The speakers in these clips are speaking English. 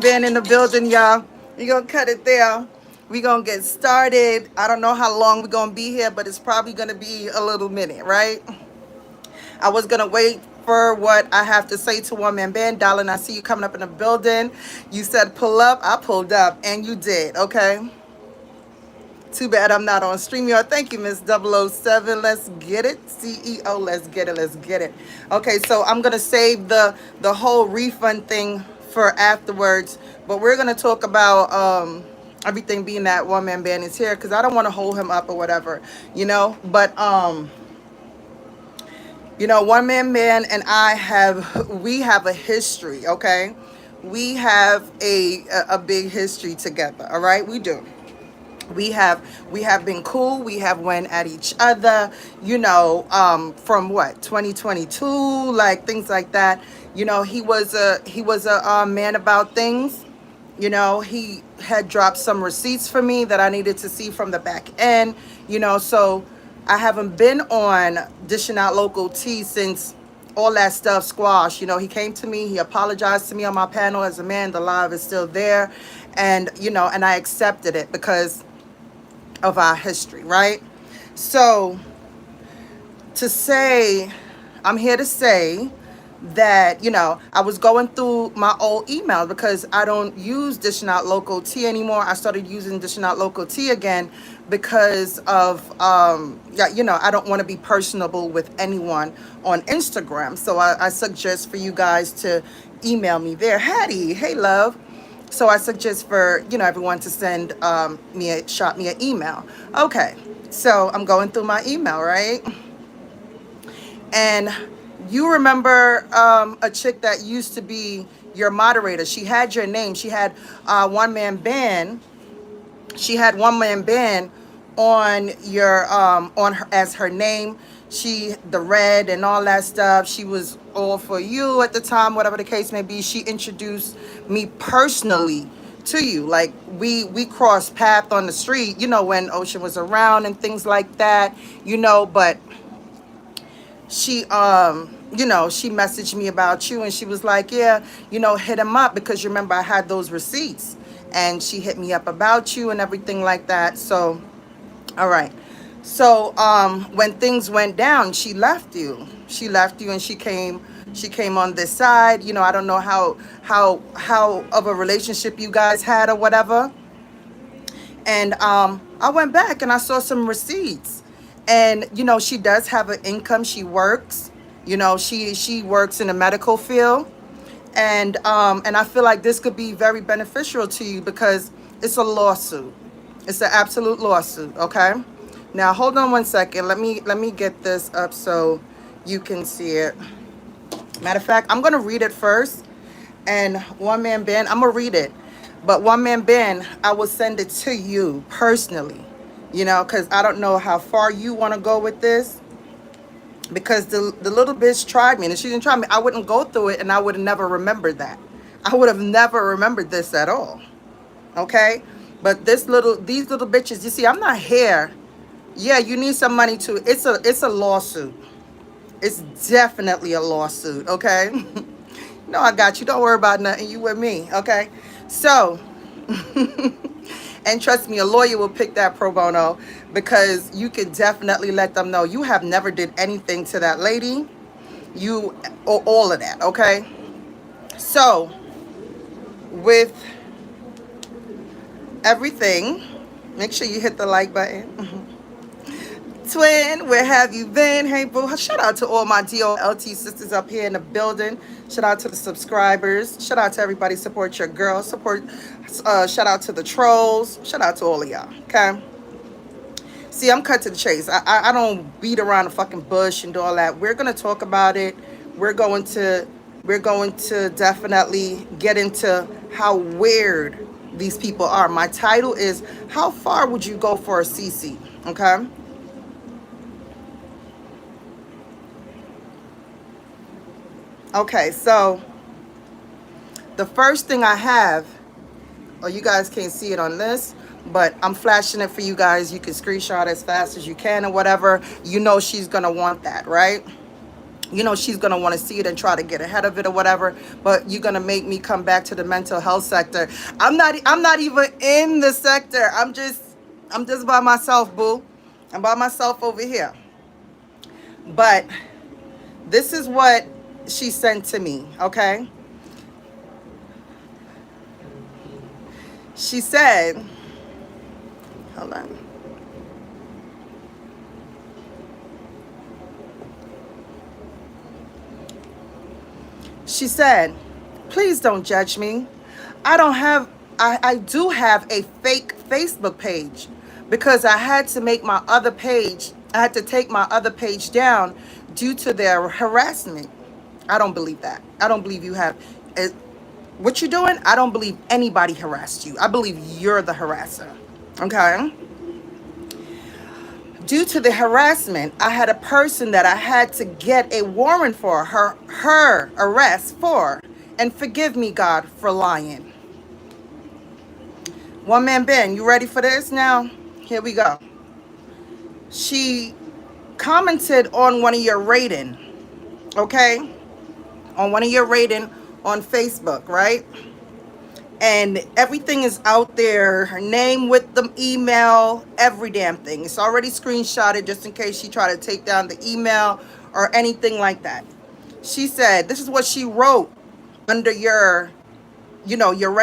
Been in the building, y'all. We gonna cut it there. We gonna get started. I don't know how long we gonna be here, but it's probably gonna be a little minute, right? I was gonna wait for what I have to say to one man band. Darling, I see you coming up in the building. You said pull up, I pulled up, and you did, okay? Too bad I'm not on StreamYard. Thank you, Miss 007. Let's get it. CEO, let's get it. Let's get it. Okay, so I'm going to save the whole refund thing for afterwards. But we're going to talk about everything being that one man band is here because I don't want to hold him up or whatever, you know. But, you know, one man band and we have a history, okay? We have a big history together, all right? We do. We have been cool. We have went at each other, you know, from what 2022, like things like that. You know, he was a man about things. You know, he had dropped some receipts for me that I needed to see from the back end. You know, so I haven't been on dishing out local tea since all that stuff squashed. You know, he came to me, he apologized to me on my panel as a man. The live is still there, and you know, and I accepted it because of our history, right? So I'm here to say that, you know, I was going through my old email because I don't use Dishing Out Local Tea anymore. I started using Dishing Out Local Tea again because of, yeah, you know, I don't want to be personable with anyone on Instagram. So I suggest for you guys to email me there. Hattie, hey love. So I suggest for, you know, everyone to send shot me an email. Okay, so I'm going through my email, right? And you remember a chick that used to be your moderator. She had your name. She had one man band. She had one man band on your on her as her name. The red and all that stuff. She was all for you at the time, whatever the case may be. She introduced me personally to you. Like we crossed paths on the street, you know, when Ocean was around and things like that, you know, but she you know, she messaged me about you and she was like, yeah, you know, hit him up because you remember I had those receipts, and she hit me up about you and everything like that. So all right. So when things went down, she left you. She left you and she came on this side. You know, I don't know how of a relationship you guys had or whatever. And I went back and I saw some receipts. And you know, she does have an income. She works. You know, she works in the medical field. And I feel like this could be very beneficial to you because it's a lawsuit. It's an absolute lawsuit, okay? Now, hold on one second. Let me get this up so you can see it. Matter of fact, I'm going to read it first. And one man band, I'm going to read it. But one man band, I will send it to you personally. You know, because I don't know how far you want to go with this. Because the little bitch tried me. And if she didn't try me, I wouldn't go through it and I would have never remembered that. I would have never remembered this at all. Okay? But these little bitches, you see, I'm not here. Yeah, you need some money too. It's a lawsuit. It's definitely a lawsuit, okay? No, I got you. Don't worry about nothing. You with me, okay? So, and trust me, a lawyer will pick that pro bono because you can definitely let them know you have never did anything to that lady. You, or all of that, okay? So, with everything, make sure you hit the like button. Twin, where have you been? Hey, boo. Shout out to all my DOLT sisters up here in the building. Shout out to the subscribers. Shout out to everybody. Support your girl. Shout out to the trolls. Shout out to all of y'all, okay? See, I'm cut to the chase. I don't beat around the fucking bush and do all that. We're going to talk about it. We're going to definitely get into how weird these people are. My title is, how far would you go for a CC, okay? Okay, so the first thing I have, oh, you guys can't see it on this, but I'm flashing it for you guys. You can screenshot as fast as you can or whatever. You know she's going to want that, right? you know, she's going to want to see it and try to get ahead of it or whatever. But you're going to make me come back to the mental health sector. I'm not even in the sector. I'm just by myself, boo. I'm by myself over here. But this is what she sent to me, okay? She said, hold on. She said, please don't judge me. I do have a fake Facebook page because I had to make my other page, I had to take my other page down due to their harassment. I don't believe that. I don't believe you have it. What you're doing, I don't believe anybody harassed you. I believe you're the harasser. Okay? Due to the harassment, I had a person that I had to get a warrant for her arrest for. And forgive me, God, for lying. One man Ben, you ready for this now? Here we go. She commented on one of your rating, okay? On one of your rating on Facebook, right? And everything is out there, her name with the email, every damn thing. It's already screenshotted just in case she tried to take down the email or anything like that. She said, this is what she wrote under your, you know, your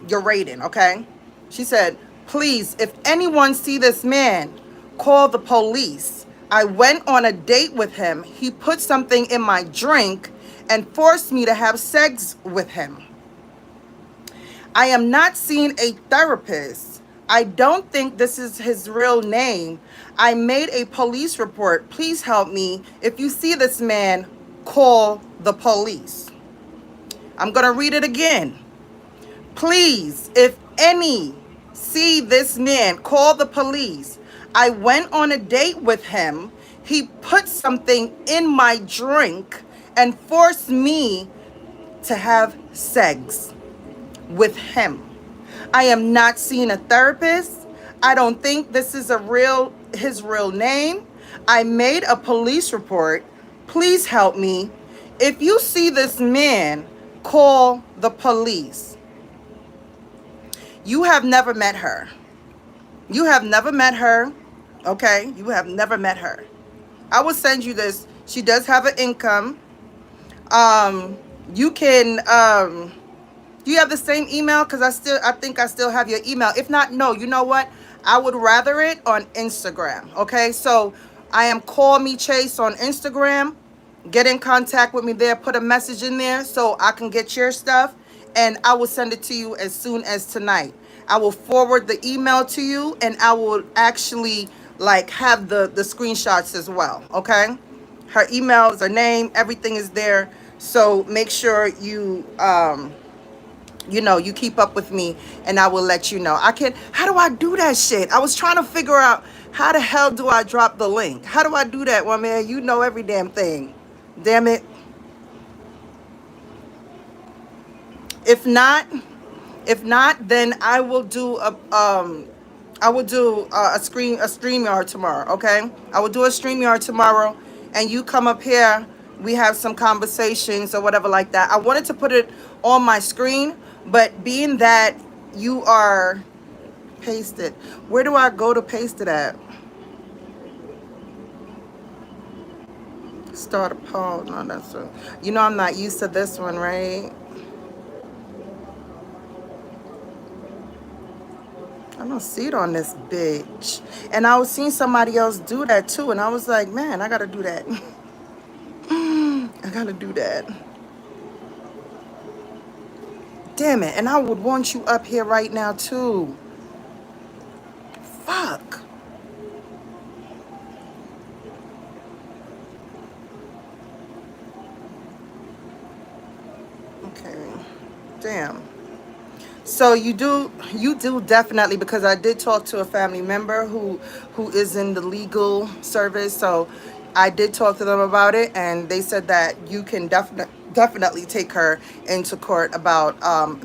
your rating, okay? She said, please, if anyone see this man, call the police. I went on a date with him. He put something in my drink and forced me to have sex with him. I am not seeing a therapist. I don't think this is his real name. I made a police report. Please help me. If you see this man, call the police. I'm going to read it again. Please, if any see this man, call the police. I went on a date with him. He put something in my drink and forced me to have sex with him. I am not seeing a therapist. I don't think this is his real name. I made a police report. Please help me. If you see this man, call the police. You have never met her. You have never met her. Okay? You have never met her. I will send you this. She does have an income. You can do you have the same email? Because I think I still have your email. If not, no, you know what? I would rather it on Instagram. Okay, so I am Call Me Chase on Instagram. Get in contact with me there. Put a message in there so I can get your stuff, and I will send it to you as soon as tonight. I will forward the email to you, and I will actually like have the screenshots as well. Okay, her email, her name, everything is there. So make sure you you know, you keep up with me, and I will let you know. How do I do that shit? I was trying to figure out how the hell do I drop the link? How do I do that, one man? You know every damn thing. Damn it. If not, then I will do a StreamYard tomorrow, okay? I will do a StreamYard tomorrow, and you come up here. We have some conversations or whatever like that. I wanted to put it on my screen, but being that you are pasted, where do I go to paste it at? Start a poll. No, that's a, you know, I'm not used to this one, right? I don't see it on this bitch. And I was seeing somebody else do that too, and I was like, man, I gotta do that. I gotta do that. Damn it. And I would want you up here right now too. Fuck. Okay. Damn. So you do definitely, because I did talk to a family member who is in the legal service. So I did talk to them about it, and they said that you can definitely take her into court about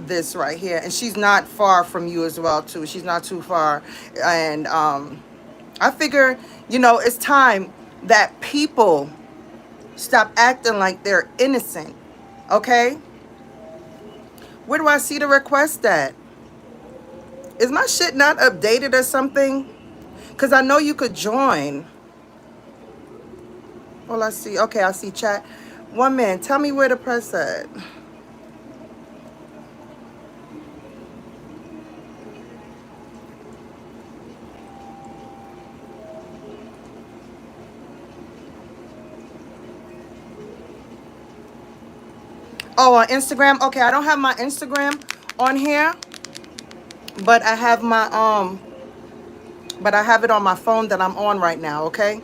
this right here. And she's not far from you as well too. She's not too far. And I figure, you know, it's time that people Stop acting like they're innocent. Okay? Where do I see the request at? Is my shit not updated or something? Because I know you could join. Well, I see. Okay, I see chat. One man, tell me where to press at. Oh, on Instagram? Okay, I don't have my Instagram on here, but I have my but I have it on my phone that I'm on right now, okay?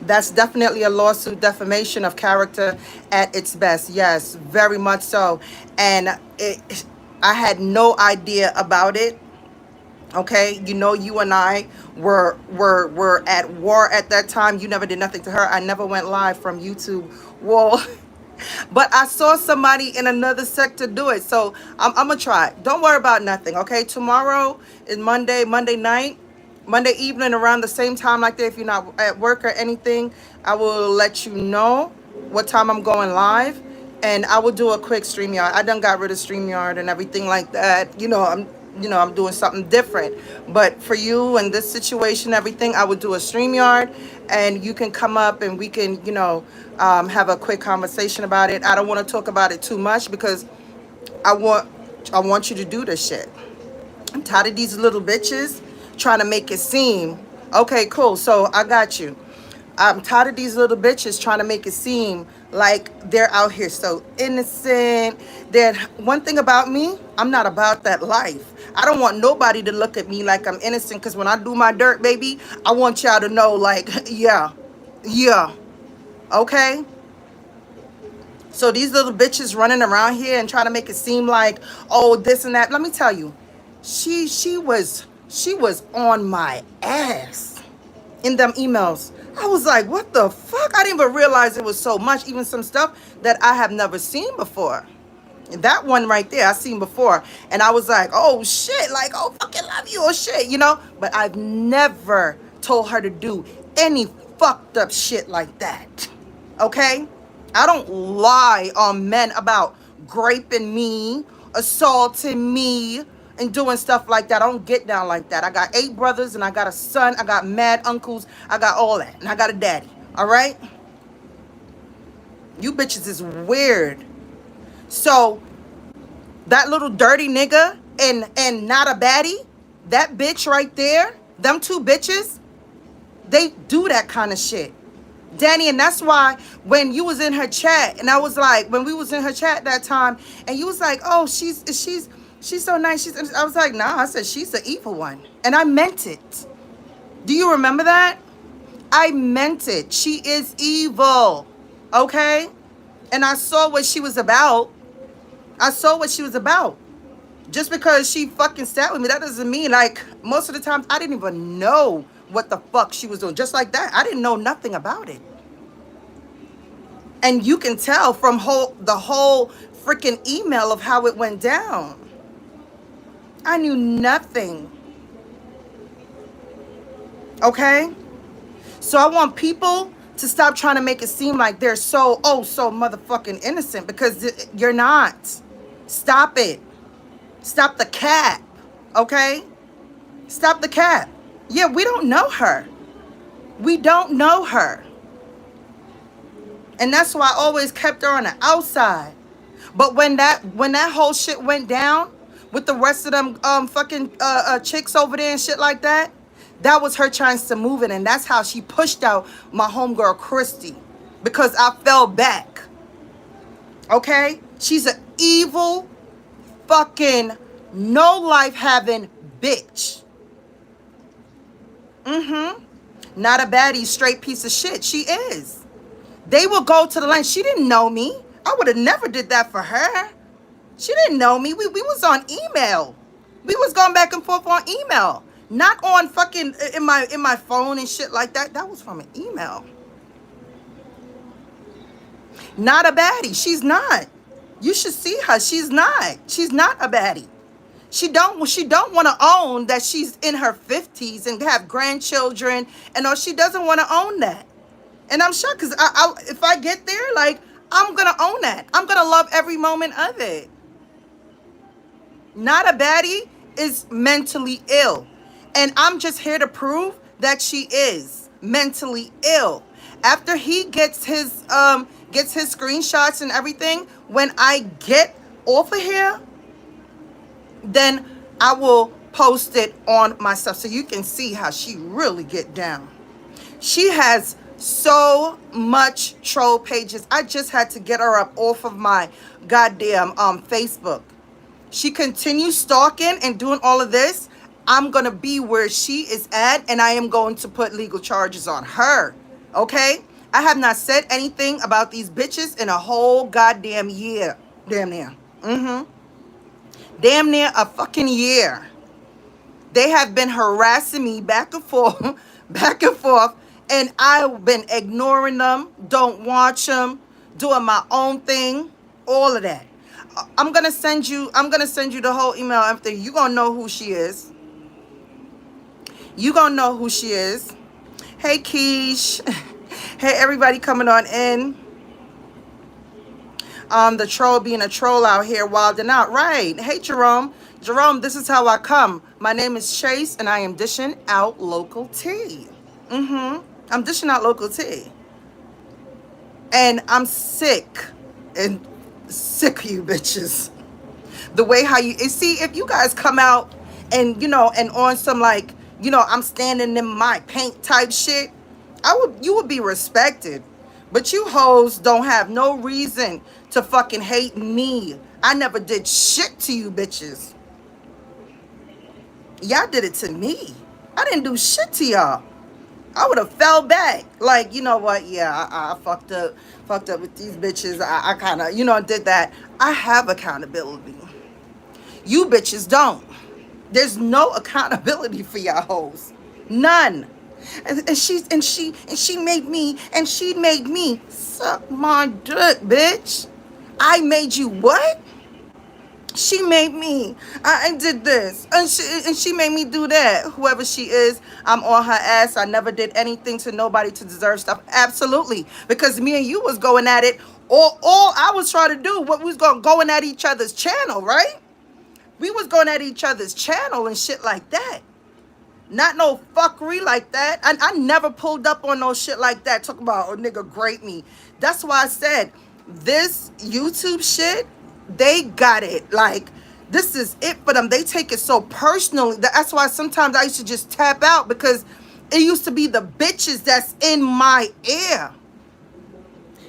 That's definitely a lawsuit, defamation of character at its best. Yes, very much so. And I had no idea about it. Okay, you know, you and I were at war at that time. You never did nothing to her. I never went live from YouTube. Whoa. But I saw somebody in another sector do it. So I'm going to try. Don't worry about nothing, okay? Tomorrow is Monday night, Monday evening around the same time like that. If you're not at work or anything, I will let you know what time I'm going live. And I will do a quick StreamYard. I done got rid of StreamYard and everything like that. I'm doing something different. But for you and this situation, everything, I would do a StreamYard, and you can come up and we can, have a quick conversation about it. I don't want to talk about it too much because I want you to do this shit. I'm tired of these little bitches trying to make it seem, okay, cool, so I got you. I'm tired of these little bitches trying to make it seem like they're out here so innocent. That one thing about me, I'm not about that life. I don't want nobody to look at me like I'm innocent, because when I do my dirt, baby, I want y'all to know, like, yeah, okay? So these little bitches running around here and trying to make it seem like, oh, this and that. Let me tell you, she was on my ass in them emails. I was like, what the fuck? I didn't even realize it was so much. Even some stuff that I have never seen before. That one right there, I seen before. And I was like, oh shit, like, oh, fucking love you or shit, But I've never told her to do any fucked up shit like that. Okay? I don't lie on men about raping me, assaulting me, and doing stuff like that. I don't get down like that. I got 8 brothers and I got a son. I got mad uncles. I got all that. And I got a daddy. All right? You bitches is weird. So that little dirty nigga and not a baddie, that bitch right there, them 2 bitches, they do that kind of shit. Danny, and that's why when you was in her chat, and I was like, when we was in her chat that time, and you was like, oh, she's so nice. I was like, nah, I said she's the evil one. And I meant it. Do you remember that? I meant it. She is evil. Okay? And I saw what she was about. Just because she fucking sat with me, that doesn't mean, like, most of the times I didn't even know what the fuck she was doing. Just like that, I didn't know nothing about it. And you can tell from the whole freaking email of how it went down. I knew nothing. Okay? So I want people to stop trying to make it seem like they're so motherfucking innocent, because you're not. Stop it. Stop the cap. Okay? Stop the cap. Yeah, we don't know her. We don't know her. And that's why I always kept her on the outside. But when that whole shit went down with the rest of them fucking chicks over there and shit like that, that was her chance to move it. And that's how she pushed out my homegirl Christy, because I fell back. Okay? She's an evil fucking no life having bitch. Not a baddie, straight piece of shit. She is. They will go to the line. She didn't know me. I would have never did that for her. She didn't know me. We was on email. We was going back and forth on email. Not on fucking in my phone and shit like that. That was from an email. Not a baddie. She's not. You should see her. She's not. She's not a baddie. She don't want to own that she's in her 50s and have grandchildren, and no, she doesn't want to own that. And I'm shocked because if I get there, like, I'm going to own that. I'm going to love every moment of it. Not a baddie is mentally ill. And I'm just here to prove that she is mentally ill. After he gets his screenshots and everything, when I get off of here, then I will post it on my stuff so you can see how she really get down. She has so much troll pages. I just had to get her up off of my goddamn Facebook. She continues stalking and doing all of this. I'm going to be where she is at, and I am going to put legal charges on her. Okay? I have not said anything about these bitches in a whole goddamn year. Damn near. Damn near a fucking year. They have been harassing me back and forth, back and forth, and I've been ignoring them, don't watch them, doing my own thing, all of that. I'm gonna send you the whole email after. You gonna know who she is. You gonna know who she is. Hey Keish. Hey everybody coming on in. The troll being a troll out here wilding out. Right. Hey Jerome. Jerome, this is how I come. My name is Chase and I am dishing out local tea. I'm dishing out local tea. And I'm sick of you bitches. The way how you see, if you guys come out and and on some like, I'm standing in my paint type shit, you would be respected. But you hoes don't have no reason to fucking hate me. I never did shit to you bitches. Y'all did it to me. I didn't do shit to y'all. I would have fell back. Like, you know what? Yeah, I fucked up with these bitches. I kind of, did that. I have accountability. You bitches don't. There's no accountability for y'all hoes. None. And she made me suck my dick, bitch. I made you what? She made me. I did this. And she made me do that. Whoever she is, I'm on her ass. I never did anything to nobody to deserve stuff. Absolutely. Because me and you was going at it. All I was trying to do, what we was going at each other's channel, right? We was going at each other's channel and shit like that. Not no fuckery like that. I never pulled up on no shit like that. Talk about, oh, nigga, grate me. That's why I said, this YouTube shit, they got it. Like, this is it for them. They take it so personally. That's why sometimes I used to just tap out, because it used to be the bitches that's in my ear.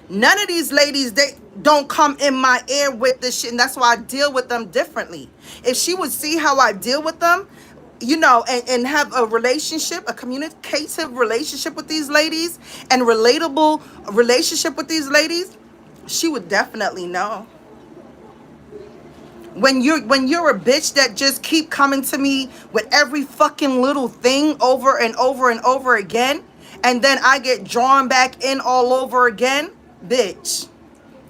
None of these ladies, they don't come in my ear with this shit. And that's why I deal with them differently. If she would see how I deal with them, and have a relationship, a communicative relationship with these ladies, and relatable relationship with these ladies, she would definitely know. When you're a bitch that just keep coming to me with every fucking little thing over and over and over again, and then I get drawn back in all over again, bitch,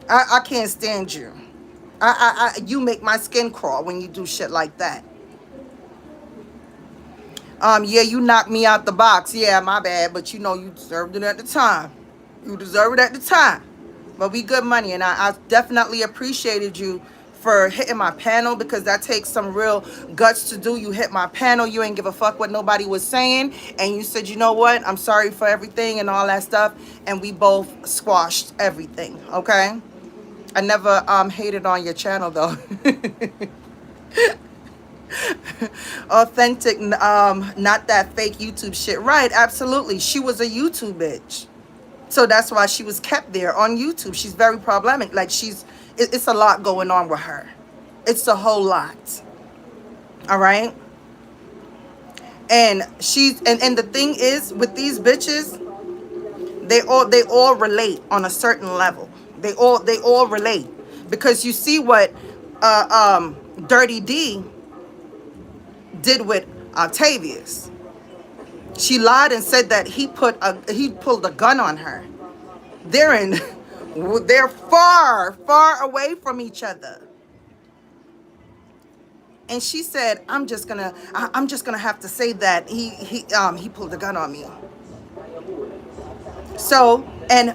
I can't stand you. You make my skin crawl when you do shit like that. Yeah, you knocked me out the box. Yeah, my bad. But you deserved it at the time. You deserved it at the time. But we good money. And I definitely appreciated you for hitting my panel, because that takes some real guts to do. You hit my panel. You ain't give a fuck what nobody was saying. And you said, you know what? I'm sorry for everything and all that stuff. And we both squashed everything. Okay? I never hated on your channel, though. Authentic, not that fake YouTube shit. Right, absolutely. She was a YouTube bitch, so that's why she was kept there on YouTube. She's very problematic. Like, it's a lot going on with her. It's a whole lot. All right. And and the thing is, with these bitches, they all relate on a certain level. They all relate, because you see what Dirty D did with Octavius. She lied and said that he pulled a gun on her. They're far away from each other. And she said, I'm just gonna have to say that he pulled a gun on me. So And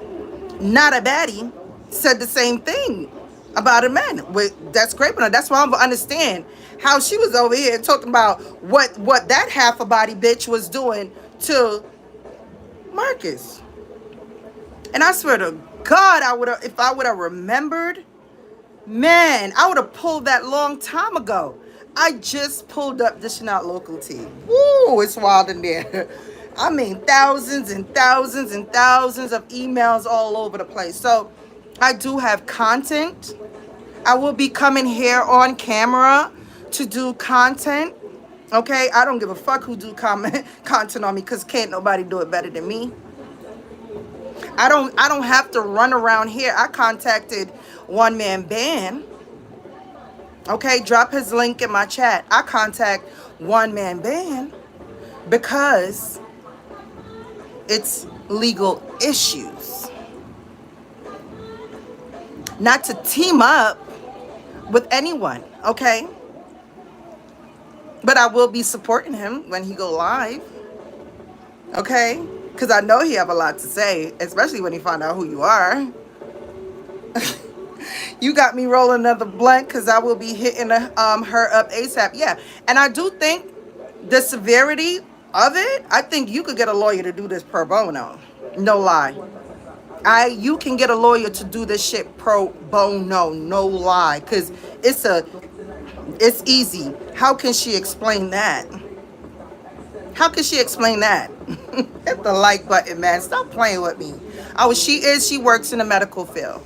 not a baddie said the same thing about a man. That's great, but that's why I don't understand how she was over here talking about what that half a body bitch was doing to Marcus. And I swear to God, I would have, if I would have remembered, man, I would have pulled that long time ago. I just pulled up This Not Local Tea. Woo, it's wild in there. I mean, thousands and thousands and thousands of emails all over the place. So I do have content. I will be coming here on camera to do content. Okay, I don't give a fuck who do content on me, because can't nobody do it better than me. I don't have to run around here. I contacted One Man Band. Okay, drop his link in my chat. I contact One Man Band because it's legal issues. Not to team up with anyone, okay? But I will be supporting him when he go live. Okay? Because I know he have a lot to say, especially when he find out who you are. You got me rolling another blunt, because I will be hitting her up ASAP. Yeah, and I do think the severity of it, I think you could get a lawyer to do this pro bono. No lie. You can get a lawyer to do this shit pro bono. No lie. Because it's easy. How can she explain that? How can she explain that? Hit the like button, man. Stop playing with me. She works in the medical field.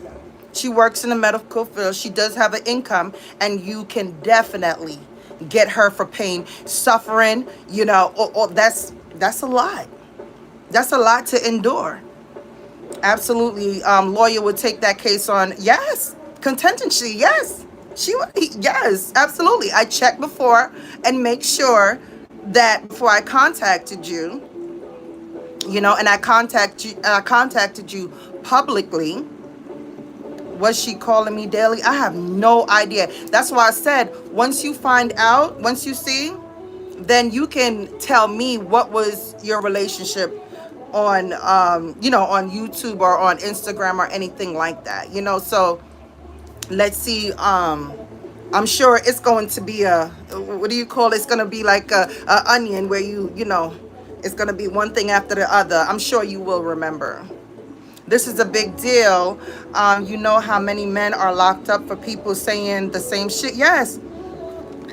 She works in the medical field. She does have an income, and you can definitely get her for pain, suffering, or that's a lot. That's a lot to endure. Absolutely. Lawyer would take that case on. Yes. Contingency. Yes. She would. Yes, absolutely. I checked before and make sure that before I contacted you, and I contacted you publicly. Was she calling me daily? I have no idea. That's why I said, once you find out, once you see, then you can tell me what was your relationship on, on YouTube or on Instagram or anything like that. So let's see. I'm sure it's going to be what do you call it? It's going to be like a onion where it's going to be one thing after the other. I'm sure you will remember. This is a big deal. You know how many men are locked up for people saying the same shit? Yes.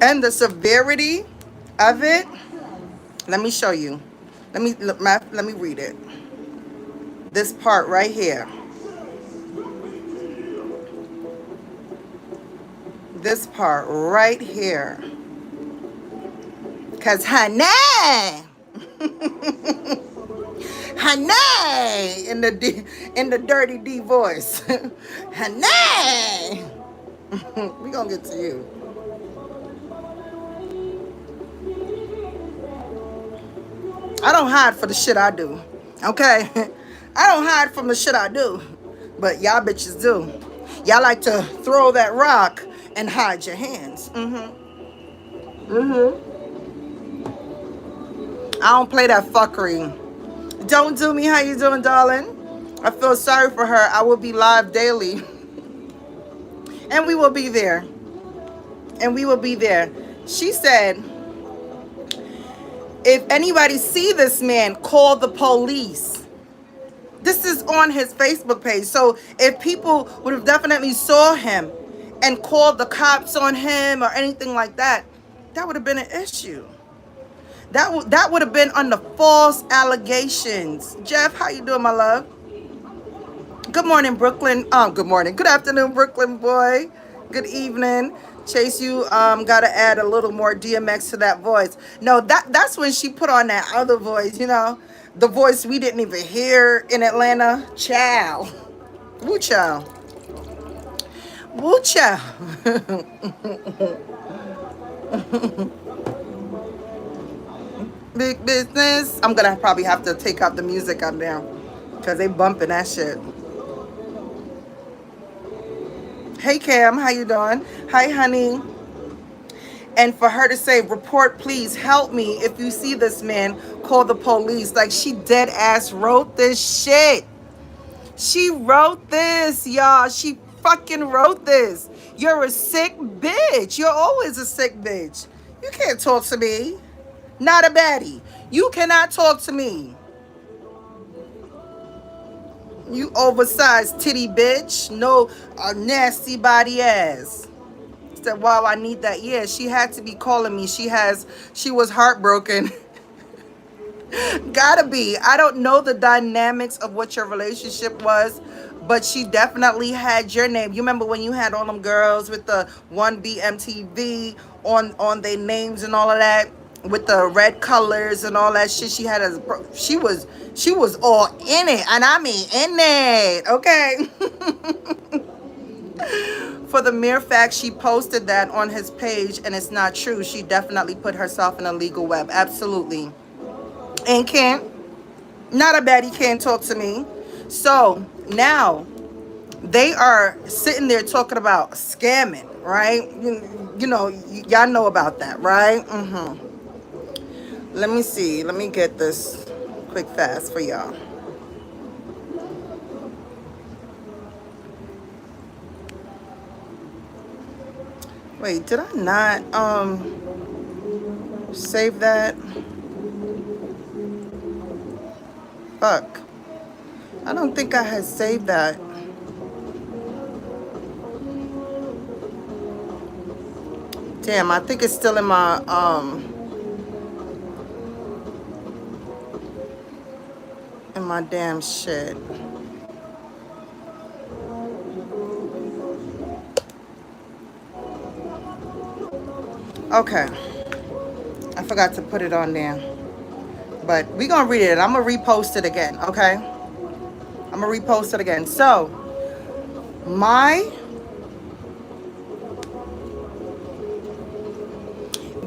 And the severity of it. Let me show you. Let me read it. This part right here. This part right here. Cause honey, honey, in the dirty D voice, honey. We gonna get to you. I don't hide for the shit I do. Okay, I don't hide from the shit I do, but y'all bitches do. Y'all like to throw that rock and hide your hands. I don't play that fuckery. Don't do me. How you doing, darling? I feel sorry for her. I will be live daily. And we will be there. And we will be there. She said, if anybody see this man, call the police. This is on his Facebook page. So if people would have definitely saw him and called the cops on him or anything like that, that would have been an issue. That would have been under false allegations. Jeff, how you doing, my love? Good morning, Brooklyn. Good morning. Good afternoon, Brooklyn boy. Good evening. Chase, you gotta add a little more DMX to that voice. No, that's when she put on that other voice, the voice we didn't even hear in Atlanta. Chow. Woo chow. Woo chow. Big business. I'm gonna probably have to take out the music out there because they bumping that shit. Hey Cam, how you doing? Hi honey. And for her to say, report please, help me. If you see this man, call the police. Like she dead ass wrote this shit. She wrote this, y'all. She fucking wrote this. You're a sick bitch. You're always a sick bitch. You can't talk to me. Not a baddie. You cannot talk to me. You oversized titty bitch. No, a nasty body ass. Said, wow, I need that. Yeah, she had to be calling me. She was heartbroken. Gotta be. I don't know the dynamics of what your relationship was, but she definitely had your name. You remember when you had all them girls with the 1B on their names and all of that, with the red colors and all that shit. She had she was all in it, and I mean in it. Okay. For the mere fact she posted that on his page and it's not true, she definitely put herself in a legal web. Absolutely. And can't. Not a baddie can't talk to me. So now they are sitting there talking about scamming, right? You know, y'all know about that, right? Let me see. Let me get this quick fast for y'all. Wait, did I not save that? Fuck. I don't think I had saved that. Damn, I think it's still in my damn shit. Okay. I forgot to put it on there. But we gonna read it. I'm gonna repost it again, okay? I'm gonna repost it again. So,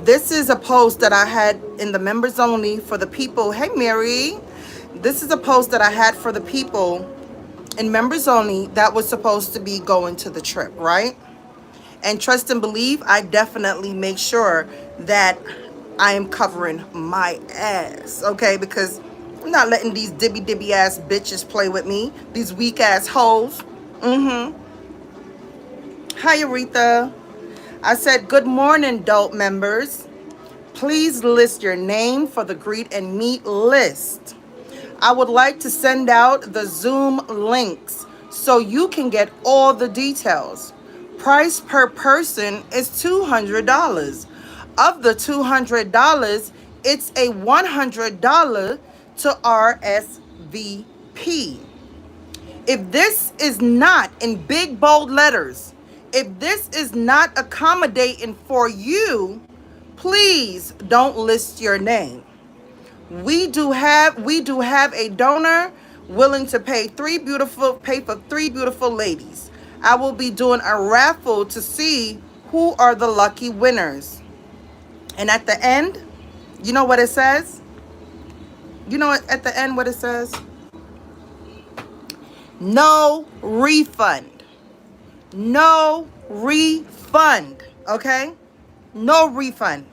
this is a post that I had in the members only for the people. Hey, Mary. This is a post that I had for the people in members only that was supposed to be going to the trip, right? And trust and believe, I definitely make sure that I am covering my ass, okay? Because I'm not letting these dibby ass bitches play with me. These weak ass hoes. Hi, Aretha. I said, good morning, adult members. Please list your name for the greet and meet list. I would like to send out the Zoom links so you can get all the details. Price per person is $200. Of the $200, it's a $100 to RSVP. If this is not, in big bold letters, if this is not accommodating for you, please don't list your name. We do have a donor willing to pay for 3 beautiful ladies. I will be doing a raffle to see who are the lucky winners. And at the end, you know what it says? You know at the end what it says? No refund. No refund. Okay? No refund.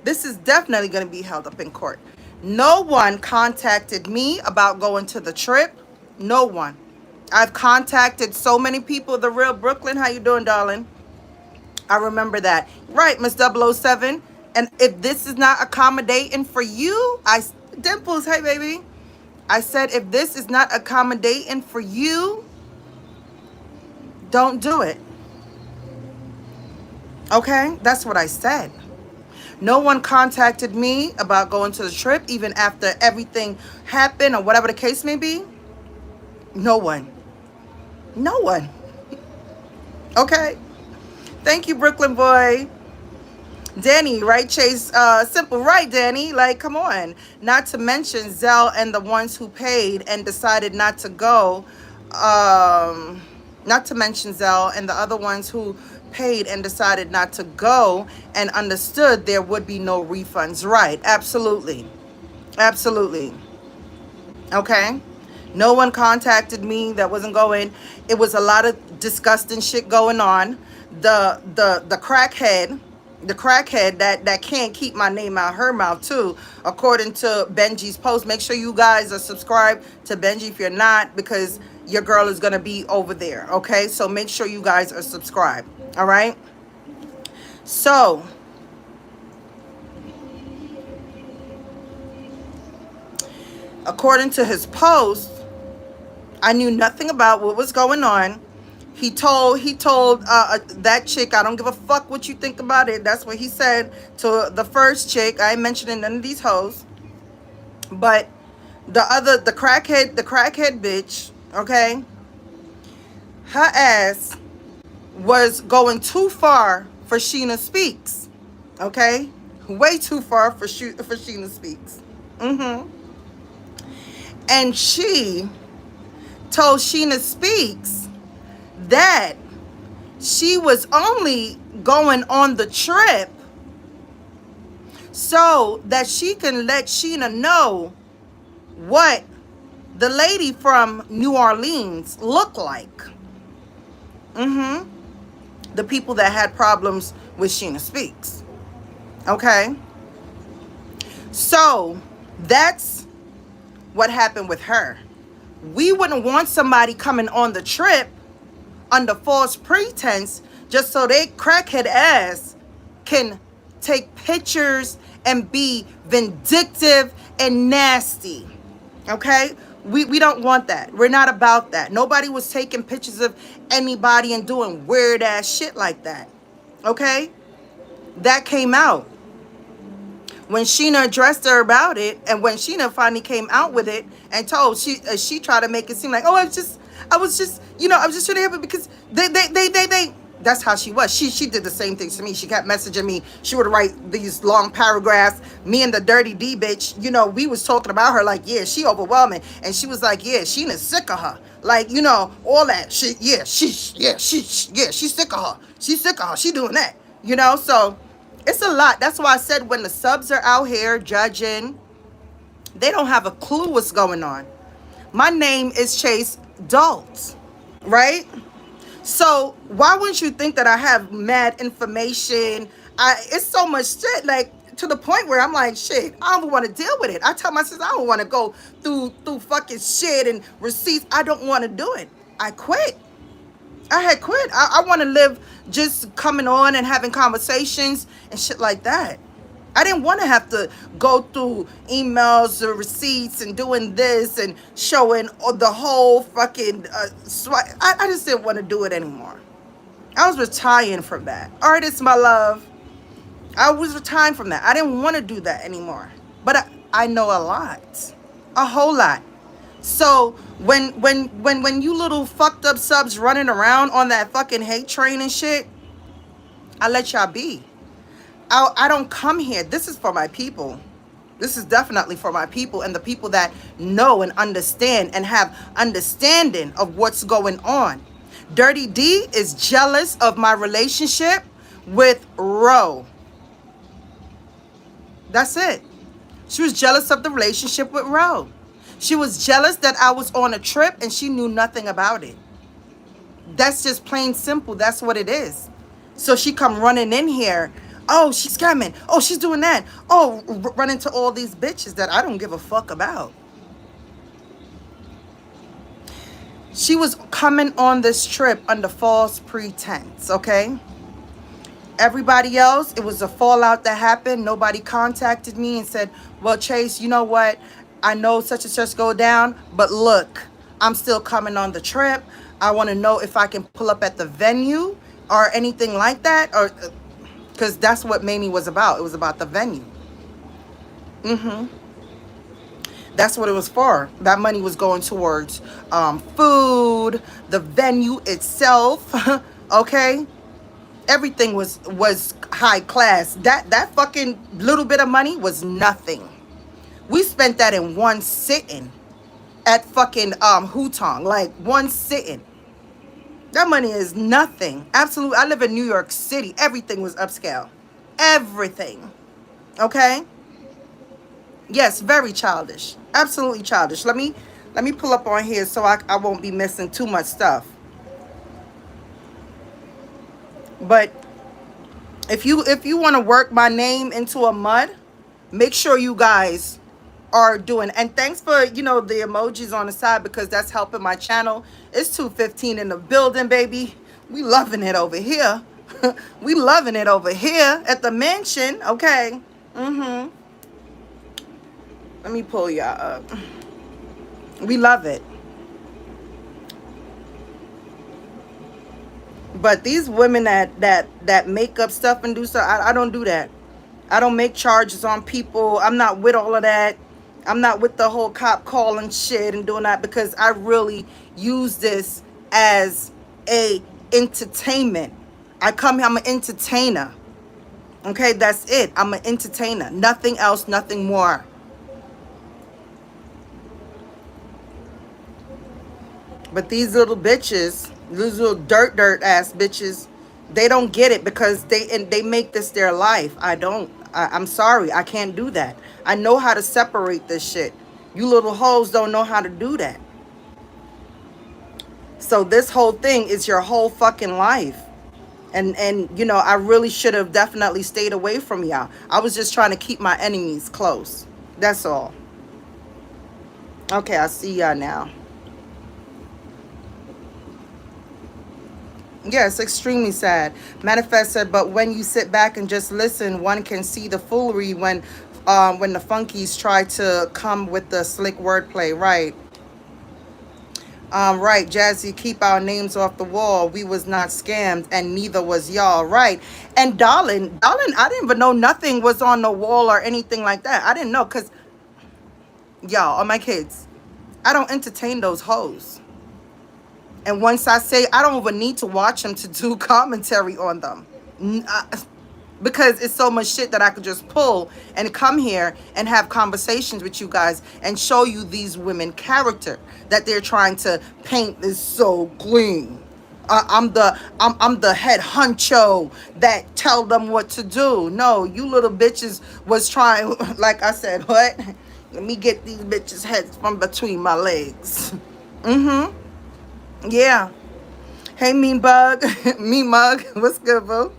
This is definitely going to be held up in court. No one contacted me about going to the trip. No one. I've contacted so many people. The real Brooklyn, how you doing, darling? I remember that. Right, Miss 007. And if this is not accommodating for you, Dimples, hey, baby. I said, if this is not accommodating for you, don't do it. Okay? That's what I said. No one contacted me about going to the trip, even after everything happened or whatever the case may be. No one. No one. Okay? Thank you, Brooklyn boy. Danny, right, Chase? Simple, right, Danny? Like, come on. Not to mention Zell and the ones who paid and decided not to go. Not to mention Zell and the other ones who paid and decided not to go and understood there would be no refunds. Right, absolutely. Absolutely. Okay? No one contacted me that wasn't going. It was a lot of disgusting shit going on. The crackhead that can't keep my name out her mouth too, according to Benji's post. Make sure you guys are subscribed to Benji if you're not, because your girl is going to be over there. Okay, so make sure you guys are subscribed. All right, so according to his post, I knew nothing about what was going on. He told that chick, I don't give a fuck what you think about it. That's what he said to the first chick. I ain't mentioning none of these hoes. But the crackhead bitch, okay, her ass was going too far for Sheena Speaks. Okay? Way too far for Sheena Speaks. And she told Sheena Speaks that she was only going on the trip so that she can let Sheena know what the lady from New Orleans looked like. The people that had problems with Sheena Speaks. Okay? So that's what happened with her. We wouldn't want somebody coming on the trip under false pretense just so they crackhead ass can take pictures and be vindictive and nasty. Okay? We don't want that. We're not about that. Nobody was taking pictures of anybody and doing weird ass shit like that. Okay? That came out when Sheena addressed her about it, and when Sheena finally came out with it and told, she tried to make it seem like, oh, I was just I was just trying to help it because they. That's how she was. She did the same things to me. She kept messaging me. She would write these long paragraphs. Me and the dirty D bitch, we was talking about her like, yeah, she overwhelming. And she was like, yeah, Sheena's sick of her. Like, all that shit. Yeah, she's sick of her. She's sick of her. She doing that. So it's a lot. That's why I said when the subs are out here judging, they don't have a clue what's going on. My name is ChaSe DOLTEAA, right? So why wouldn't you think that I have mad information? It's so much shit, like to the point where I'm like, shit, I don't want to deal with it. I tell my sister I don't want to go through fucking shit and receipts. I don't want to do it. I quit. I had quit. I want to live just coming on and having conversations and shit like that. I didn't want to have to go through emails or receipts and doing this and showing the whole fucking I just didn't want to do it anymore. I was retiring from that. Artist, my love. I was retiring from that. I didn't want to do that anymore. But I know a lot. A whole lot. So when you little fucked up subs running around on that fucking hate train and shit, I let y'all be. I don't come here. This is for my people. This is definitely for my people and the people that know and understand and have understanding of what's going on. Dirty D is jealous of my relationship with Ro. That's it. She was jealous of the relationship with Ro. She was jealous that I was on a trip and she knew nothing about it. That's just plain simple. That's what it is. So she come running in here. Oh, she's scamming. Oh, she's doing that. Oh, run into all these bitches that I don't give a fuck about. She was coming on this trip under false pretense, okay? Everybody else, it was a fallout that happened. Nobody contacted me and said, well, ChaSe, you know what? I know such and such go down, but look, I'm still coming on the trip. I want to know if I can pull up at the venue or anything like that, or because that's what Mamie was about. It was about the venue. That's what it was for. That money was going towards food, the venue itself. Okay, everything was high class. That fucking little bit of money was nothing. We spent that in one sitting at fucking Hutong, like one sitting. That money is nothing. Absolutely. I live in New York City. Everything was upscale. Everything. Okay? Yes, very childish. Absolutely childish. Let me pull up on here so I won't be missing too much stuff. But if you want to work my name into a mud, make sure you guys are doing. And thanks for, you know, the emojis on the side, because that's helping my channel. It's 2:15 in the building, baby. We loving it over here. We loving it over here at the mansion. Okay. Let me pull y'all up. We love it. But these women that make up stuff and do stuff, I don't do that. I don't make charges on people. I'm not with all of that. I'm not with the whole cop calling shit and doing that, because I really use this as a entertainment. I come here, I'm an entertainer. Okay, that's it. I'm an entertainer. Nothing else, nothing more. But these little bitches, these little dirt ass bitches, they don't get it, because they make this their life. I don't. I'm sorry. I can't do that. I know how to separate this shit. You little hoes don't know how to do that. So this whole thing is your whole fucking life. And you know, I really should have definitely stayed away from y'all. I was just trying to keep my enemies close. That's all. Okay, I see y'all now. Yeah, it's extremely sad. Manifest said, but when you sit back and just listen, one can see the foolery when the funkies try to come with the slick wordplay. Right. Right, Jazzy, keep our names off the wall. We was not scammed, and neither was y'all. Right. And darling, I didn't even know nothing was on the wall or anything like that. I didn't know, because y'all are my kids. I don't entertain those hoes. And once I say, I don't even need to watch them to do commentary on them. Because it's so much shit that I could just pull and come here and have conversations with you guys and show you these women character that they're trying to paint is so clean. I'm the head honcho that tell them what to do. No, you little bitches was trying, like I said, what? Let me get these bitches' heads from between my legs. Yeah. Hey, mean bug. Mean mug. What's good, boo?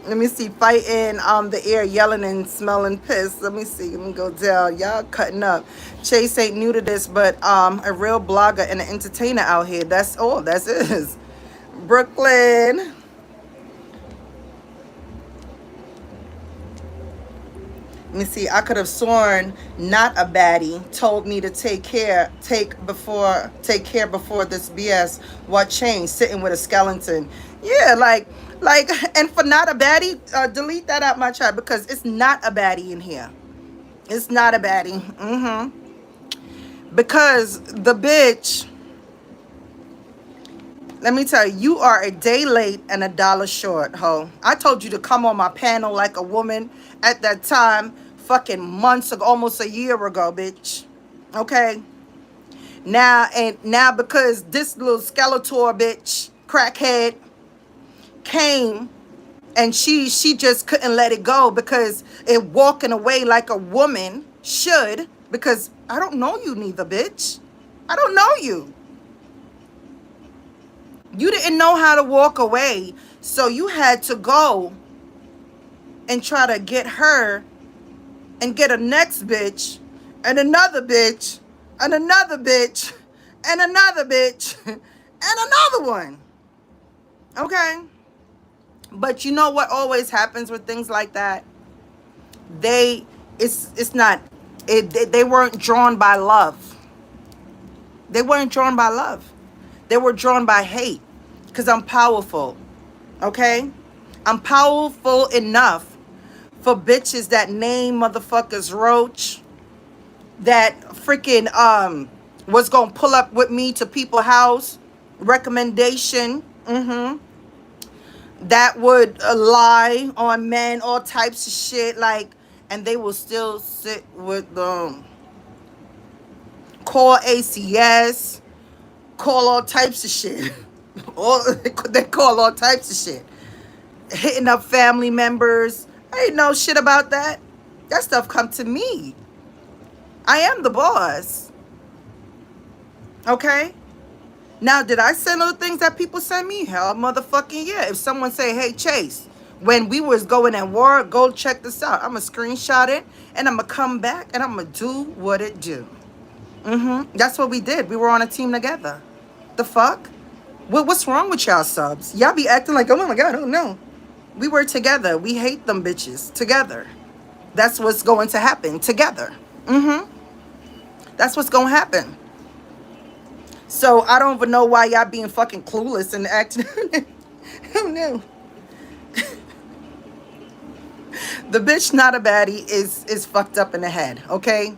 Let me see. Fighting the air, yelling and smelling piss. Let me see. Let me go down. Y'all cutting up. Chase ain't new to this, but a real blogger and an entertainer out here. That's all. That's it. Brooklyn. Let me see. I could have sworn not a baddie told me to take care before this BS. What changed? Sitting with a skeleton. Yeah, like, and for not a baddie, delete that out my chat, because it's not a baddie in here. It's not a baddie. Because the bitch, let me tell you, you are a day late and a dollar short, ho. I told you to come on my panel like a woman at that time, fucking months ago, almost a year ago, bitch. Okay? Now because this little Skeletor bitch, crackhead, came and she just couldn't let it go, because it walking away like a woman should, because I don't know you neither, bitch. I don't know you. You didn't know how to walk away, so you had to go and try to get her and get a next bitch and another bitch and another bitch and another bitch and another one. Okay? But you know what always happens with things like that? They weren't drawn by love. They weren't drawn by love. They were drawn by hate. Because I'm powerful. Okay? I'm powerful enough for bitches that name motherfuckers Roach, that freaking was gonna pull up with me to people's house, recommendation, that would lie on men, all types of shit, like, and they will still sit with them. Call ACS, call all types of shit. They call all types of shit. Hitting up family members. I ain't know shit about that. That stuff come to me. I am the boss. Okay? Now, did I send other things that people send me? Hell, motherfucking yeah. If someone say, hey, Chase, When we was going at war, go check this out. I'm going to screenshot it, and I'm going to come back, and I'm going to do what it do. That's what we did. We were on a team together. The fuck? What's wrong with y'all subs? Y'all be acting like, oh my God, oh no. We were together. We hate them bitches. Together. That's what's going to happen. Together. That's what's going to happen. So I don't even know why y'all being fucking clueless and acting. Oh no. The bitch not a baddie is fucked up in the head, okay?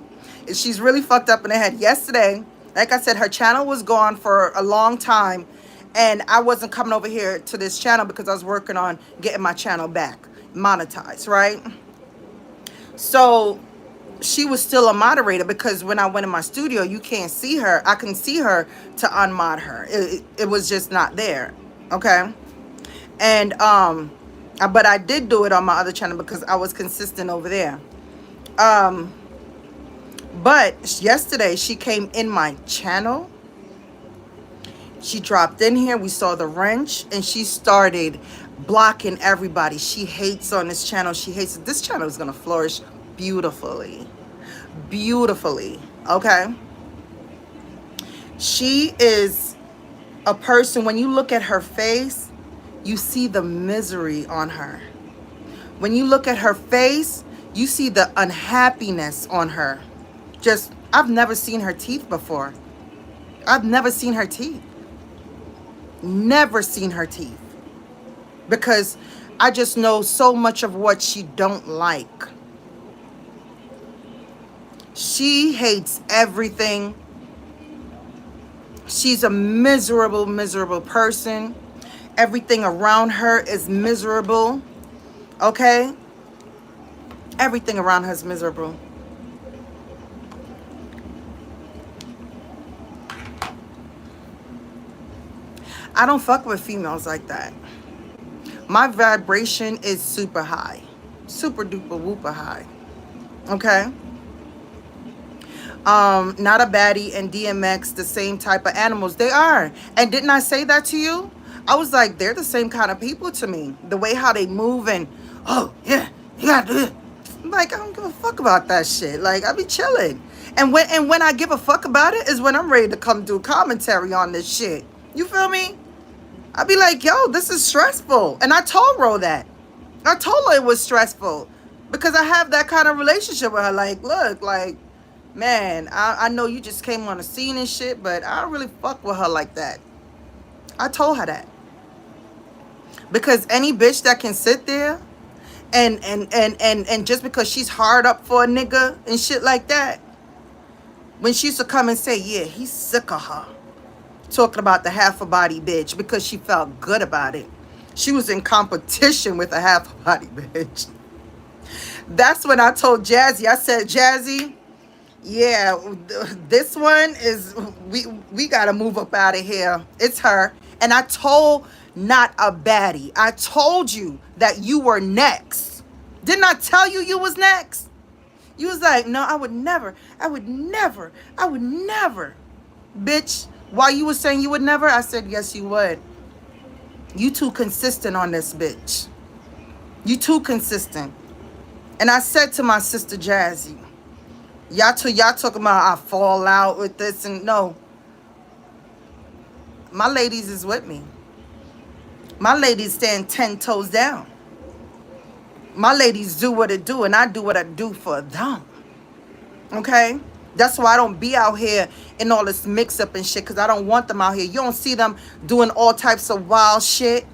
She's really fucked up in the head. Yesterday, like I said, her channel was gone for a long time, and I wasn't coming over here to this channel because I was working on getting my channel back monetized, right? So she was still a moderator because when I went in my studio, you can't see her. I can see her to unmod her. It was just not there, okay? And but I did do it on my other channel because I was consistent over there. But yesterday she came in my channel. She dropped in here. We saw the wrench, and she started blocking everybody. She hates on this channel. She hates it. This channel is gonna flourish beautifully, beautifully. Okay. She is a person. When you look at her face, you see the misery on her. When you look at her face, you see the unhappiness on her. Just, I've never seen her teeth before. I've never seen her teeth. Never seen her teeth. Because I just know so much of what she don't like. She hates everything. She's a miserable, miserable person. Everything around her is miserable. Okay? Everything around her is miserable. I don't fuck with females like that. My vibration is super high. Super duper whooper high. Okay? Not a baddie and DMX, the same type of animals. They are. And didn't I say that to you? I was like, they're the same kind of people to me. The way how they move and, oh, yeah, you gotta do it. I'm like, I don't give a fuck about that shit. Like, I be chilling. And when I give a fuck about it is when I'm ready to come do commentary on this shit. You feel me? I be like, yo, this is stressful. And I told Ro that. I told her it was stressful. Because I have that kind of relationship with her. Like, look, like, man, I know you just came on the scene and shit, but I don't really fuck with her like that. I told her that. Because any bitch that can sit there and just because she's hard up for a nigga and shit like that, when she used to come and say, yeah, he's sick of her. Talking about the half a body bitch because she felt good about it. She was in competition with a half a body bitch. That's when I told Jazzy, I said, Jazzy, yeah, this one is, we got to move up out of here. It's her. And I told not a baddie. I told you that you were next. Didn't I tell you you was next? You was like, no, I would never. Bitch, while you were saying you would never, I said, yes, you would. You too consistent on this bitch. You too consistent. And I said to my sister Jazzy, y'all talking about I fall out with this and no. My ladies is with me. My ladies stand 10 toes down. My ladies do what it do and I do what I do for them. Okay? That's why I don't be out here in all this mix up and shit because I don't want them out here. You don't see them doing all types of wild shit.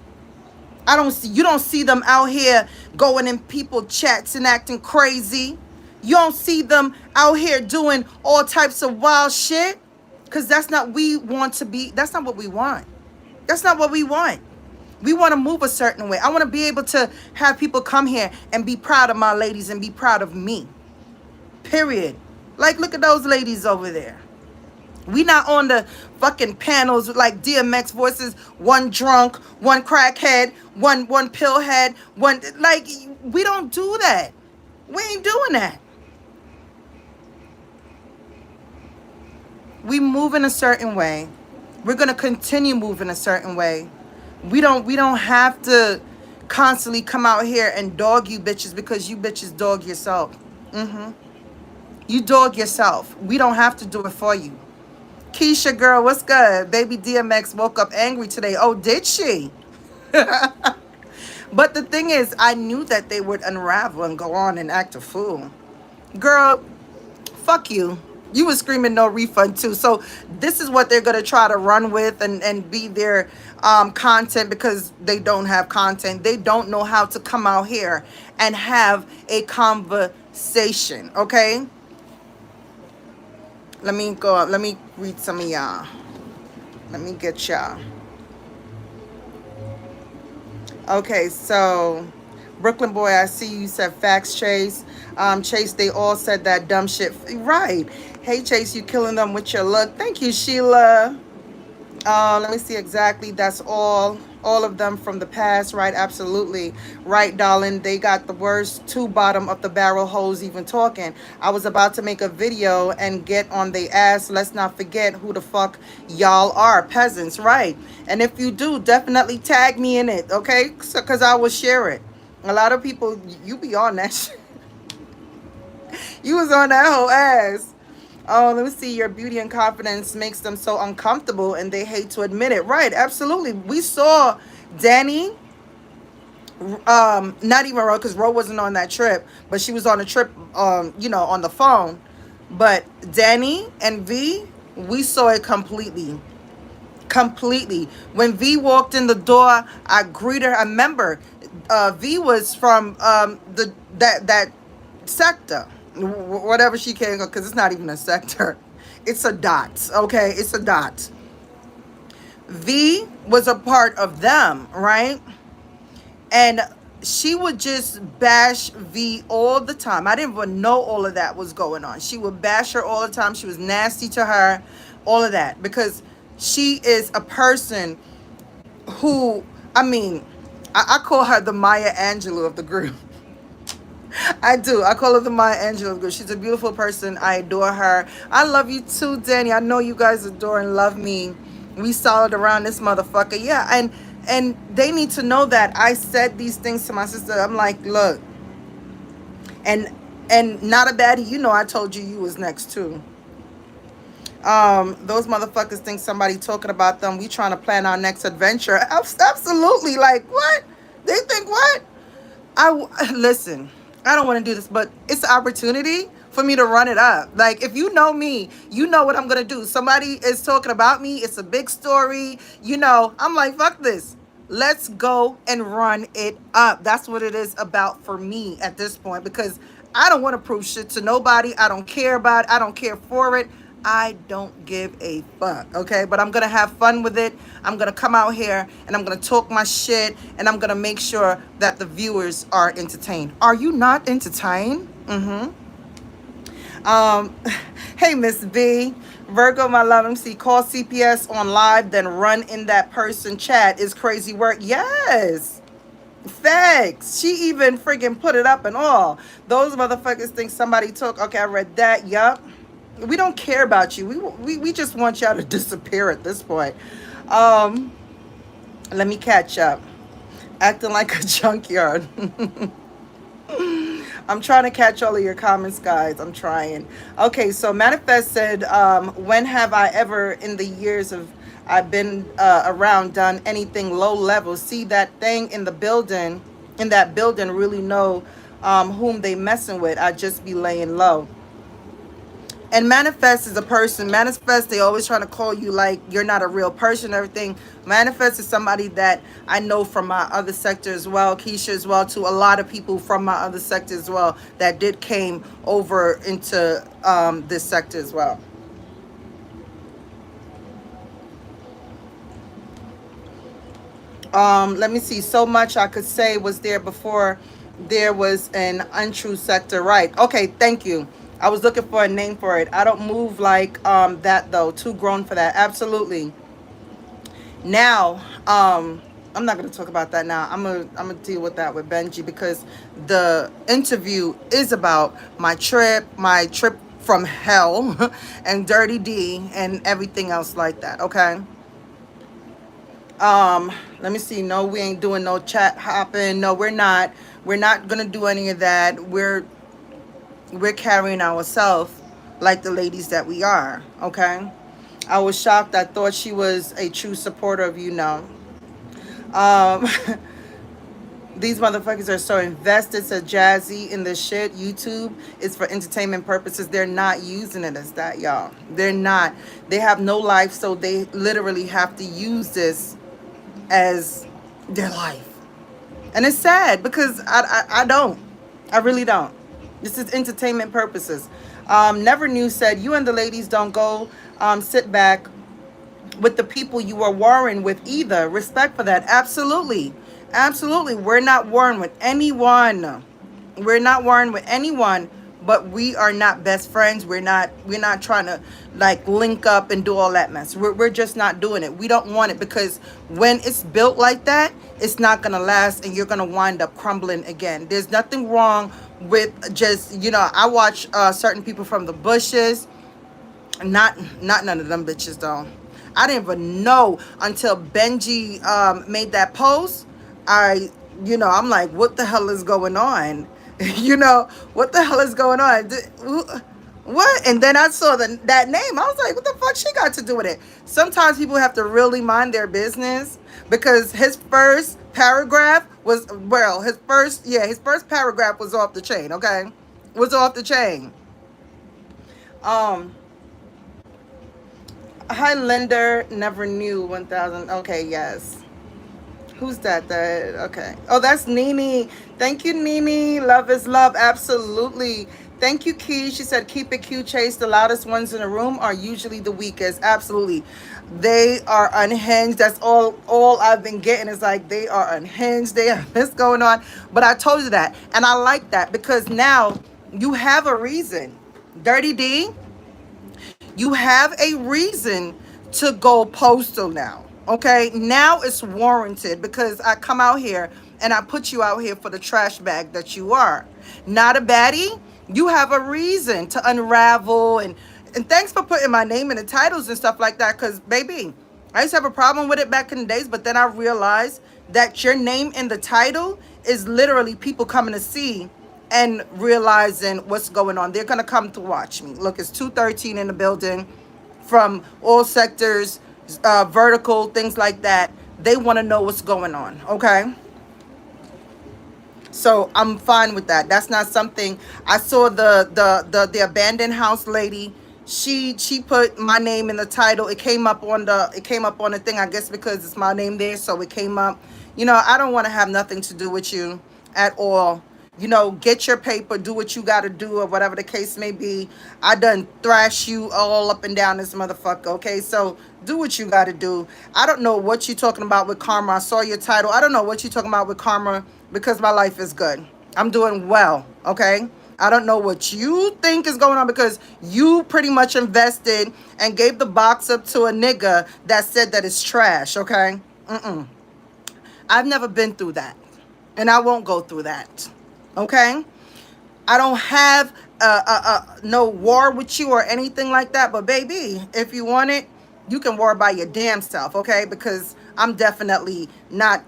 You don't see them out here going in people chats and acting crazy. You don't see them out here doing all types of wild shit because that's not we want to be. That's not what we want. That's not what we want. We want to move a certain way. I want to be able to have people come here and be proud of my ladies and be proud of me. Period. Like, look at those ladies over there. We not on the fucking panels with like DMX voices, one drunk, one crackhead, one pillhead, one, like, we don't do that. We ain't doing that. We move in a certain way. We're going to continue moving a certain way. We don't have to constantly come out here and dog you bitches because you bitches dog yourself. You dog yourself. We don't have to do it for you. Keisha, girl, what's good? Baby DMX woke up angry today. Oh, did she? But the thing is, I knew that they would unravel and go on and act a fool. Girl, fuck you. You was screaming no refund too. So this is what they're gonna try to run with and be their content, because they don't have content. They don't know how to come out here and have a conversation. Okay. Let me go. Let me read some of y'all. Let me get y'all. Okay, so Brooklyn boy, I see you said facts, Chase. Chase, they all said that dumb shit. Right. Hey, Chase, you killing them with your look. Thank you, Sheila. Let me see exactly. That's all of them from the past, right? Absolutely. Right, darling. They got the worst two bottom of the barrel hoes even talking. I was about to make a video and get on the ass. Let's not forget who the fuck y'all are. Peasants, right? And if you do, definitely tag me in it, okay? Because I will share it. A lot of people, you be on that shit. You was on that whole ass. Oh, let me see. Your beauty and confidence makes them so uncomfortable and they hate to admit it. Right, absolutely. We saw Danny, not even Ro, because Ro wasn't on that trip, but she was on a trip, on the phone. But Danny and V, we saw it completely. Completely. When V walked in the door, I greeted her. I remember V was from that sector, whatever she came, because it's not even a sector. It's a dot, okay? It's a dot. V was a part of them, right? And she would just bash V all the time. I didn't even know all of that was going on. She would bash her all the time. She was nasty to her, all of that, because she is a person who, I mean, I call her the Maya Angelou of the group. I do. I call her the Maya Angelou. She's a beautiful person. I adore her. I love you too, Danny. I know you guys adore and love me. We solid around this motherfucker. Yeah, and they need to know that I said these things to my sister. I'm like, look, and not a baddie. You know, I told you you was next too. Those motherfuckers think somebody talking about them. We trying to plan our next adventure. Absolutely. Like what? They think what? Listen, I don't want to do this, but it's an opportunity for me to run it up. Like, if you know me, you know what I'm going to do. Somebody is talking about me. It's a big story. I'm like, fuck this. Let's go and run it up. That's what it is about for me at this point, because I don't want to prove shit to nobody. I don't care about it. I don't care for it. I don't give a fuck, okay? But I'm going to have fun with it. I'm going to come out here and I'm going to talk my shit, and I'm going to make sure that the viewers are entertained. Are you not entertained? Hey, Miss B. Virgo, my love, MC, call CPS on live, then run in that person chat is crazy work. Yes. Facts. She even friggin' put it up and all. Those motherfuckers think somebody took. Okay, I read that. Yup. We don't care about you. We just want y'all to disappear at this point. Let me catch up. Acting like a junkyard. I'm trying to catch all of your comments, guys. I'm trying. Okay, so Manifest said, when have I ever in the years of I've been around done anything low level? See that thing in that building, really know whom they messing with. I just be laying low. And Manifest is a person. Manifest, they always trying to call you like you're not a real person and everything. Manifest is somebody that I know from my other sector as well. Keisha as well, too. A lot of people from my other sector as well that came over into this sector as well. Let me see. So much I could say was there before there was an untrue sector. Right. Okay, thank you. I was looking for a name for it. I don't move like that though. Too grown for that. Absolutely. Now, I'm not gonna talk about that now. I'm gonna deal with that with Benji, because the interview is about my trip from hell and Dirty D and everything else like that. Okay. Um, Let me see. No, we ain't doing no chat hopping. No, we're not. We're not gonna do any of that. We're carrying ourselves like the ladies that we are. Okay. I was shocked. I thought she was a true supporter of you. No. Um, these motherfuckers are so invested, so jazzy in this shit. YouTube is for entertainment purposes. They're not using it as that, y'all. They're not. They have no life, so they literally have to use this as their life. And it's sad because I don't. I really don't. This is entertainment purposes. Never Knew said, you and the ladies don't go sit back with the people you are warring with either. Respect for that. Absolutely. Absolutely. We're not warring with anyone. We're not warring with anyone, but we are not best friends. We're not trying to like link up and do all that mess. We're just not doing it. We don't want it because when it's built like that, it's not gonna last and you're gonna wind up crumbling again. There's nothing wrong with just, I watch certain people from the bushes. Not none of them bitches though. I didn't even know until Benji made that post. I I'm like, what the hell is going on? What the hell is going on? What? And then I saw that name. I was like, what the fuck she got to do with it? Sometimes people have to really mind their business because his first paragraph was, well, his first paragraph was off the chain, okay? Was off the chain. Um Hi, Linder. Never knew 1000. Okay, yes. Who's that? Okay. Oh, that's Nene. Thank you, Nene. Love is love. Absolutely. Thank you, Key. She said, keep it cute, Chase. The loudest ones in the room are usually the weakest. Absolutely. They are unhinged. That's all I've been getting is like they are unhinged. They have this going on. But I told you that. And I like that because now you have a reason. Dirty D, you have a reason to go postal now. Okay, now it's warranted because I come out here and I put you out here for the trash bag that you are. Not a baddie. You have a reason to unravel, and thanks for putting my name in the titles and stuff like that, because baby, I used to have a problem with it back in the days, but then I realized that your name in the title is literally people coming to see and realizing what's going on. They're going to come to watch me. Look, it's 213 in the building from all sectors, vertical, things like that. They want to know what's going on, okay? So I'm fine with that. That's not something. I saw the abandoned house lady. She put my name in the title. It came up on the thing, I guess because it's my name there, so it came up. I don't want to have nothing to do with you at all. Get your paper, do what you got to do, or whatever the case may be. I done thrash you all up and down this motherfucker, okay? So do what you got to do. I don't know what you talking about with karma. I saw your title. I don't know what you talking about with karma because my life is good. I'm doing well, okay? I don't know what you think is going on because you pretty much invested and gave the box up to a nigga that said that it's trash, okay? I've never been through that, and I won't go through that. Okay, I don't have no war with you or anything like that. But baby, if you want it, you can war by your damn self. Okay, because I'm definitely not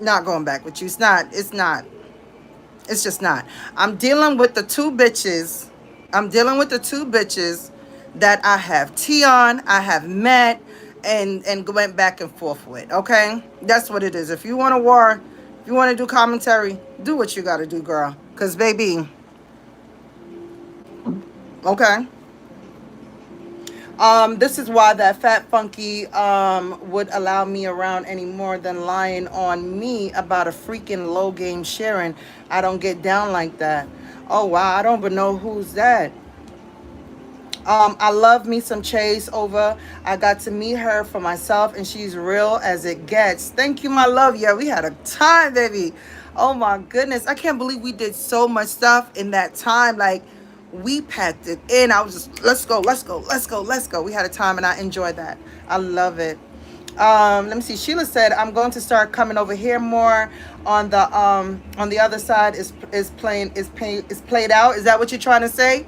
going back with you. It's not. It's not. It's just not. I'm dealing with the two bitches. I'm dealing with the two bitches that I have Tion, I have met, and went back and forth with. Okay, that's what it is. If you want to war, if you want to do commentary, do what you got to do, girl. Cause baby, okay. This is why that fat funky would allow me around any more than lying on me about a freaking low game sharing. I don't get down like that. Oh wow, I don't even know who's that. I love me some Chase over. I got to meet her for myself and she's real as it gets. Thank you, my love. Yeah, we had a time, baby. Oh my goodness. I can't believe we did so much stuff in that time. Like, we packed it in. I was just, let's go, let's go, let's go, let's go. We had a time and I enjoyed that. I love it. Let me see. Sheila said, I'm going to start coming over here more on the other side is played out. Is that what you're trying to say?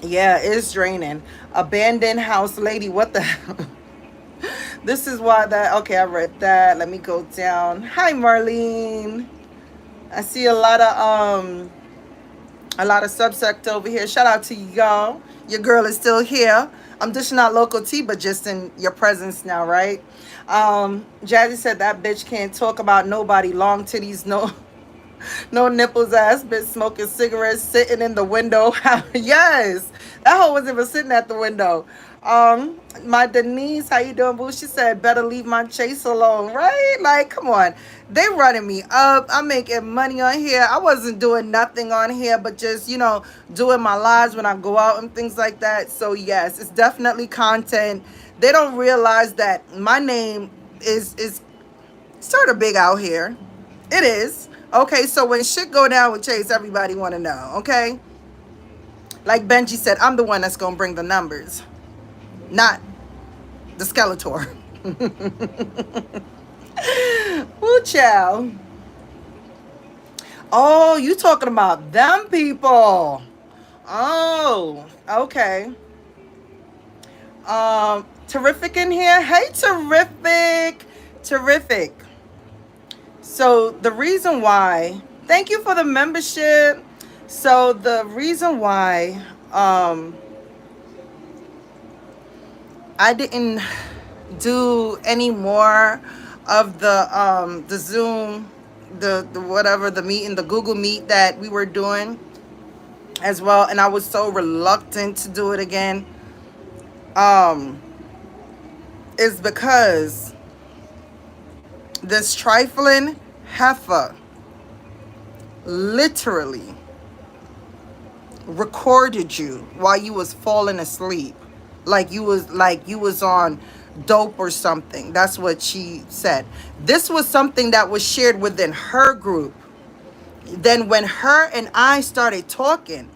Yeah, it's draining. Abandoned house lady. What the hell? This is why that. Okay, I read that. Let me go down. Hi, Marlene. I see a lot of subsect over here. Shout out to y'all. Your girl is still here. I'm dishing out local tea, but just in your presence now, right? Jazzy said that bitch can't talk about nobody. Long titties, no, no nipples, ass bitch smoking cigarettes, sitting in the window. Yes, that hoe was even sitting at the window. My Denise, how you doing, boo? She said, better leave my chase alone, right? Like, come on. They running me up. I'm making money on here. I wasn't doing nothing on here, but just, doing my lives when I go out and things like that. So, yes, it's definitely content. They don't realize that my name is sort of big out here. It is. Okay, so when shit go down with Chase, everybody want to know, okay? Like Benji said, I'm the one that's going to bring the numbers, not the Skeletor. Woo, child. Oh, you talking about them people. Oh, okay. Terrific in here. Hey, Terrific. Terrific. So the reason why, thank you for the membership. So the reason why I didn't do any more of the Zoom, the whatever, the meeting, the Google Meet that we were doing as well, and I was so reluctant to do it again, is because this trifling heifer literally recorded you while you was falling asleep, like you was on dope or something. That's what she said. This was something that was shared within her group. Then when her and I started talking,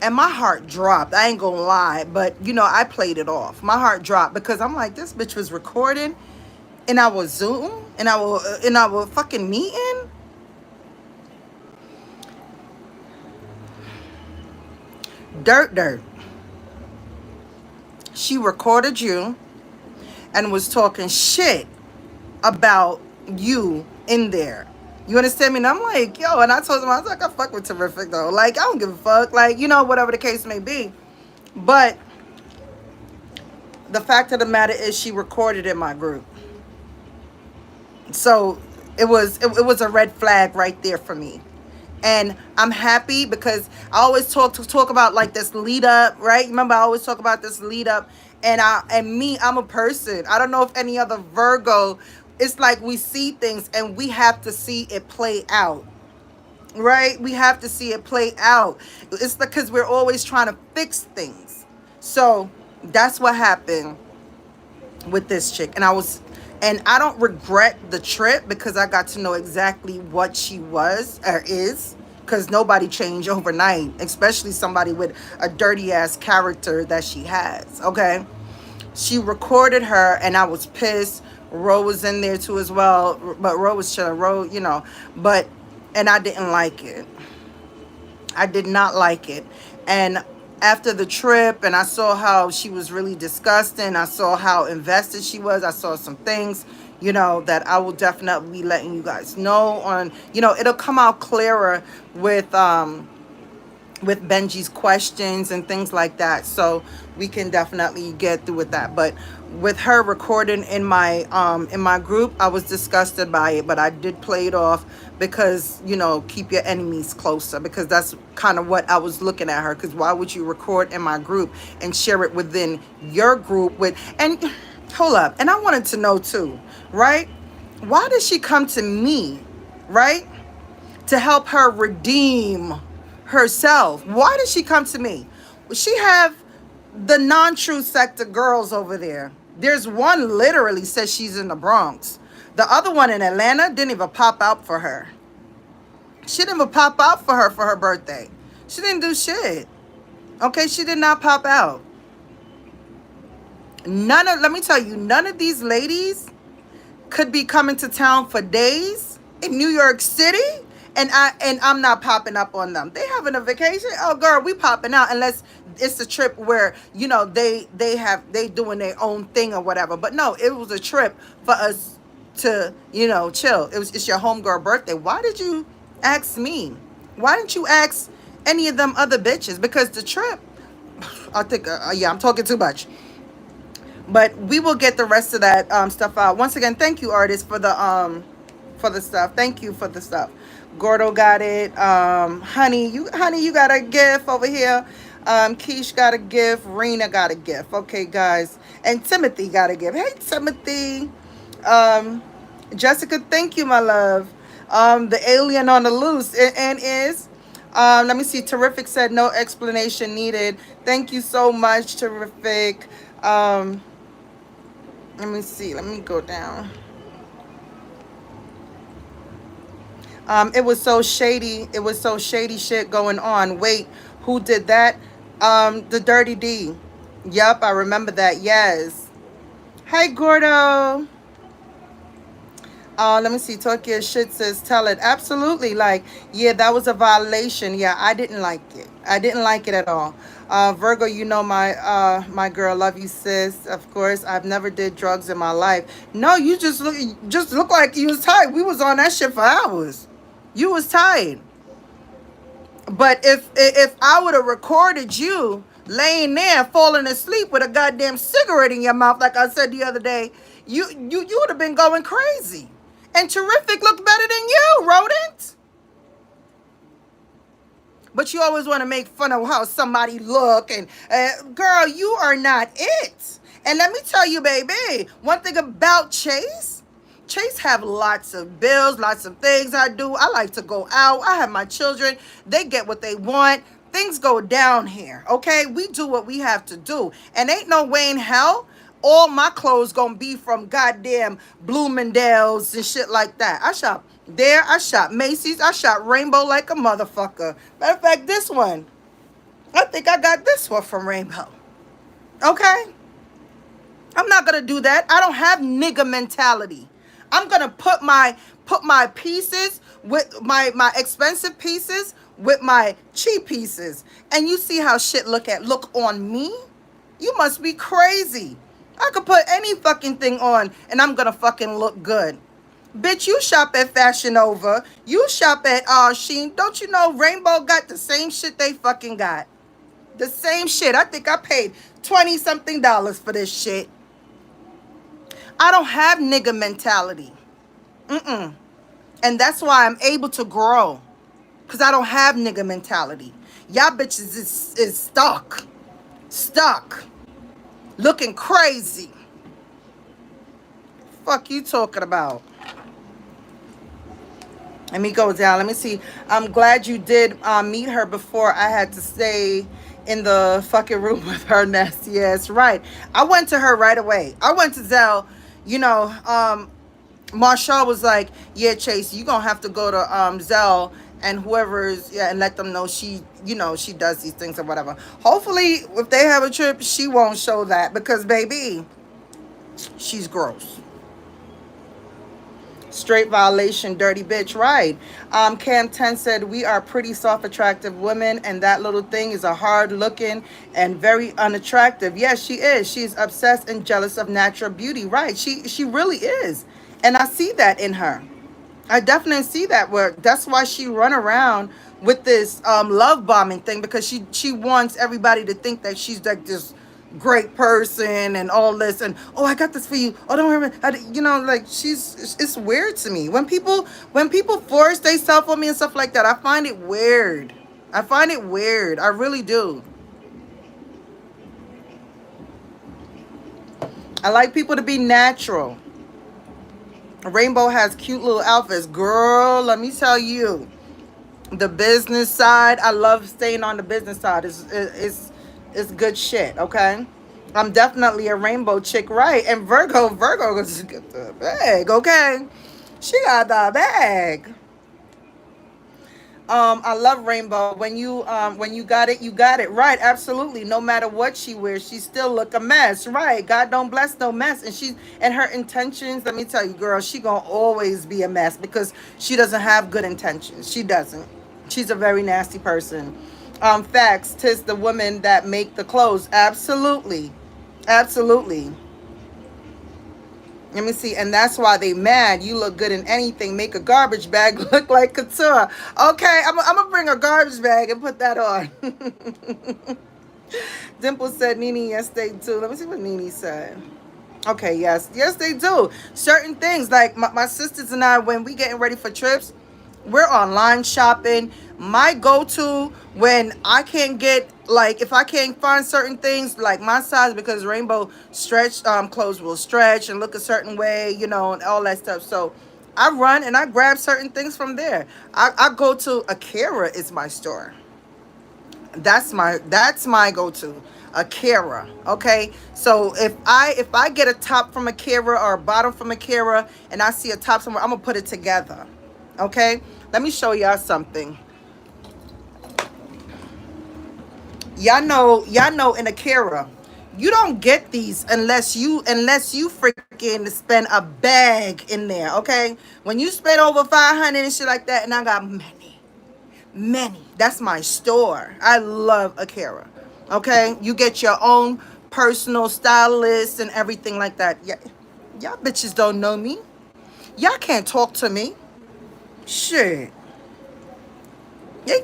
and my heart dropped, I ain't gonna lie, but I played it off. My heart dropped because I'm like, this bitch was recording in our Zoom, in our fucking meeting. Dirt. She recorded you and was talking shit about you in there. You understand me? And I'm like, yo, and I told him, I was like, I fuck with Terrific though. Like, I don't give a fuck. Like, whatever the case may be. But the fact of the matter is she recorded in my group. So it was a red flag right there for me. And I'm happy because I always talk about like this lead up, right? Remember, I always talk about this lead up. And I'm a person. I don't know if any other Virgo, it's like we see things and we have to see it play out, right? We have to see it play out. It's because we're always trying to fix things. So that's what happened with this chick. And I don't regret the trip because I got to know exactly what she was or is, because nobody changed overnight, especially somebody with a dirty ass character that she has. Okay, she recorded her and I was pissed. Ro was in there too as well, but Ro was chilling. And I didn't like it. I did not like it. And after the trip, and I saw how she was really disgusting, I saw how invested she was, I saw some things, that I will definitely be letting you guys know on, it'll come out clearer with Benji's questions and things like that, so we can definitely get through with that. But with her recording in my group, I was disgusted by it, but I did play it off because keep your enemies closer, because that's kind of what I was looking at her. Because why would you record in my group and share it within your group and hold up, and I wanted to know too, right? Why did she come to me, right, to help her redeem herself? Why did she come to me? She have the non-truth sector girls over there. There's one literally says she's in the Bronx. The other one in Atlanta didn't even pop out for her. She didn't even pop out for her birthday. She didn't do shit. Okay, she did not pop out. Let me tell you, none of these ladies could be coming to town for days in New York City, and I'm not popping up on them. They having a vacation. Oh girl, we popping out unless it's a trip where, you know, they doing their own thing or whatever. But no, it was a trip for us to, you know, chill. It's your homegirl birthday. Why did you ask me? Why didn't you ask any of them other bitches? Because the trip, I think, yeah, I'm talking too much. But we will get the rest of that stuff out. Once again, thank you, artists, for the stuff. Thank you for the stuff. Gordo got it. Honey, you got a gift over here. Keish got a gift. Rena got a gift. Okay, guys. And Timothy got a gift. Hey, Timothy. Um, Jessica, thank you, my love. The alien on the loose and is. Let me see. Terrific said no explanation needed. Thank you so much, Terrific. Let me see. Let me go down. It was so shady. It was so shady shit going on. Wait, who did that? The Dirty D. Yup, I remember that. Yes. Hey, Gordo. Let me see. Talk your shit, says tell it. Absolutely. Like, yeah, that was a violation. Yeah, I didn't like it. I didn't like it at all. Virgo, you know my girl, love you, sis. Of course, I've never did drugs in my life. No, you just look like you was tired. We was on that shit for hours. You was tired. But if I would have recorded you laying there falling asleep with a goddamn cigarette in your mouth, like I said the other day, you would have been going crazy. And Terrific looked better than you, rodent. But you always want to make fun of how somebody look. And girl, you are not it. And let me tell you, baby, one thing about Chase have lots of bills, lots of things I do. I like to go out. I have my children. They get what they want. Things go down here, okay? We do what we have to do. And ain't no way in hell all my clothes gonna be from goddamn Bloomingdale's and shit like that. I shop there. I shop Macy's. I shop Rainbow like a motherfucker. Matter of fact, this one, I think I got this one from Rainbow. Okay? I'm not gonna do that. I don't have nigga mentality. I'm gonna put my pieces with my expensive pieces with my cheap pieces. And you see how shit look on me? You must be crazy. I could put any fucking thing on and I'm gonna fucking look good. Bitch, you shop at Fashion Nova. You shop at Shein. Don't you know Rainbow got the same shit they fucking got? The same shit. I think I paid 20 something dollars for this shit. I don't have nigga mentality. And that's why I'm able to grow. Because I don't have nigga mentality. Y'all bitches is stuck. Stuck. Looking crazy. Fuck you talking about? Let me go down. Let me see. I'm glad you did meet her before I had to stay in the fucking room with her nasty ass. Right. I went to her right away. I went to Zell. You know, Marshall was like, yeah, Chase, you gonna have to go to Zell and whoever's, yeah, and let them know she, you know, she does these things or whatever. Hopefully, if they have a trip, she won't show that because, baby, she's gross. Straight violation, dirty bitch, right? Cam 10 said, we are pretty soft, attractive women, and that little thing is a hard looking and very unattractive. Yes, she is. She's obsessed and jealous of natural beauty, right? She really is. And I see that in her. I definitely see that. Where that's why she run around with this love bombing thing, because she wants everybody to think that she's like this great person and all this, and oh, I got this for you, oh, don't worry, you know, like it's weird to me when people force themselves on me and stuff like that. I find it weird. I find it weird. I really do. I like people to be natural. Rainbow has cute little outfits. Girl, let me tell you, the business side, I love staying on the business side. It's good shit, okay? I'm definitely a rainbow chick, right? And Virgo goes to get the bag, okay? She got the bag. I love Rainbow. When you got it, you got it. Right, absolutely. No matter what she wears, she still look a mess. Right. God don't bless no mess. And her intentions, let me tell you, girl, she gonna always be a mess because she doesn't have good intentions. She doesn't. She's a very nasty person. Facts. Tis the women that make the clothes. Absolutely. Absolutely. Let me see. And that's why they mad. You look good in anything. Make a garbage bag look like couture. Okay, I'm gonna bring a garbage bag and put that on. Dimple said Nene yesterday too. Let me see what Nene said. Okay, yes. Yes, they do. Certain things, like my sisters and I, when we getting ready for trips, we're online shopping. My go-to when I can't get, like, if I can't find certain things like my size, because rainbow stretch clothes will stretch and look a certain way, and all that stuff. So I run and I grab certain things from there. I go to Akira is my store. That's my go-to. Akira. Okay. So if I get a top from Akira or a bottom from Akira and I see a top somewhere, I'm gonna put it together. Okay. Let me show y'all something. Y'all know in Akira, you don't get these unless you freaking spend a bag in there. Okay. When you spend over 500 and shit like that, and I got many. That's my store. I love Akira. Okay, you get your own personal stylist and everything like that. Yeah, y'all bitches don't know me. Y'all can't talk to me. Shit, they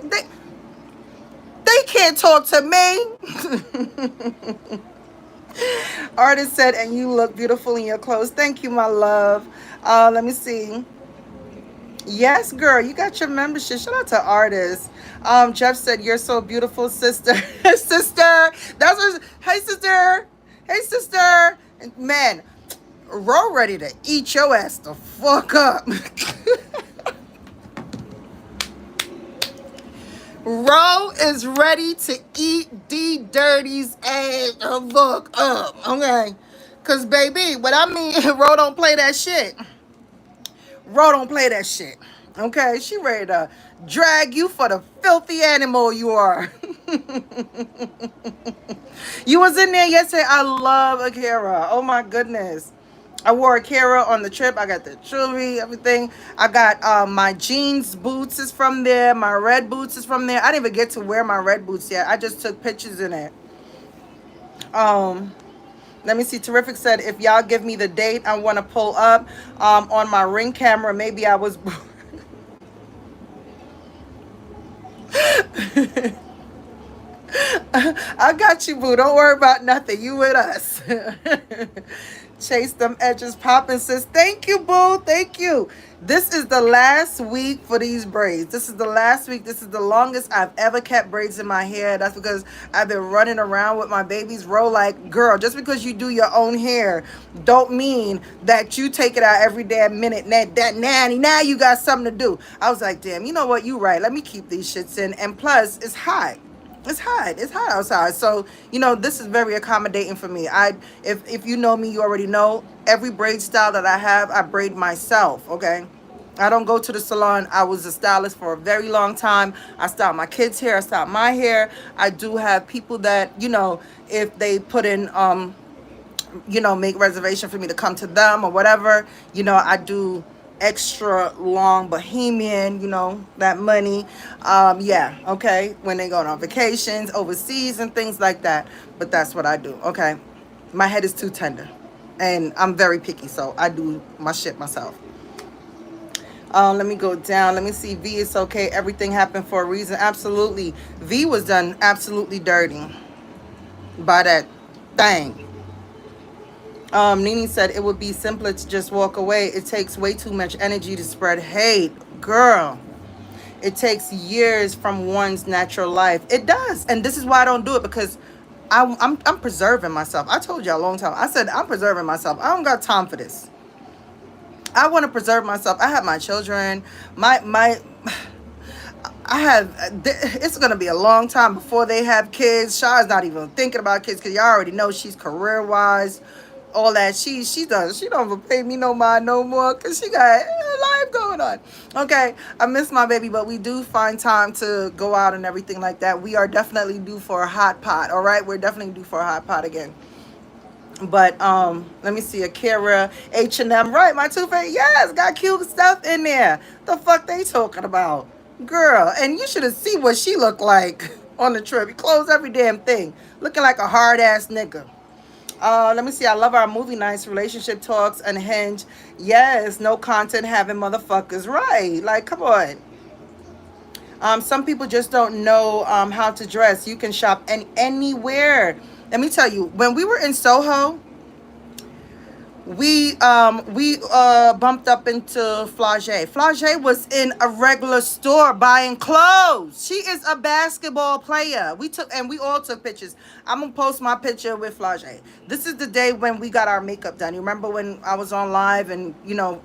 can't talk to me. Artist said, and you look beautiful in your clothes. Thank you, my love. Let me see. Yes, girl, you got your membership. Shout out to artists. Jeff said, "You're so beautiful, sister." Sister, that's what. Hey, sister. Hey, sister. Man, Ro ready to eat your ass the fuck up. Ro is ready to eat D Dirty's ass the fuck up. Okay, cause baby, what I mean, Ro don't play that shit. Ro don't play that shit. Okay, she ready to drag you for the filthy animal you are. You was in there yesterday. I love Akira. Oh my goodness. I wore Akira on the trip. I got the jewelry, everything. I got my jeans boots is from there. My red boots is from there. I didn't even get to wear my red boots yet. I just took pictures in it. Um, Let me see. Terrific said, if y'all give me the date, I want to pull up on my Ring camera. Maybe I was. I got you, boo. Don't worry about nothing. You with us. Chase them edges popping, sis. Thank you, boo. Thank you. This is the last week for these braids. This is the last week. This is the longest I've ever kept braids in my hair. That's because I've been running around with my babies. Roll like, girl, just because you do your own hair don't mean that you take it out every damn minute. That nanny, now you got something to do. I was like, damn, you know what? You right. Let me keep these shits in. And plus, it's hot. It's hot. It's hot outside. So, this is very accommodating for me. If you know me, you already know every braid style that I have, I braid myself, okay? I don't go to the salon. I was a stylist for a very long time. I style my kids' hair. I style my hair. I do have people that, if they put in make reservation for me to come to them or whatever, I do extra long bohemian, that money. Yeah, okay. When they go on vacations, overseas and things like that. But that's what I do. Okay. My head is too tender. And I'm very picky, so I do my shit myself. Let me go down. Let me see. V is okay. Everything happened for a reason. Absolutely. V was done absolutely dirty by that thing. Nene said it would be simpler to just walk away. It takes way too much energy to spread hate. Girl, it takes years from one's natural life. It does. And this is why I don't do it, because I'm preserving myself. I told you a long time. I said I'm preserving myself. I don't got time for this. I want to preserve myself. I have my children. It's going to be a long time before they have kids. Shaw's not even thinking about kids because y'all already know she's career-wise. All that she does. She don't even pay me no mind no more because she got life going on. Okay, I miss my baby, but we do find time to go out and everything like that. We are definitely due for a hot pot. All right, we're definitely due for a hot pot again. But let me see. Akira, H&M, right? My Too Faced, yes, got cute stuff in there. The fuck they talking about, girl? And you should have seen what she looked like. on the trip. He closed every damn thing. Looking like a hard ass nigga. Let me see. I love our movie nights, relationship talks, unhinged. Yes, no content having motherfuckers. Right. Like, come on. Some people just don't know how to dress. You can shop anywhere. Let me tell you, when we were in Soho, we bumped up into Flage. Flage was in a regular store buying clothes. She is a basketball player. We all took pictures. I'm gonna post my picture with Flage. This is the day when we got our makeup done. You remember when I was on live and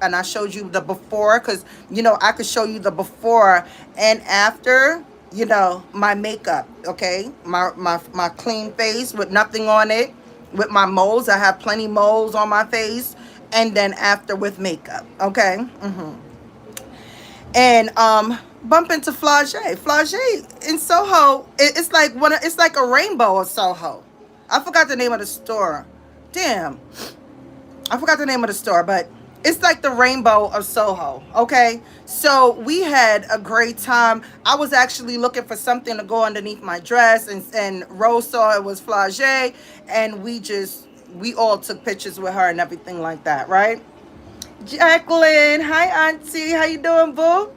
and I showed you the before, because I could show you the before and after. My makeup, okay, my clean face with nothing on it, with my moles. I have plenty moles on my face, and then after with makeup, okay. And bump into Flage. Flage in Soho. It's like it's like a rainbow of Soho. I forgot the name of the store. Damn, I forgot the name of the store, but it's like the rainbow of Soho. Okay, so we had a great time. I was actually looking for something to go underneath my dress, and Rose saw it was Flage, and we all took pictures with her and everything like that, right? Jacqueline, hi auntie, how you doing, boo?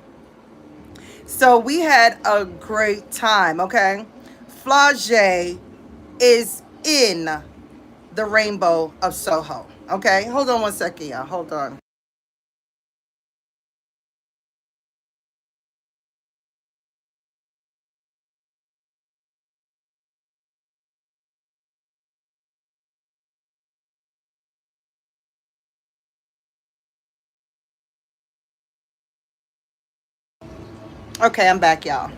So we had a great time. Okay, Flage is in the rainbow of Soho. Okay, hold on one second, y'all. Hold on. Okay, I'm back, y'all.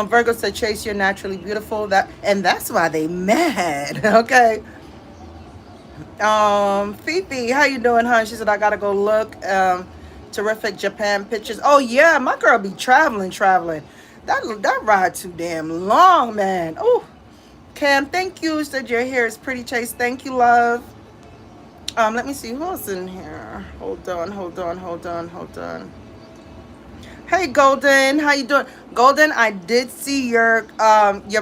Virgo said, "Chase, you're naturally beautiful." That's why they mad. Okay. Fifi, how you doing, hon? She said, "I gotta go look. Terrific Japan pictures." Oh yeah, my girl be traveling. That ride too damn long, man. Oh, Cam, thank you. Said your hair is pretty, Chase. Thank you, love. Let me see who else in here. Hold on. Hey Golden, how you doing? Golden, I did see your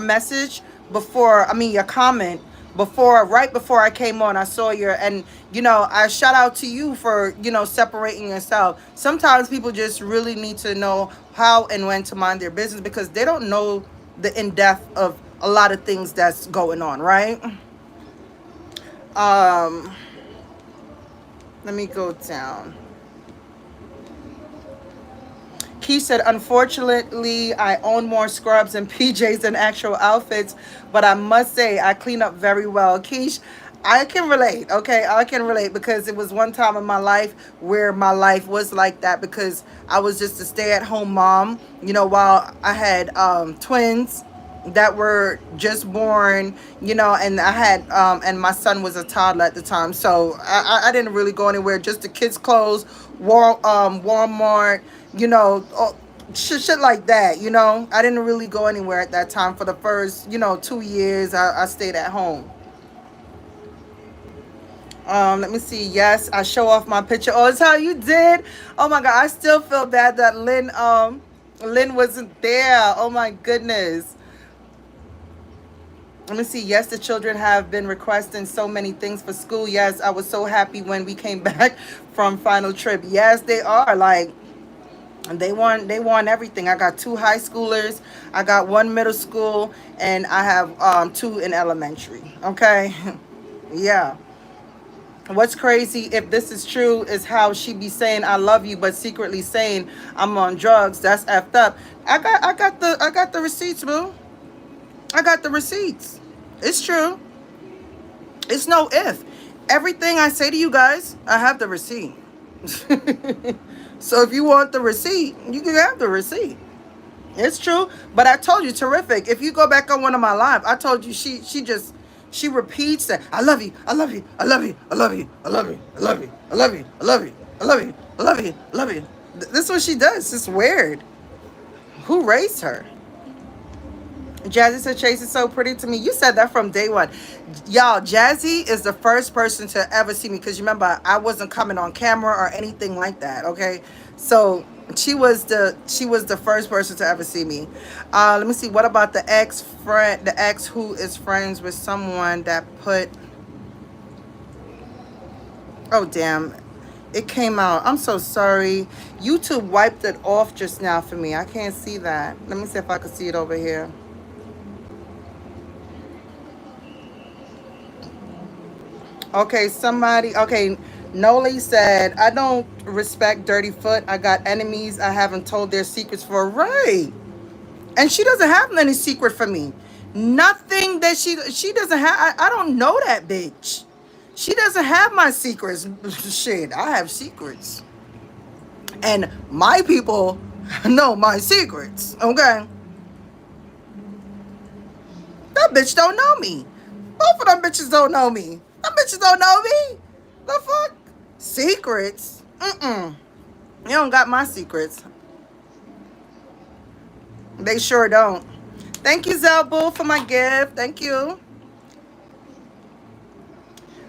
message before, I mean your comment before, right before I came on. I saw your, and I shout out to you for, separating yourself. Sometimes people just really need to know how and when to mind their business, because they don't know the in-depth of a lot of things that's going on, right? Um, Let me go down. Key said, "Unfortunately, I own more scrubs and PJs than actual outfits, but I must say I clean up very well." Keish, I can relate, okay? I can relate, because it was one time in my life where my life was like that, because I was just a stay-at-home mom, while I had twins that were just born, and I had and my son was a toddler at the time, so I didn't really go anywhere. Just the kids' clothes, Walmart, shit like that. I didn't really go anywhere at that time. For the first 2 years, I stayed at home. Let me see. Yes, I show off my picture. Oh, it's how you did. Oh my God, I still feel bad that Lynn wasn't there. Oh my goodness. Let me see. Yes, the children have been requesting so many things for school. Yes, I was so happy when we came back from final trip. Yes, they are. Like, they want everything. I got two high schoolers, I got one middle school, and I have two in elementary. Okay. Yeah. What's crazy, if this is true, is how she be saying I love you, but secretly saying I'm on drugs. That's effed up. I got the receipts, boo. I got the receipts. It's true. It's no if. Everything I say to you guys, I have the receipt. So if you want the receipt, you can have the receipt. It's true. But I told you, terrific. If you go back on one of my live, I told you she repeats that. I love you. I love you. I love you. I love you. I love you. I love you. I love you. I love you. I love you. I love you. I love you. This is what she does. It's weird. Who raised her? Jazzy said, "Chase is so pretty to me." You said that from day one. Y'all, Jazzy is the first person to ever see me, because you remember I wasn't coming on camera or anything like that, okay? So She was the first person to ever see me. Let me see. What about the ex friend? The ex who is friends with someone that put. Oh damn! It came out. I'm so sorry. YouTube wiped it off just now for me. I can't see that. Let me see if I can see it over here. Okay, somebody. Okay, Noli said, I don't respect Dirty Foot. I got enemies. I haven't told their secrets for right. And she doesn't have any secret for me. Nothing that she doesn't have. I don't know that bitch. She doesn't have my secrets. Shit, I have secrets. And my people know my secrets. Okay? That bitch don't know me. Both of them bitches don't know me. Them bitches don't know me. The fuck? Secrets? Mm-mm. You don't got my secrets. They sure don't. Thank you, Zelbul, for my gift. Thank you.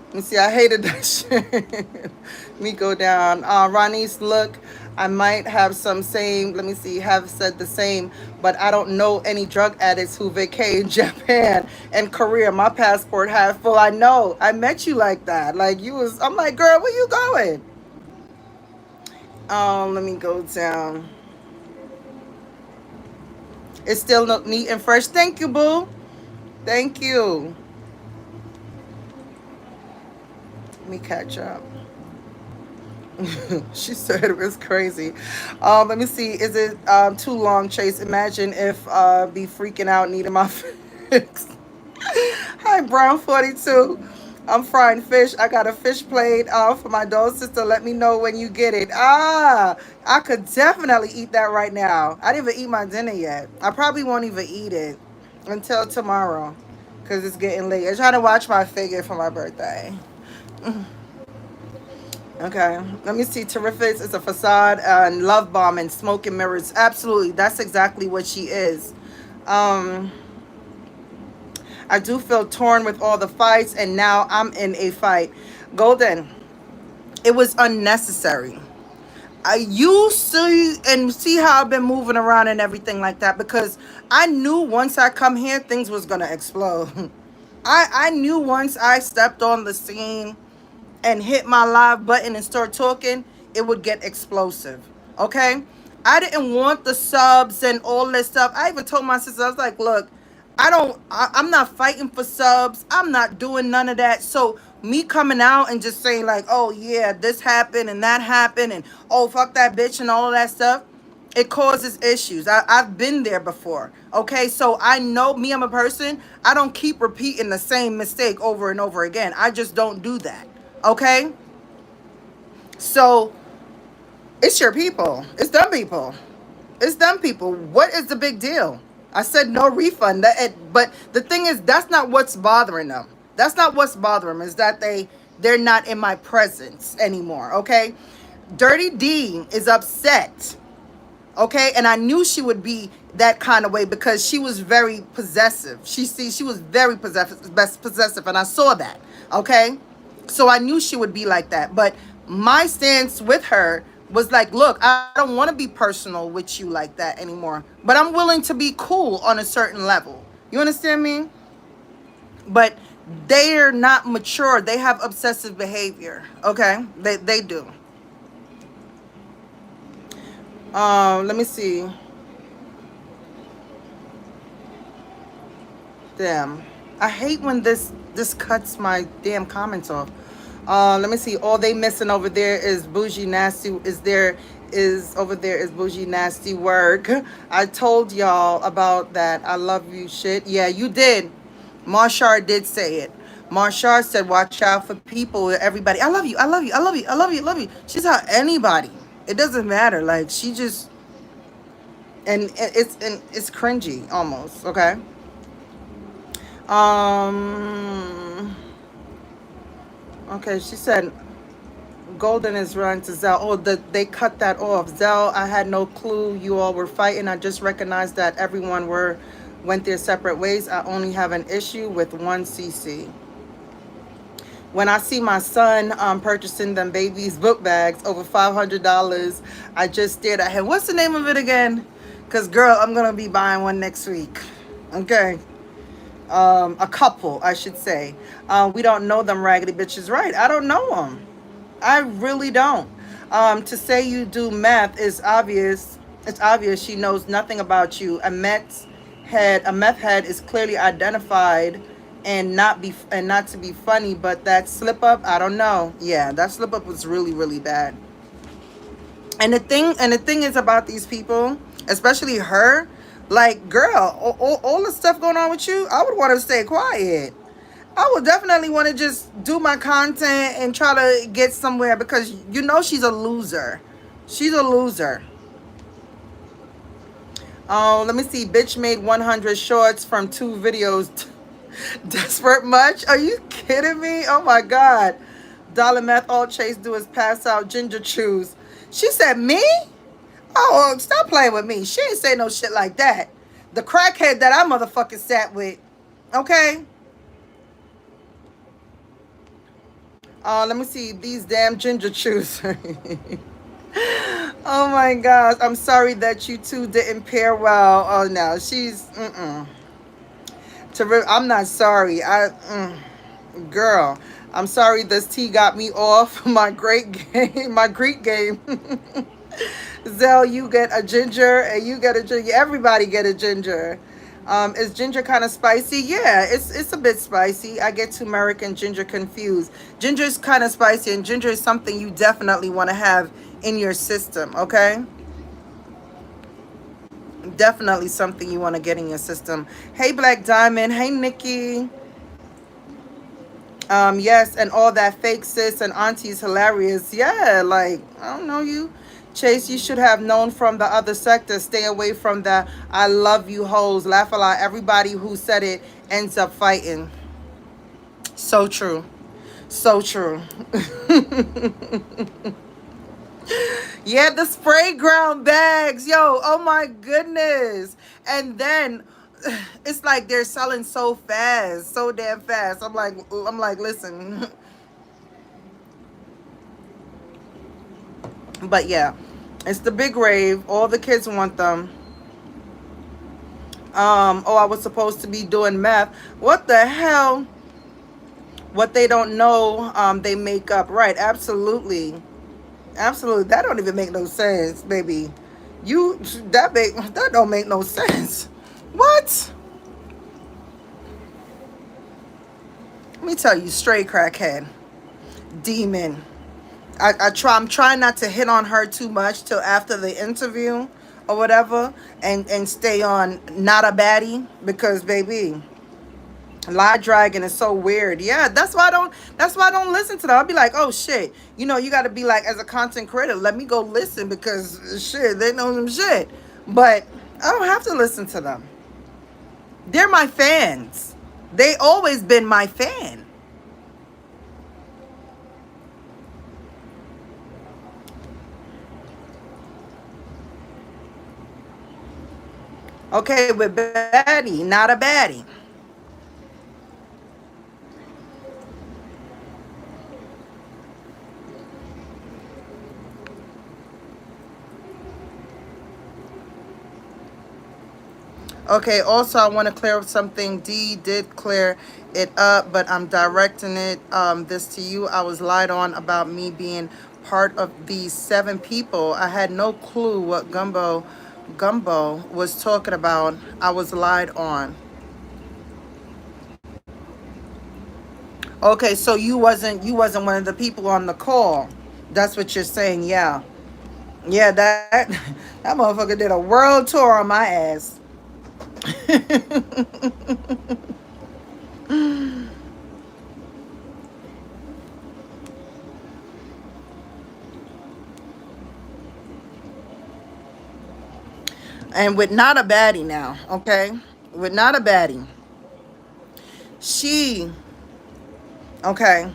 Let me see. I hated that shit. Let me go down. Ronnie's look. I might have some same. Let me see. Have said the same, but I don't know any drug addicts who vacate in Japan and Korea. My passport half full. I know. I met you like that. Like you was. I'm like, girl, where you going? Let me go down. It's still not neat and fresh. Thank you, boo. Thank you. Let me catch up. She said it was crazy. Let me see. Is it too long, Chase? Imagine if be freaking out needing my fix. Hi, Brown 42. I'm frying fish. I got a fish plate for my dog sister. Let me know when you get it. I could definitely eat that right now. I didn't even eat my dinner yet. I probably won't even eat it until tomorrow because it's getting late. I'm trying to watch my figure for my birthday. Okay, let me see. Terrific is a facade and love bomb and smoke and mirrors. Absolutely, that's exactly what she is. Um, I do feel torn with all the fights, and now I'm in a fight. Golden, it was unnecessary. You see how I've been moving around and everything like that because I knew once I come here, things was gonna explode. I knew once I stepped on the scene and hit my live button and start talking, it would get explosive. Okay? I didn't want the subs and all this stuff. I even told my sister, I was like, look, I'm not fighting for subs. I'm not doing none of that. So me coming out and just saying like, oh yeah, this happened and that happened and oh fuck that bitch and all of that stuff, it causes issues. I've been there before. Okay, so I know me, I'm a person. I don't keep repeating the same mistake over and over again. I just don't do that. Okay? So it's your people. It's them people. It's them people. What is the big deal? I said no refund. But the thing is, that's not what's bothering them. That's not what's bothering them, is that they're not in my presence anymore. Okay? Dirty D is upset. Okay, and I knew she would be that kind of way because she was very possessive. She was very possessive, and I saw that. Okay, so I knew she would be like that. But my stance with her was like, look, I don't want to be personal with you like that anymore. But I'm willing to be cool on a certain level. You understand me? But they're not mature. They have obsessive behavior. Okay, they do. Let me see. Damn. I hate when this cuts my damn comments off. Let me see. All they missing over there is bougie nasty. Is over there is bougie nasty work. I told y'all about that. I love you shit. Yeah, you did. Marshall did say it. Marshall said, watch out for people, everybody. I love you. I love you. I love you. I love you. I love you. She's how anybody. It doesn't matter. Like she just and it's cringy almost. Okay. Okay, she said Golden is running to Zell. Oh, they cut that off. Zell, I had no clue you all were fighting. I just recognized that everyone went their separate ways. I only have an issue with one CC. When I see my son purchasing them babies book bags over $500, I just stared at him. What's the name of it again? Because, girl, I'm going to be buying one next week. Okay. A couple, I should say. We don't know them raggedy bitches, right? I don't know them. I really don't. To say you do meth is obvious. It's obvious she knows nothing about you. A meth head is clearly identified, and not to be funny, but that slip up, I don't know. Yeah, that slip up was really, really bad. And the thing is about these people, especially her, like, girl, all the stuff going on with you, I would want to stay quiet. I would definitely want to just do my content and try to get somewhere, because you know she's a loser. She's a loser. Oh, let me see. Bitch made 100 shorts from 2 videos. Desperate much? Are you kidding me? Oh my God. Dollar meth, all Chase do is pass out ginger chews. She said, me? Oh, stop playing with me. She ain't say no shit like that. The crackhead that I motherfucking sat with. Okay? Let me see. These damn ginger chews. Oh my gosh. I'm sorry that you two didn't pair well. Oh no. She's... I'm not sorry. Girl, I'm sorry this tea got me off my great game, my Greek game. Zell, you get a ginger, and you get a ginger. Everybody get a ginger. Is ginger kind of spicy? Yeah, it's a bit spicy. I get turmeric and ginger confused. Ginger is kind of spicy, and ginger is something you definitely want to have in your system, okay? Definitely something you want to get in your system. Hey, Black Diamond. Hey, Nikki. Yes, and all that fake sis and aunties hilarious. Yeah, like, I don't know you. Chase, you should have known from the other sector. Stay away from the I love you hoes. Laugh a lot. Everybody who said it ends up fighting. So true. So true. Yeah, the spray ground bags. Yo, oh my goodness. And then it's like they're selling so fast, so damn fast. I'm like, listen. But yeah, it's the big rave. All the kids want them. Oh, I was supposed to be doing meth. What the hell? What they don't know, they make up. Right, absolutely. Absolutely. That don't even make no sense, baby. That don't make no sense. What? Let me tell you, straight crackhead. Demon. I'm trying not to hit on her too much till after the interview or whatever, and stay on not a baddie, because baby, lie dragon is so weird. Yeah, that's why I don't listen to them. I'll be like, oh shit, you got to be like, as a content creator, let me go listen, because shit, they know some shit. But I don't have to listen to them. They're my fans. They always been my fan. Okay, with baddie, not a baddie. Okay, also I want to clear up something. D did clear it up, but I'm directing it this to you. I was lied on about me being part of these 7 people. I had no clue what Gumbo was talking about. I was lied on. Okay, so you wasn't one of the people on the call. That's what you're saying, yeah. Yeah, that that motherfucker did a world tour on my ass. And with not a baddie now, okay? With not a baddie. She, okay,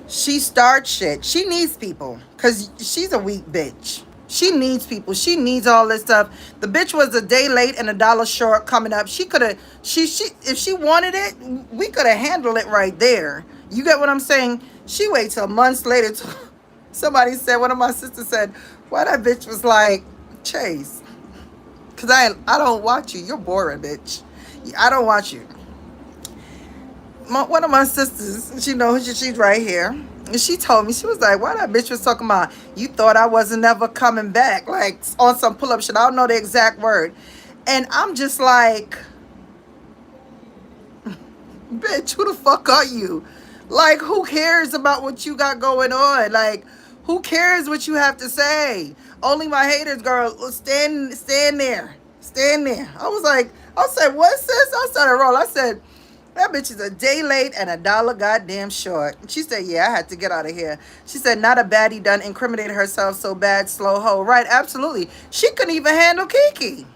she starts shit. She needs people, because she's a weak bitch. She needs people. She needs all this stuff. The bitch was a day late and $1 short coming up. She could have, she if she wanted it, we could have handled it right there. You get what I'm saying? She waits till months later. Somebody said, one of my sisters said, why that bitch was like, Chase, because I don't watch you. You're boring, bitch. I don't watch you. One of my sisters, she knows she's right here. And she told me, she was like, why that bitch was talking about, you thought I wasn't never coming back. Like, on some pull-up shit. I don't know the exact word. And I'm just like, bitch, who the fuck are you? Like, who cares about what you got going on? Like, who cares what you have to say? Only my haters, girl. Stand there. Stand there. I said, what, sis? I started roll. I said, that bitch is a day late and a dollar goddamn short. She said, yeah, I had to get out of here. She said, not a baddie done incriminated herself so bad, slow hoe. Right, absolutely. She couldn't even handle Kiki.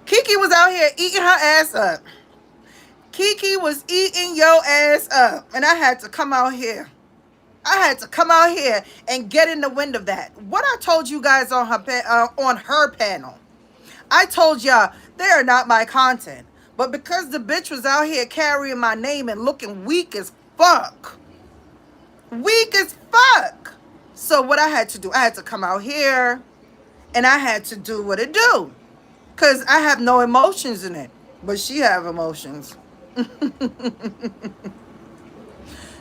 Kiki was out here eating her ass up. Kiki was eating your ass up. And I had to come out here. I had to come out here and get in the wind of that. What I told you guys on her panel, I told y'all they are not my content. But because the bitch was out here carrying my name and looking weak as fuck. Weak as fuck. So what I had to do, I had to come out here and I had to do what it do. Because I have no emotions in it. But she have emotions.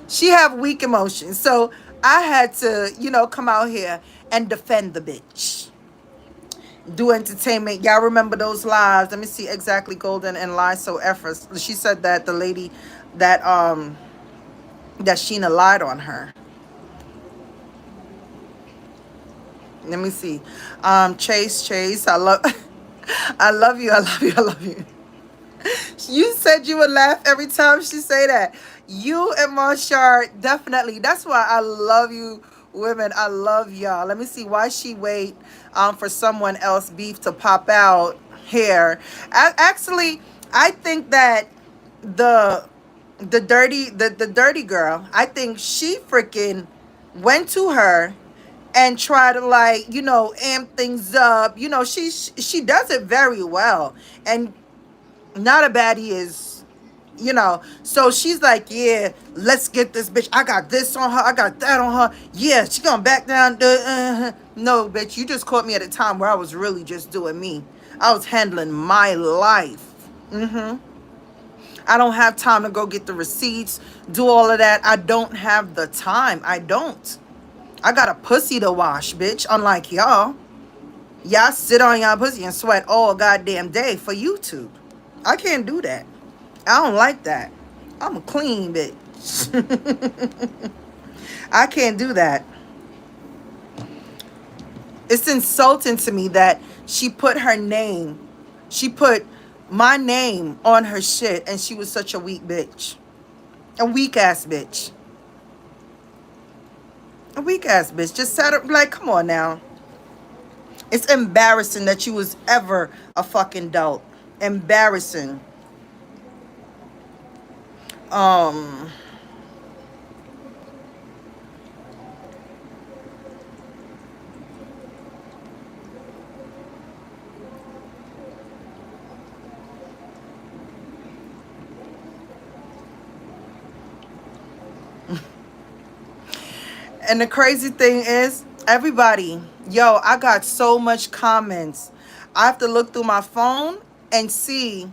She have weak emotions. So I had to, come out here and defend the bitch. Do entertainment. Y'all remember those lives? Let me see exactly. Golden and lie so efforts. She said that the lady that that Sheena lied on her. Let me see. Chase, I love I love you. You said you would laugh every time she say that. You and Marshall, definitely. That's why I love you women. I love y'all. Let me see. Why she wait for someone else beef to pop out here? Actually, I think that the dirty girl, I think she freaking went to her and try to, like, amp things up. She does it very well. And not a baddie is, so she's like, yeah, let's get this bitch. I got this on her. I got that on her. Yeah, she gonna back down. No, bitch, you just caught me at a time where I was really just doing me. I was handling my life. I don't have time to go get the receipts, do all of that. I don't have the time. I don't. I got a pussy to wash, bitch, unlike y'all. Y'all sit on y'all pussy and sweat all goddamn day for YouTube. I can't do that. I don't like that. I'm a clean bitch. I can't do that. It's insulting to me that she put my name on her shit, and she was such a weak bitch. A weak ass bitch. A weak ass bitch. Just sat up like, come on now. It's embarrassing that you was ever a fucking dope. Embarrassing. And the crazy thing is, everybody, I got so much comments. I have to look through my phone and see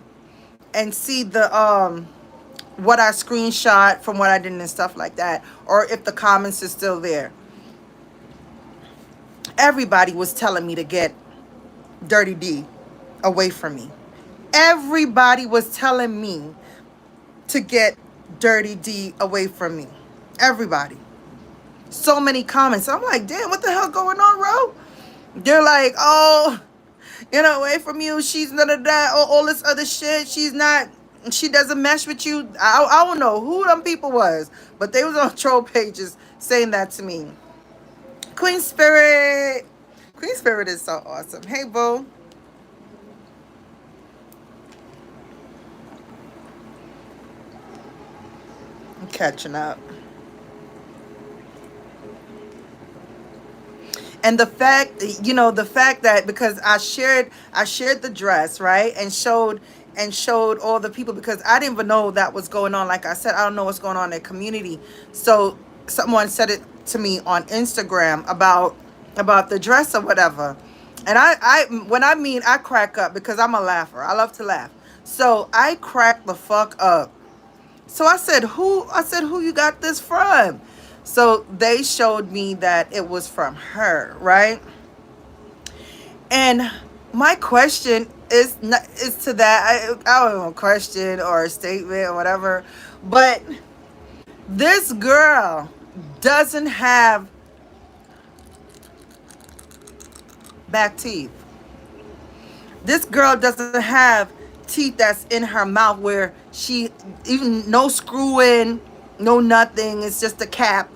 the what I screenshot from what I did and stuff like that, or if the comments is still there. Everybody was telling me to get Dirty D away from me. Everybody was telling me to get Dirty D away from me. Everybody. So many comments. I'm like, damn, what the hell going on, bro? They're like, oh, away from you. She's none of that. All this other shit. She doesn't mesh with you. I don't know who them people was, but they was on troll pages saying that to me. Queen Spirit. Queen Spirit is so awesome. Hey, boo. I'm catching up. And the fact, the fact that, because I shared the dress, right, and showed all the people, because I didn't even know that was going on. Like I said, I don't know what's going on in the community. So someone said it to me on Instagram about the dress or whatever. And I when I mean, I crack up because I'm a laugher. I love to laugh. So I cracked the fuck up. So I said, who you got this from? So they showed me that it was from her, right? And my question is to that. I don't know, a question or a statement or whatever. But this girl doesn't have back teeth. This girl doesn't have teeth that's in her mouth where she, even no screwing, no nothing. It's just a cap.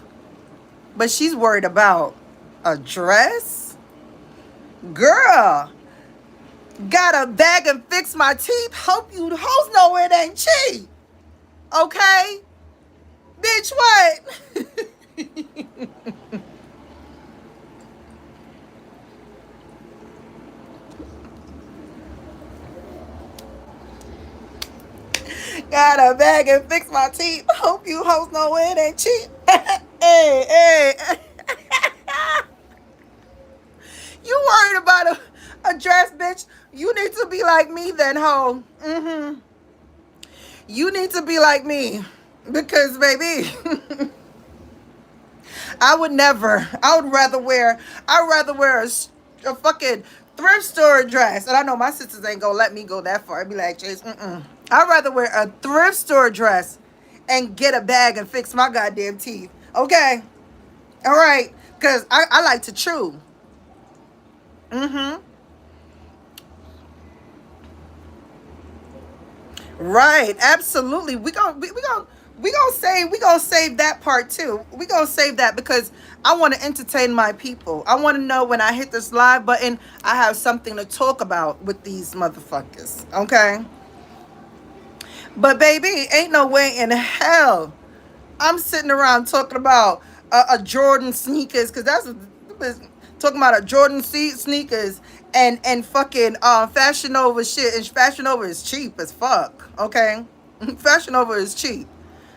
But she's worried about a dress? Girl, got a bag and fix my teeth. Hope you hoes know it ain't cheap. Okay? Bitch, what? Got a bag and fix my teeth. Hope you hoes know it ain't cheap. Hey, hey. You worried about a dress, bitch? You need to be like me then, ho. You need to be like me. Because, baby, I would never. I'd rather wear a fucking thrift store dress. And I know my sisters ain't gonna let me go that far. I'd be like, Chase, I'd rather wear a thrift store dress and get a bag and fix my goddamn teeth. Okay? All right? Because I like to chew. Right, absolutely. We gonna save that part too. We gonna save that because I want to entertain my people. I want to know when I hit this live button, I have something to talk about with these motherfuckers. Okay, but baby, ain't no way in hell I'm sitting around talking about a Jordan sneakers, because that's what talking about, a Jordan sneakers and fucking Fashion Nova shit. And Fashion Nova is cheap as fuck. Okay, Fashion Nova is cheap.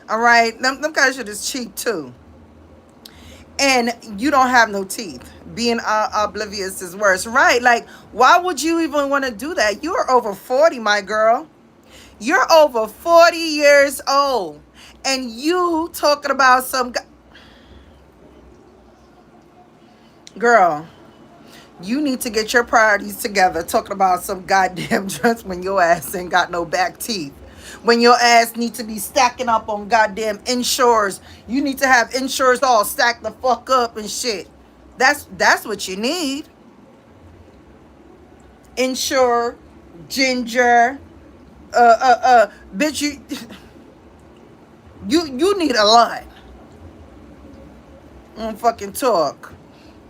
All right, them kind of shit is cheap too. And you don't have no teeth. Being oblivious is worse, right? Like, why would you even want to do that? You're over 40, my girl. You're over 40 years old. And you talking about some girl, you need to get your priorities together talking about some goddamn dress when your ass ain't got no back teeth. When your ass need to be stacking up on goddamn insurers. You need to have insurers all stacked the fuck up and shit. That's what you need. Insure, ginger, bitch, you need a lot. Fucking talk.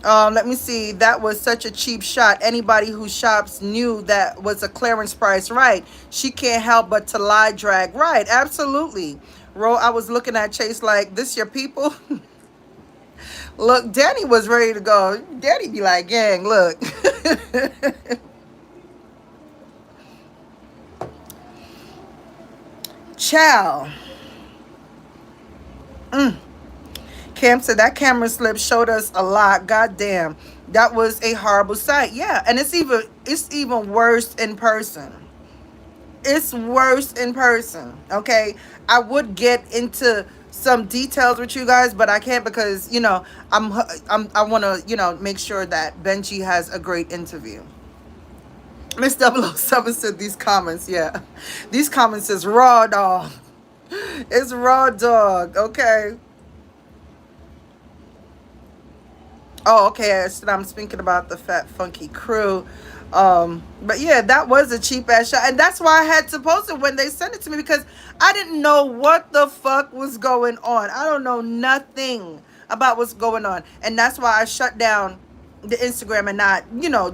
Let me see. That was such a cheap shot. Anybody who shops knew that was a clearance price, right? She can't help but to lie drag, right? Absolutely. I was looking at Chase like, this your people? Look, Danny was ready to go. Danny be like, gang, look. Chow. Cam said that camera slip showed us a lot. God damn. That was a horrible sight. Yeah, and it's even worse in person. It's worse in person. Okay. I would get into some details with you guys, but I can't because, I want to, make sure that Benji has a great interview. Miss 007 said these comments, yeah. These comments is raw dog. It's raw dog, okay. Oh, okay. So I'm speaking about the Fat Funky Crew. But yeah, that was a cheap ass shot. And that's why I had to post it when they sent it to me, because I didn't know what the fuck was going on. I don't know nothing about what's going on. And that's why I shut down the Instagram and not,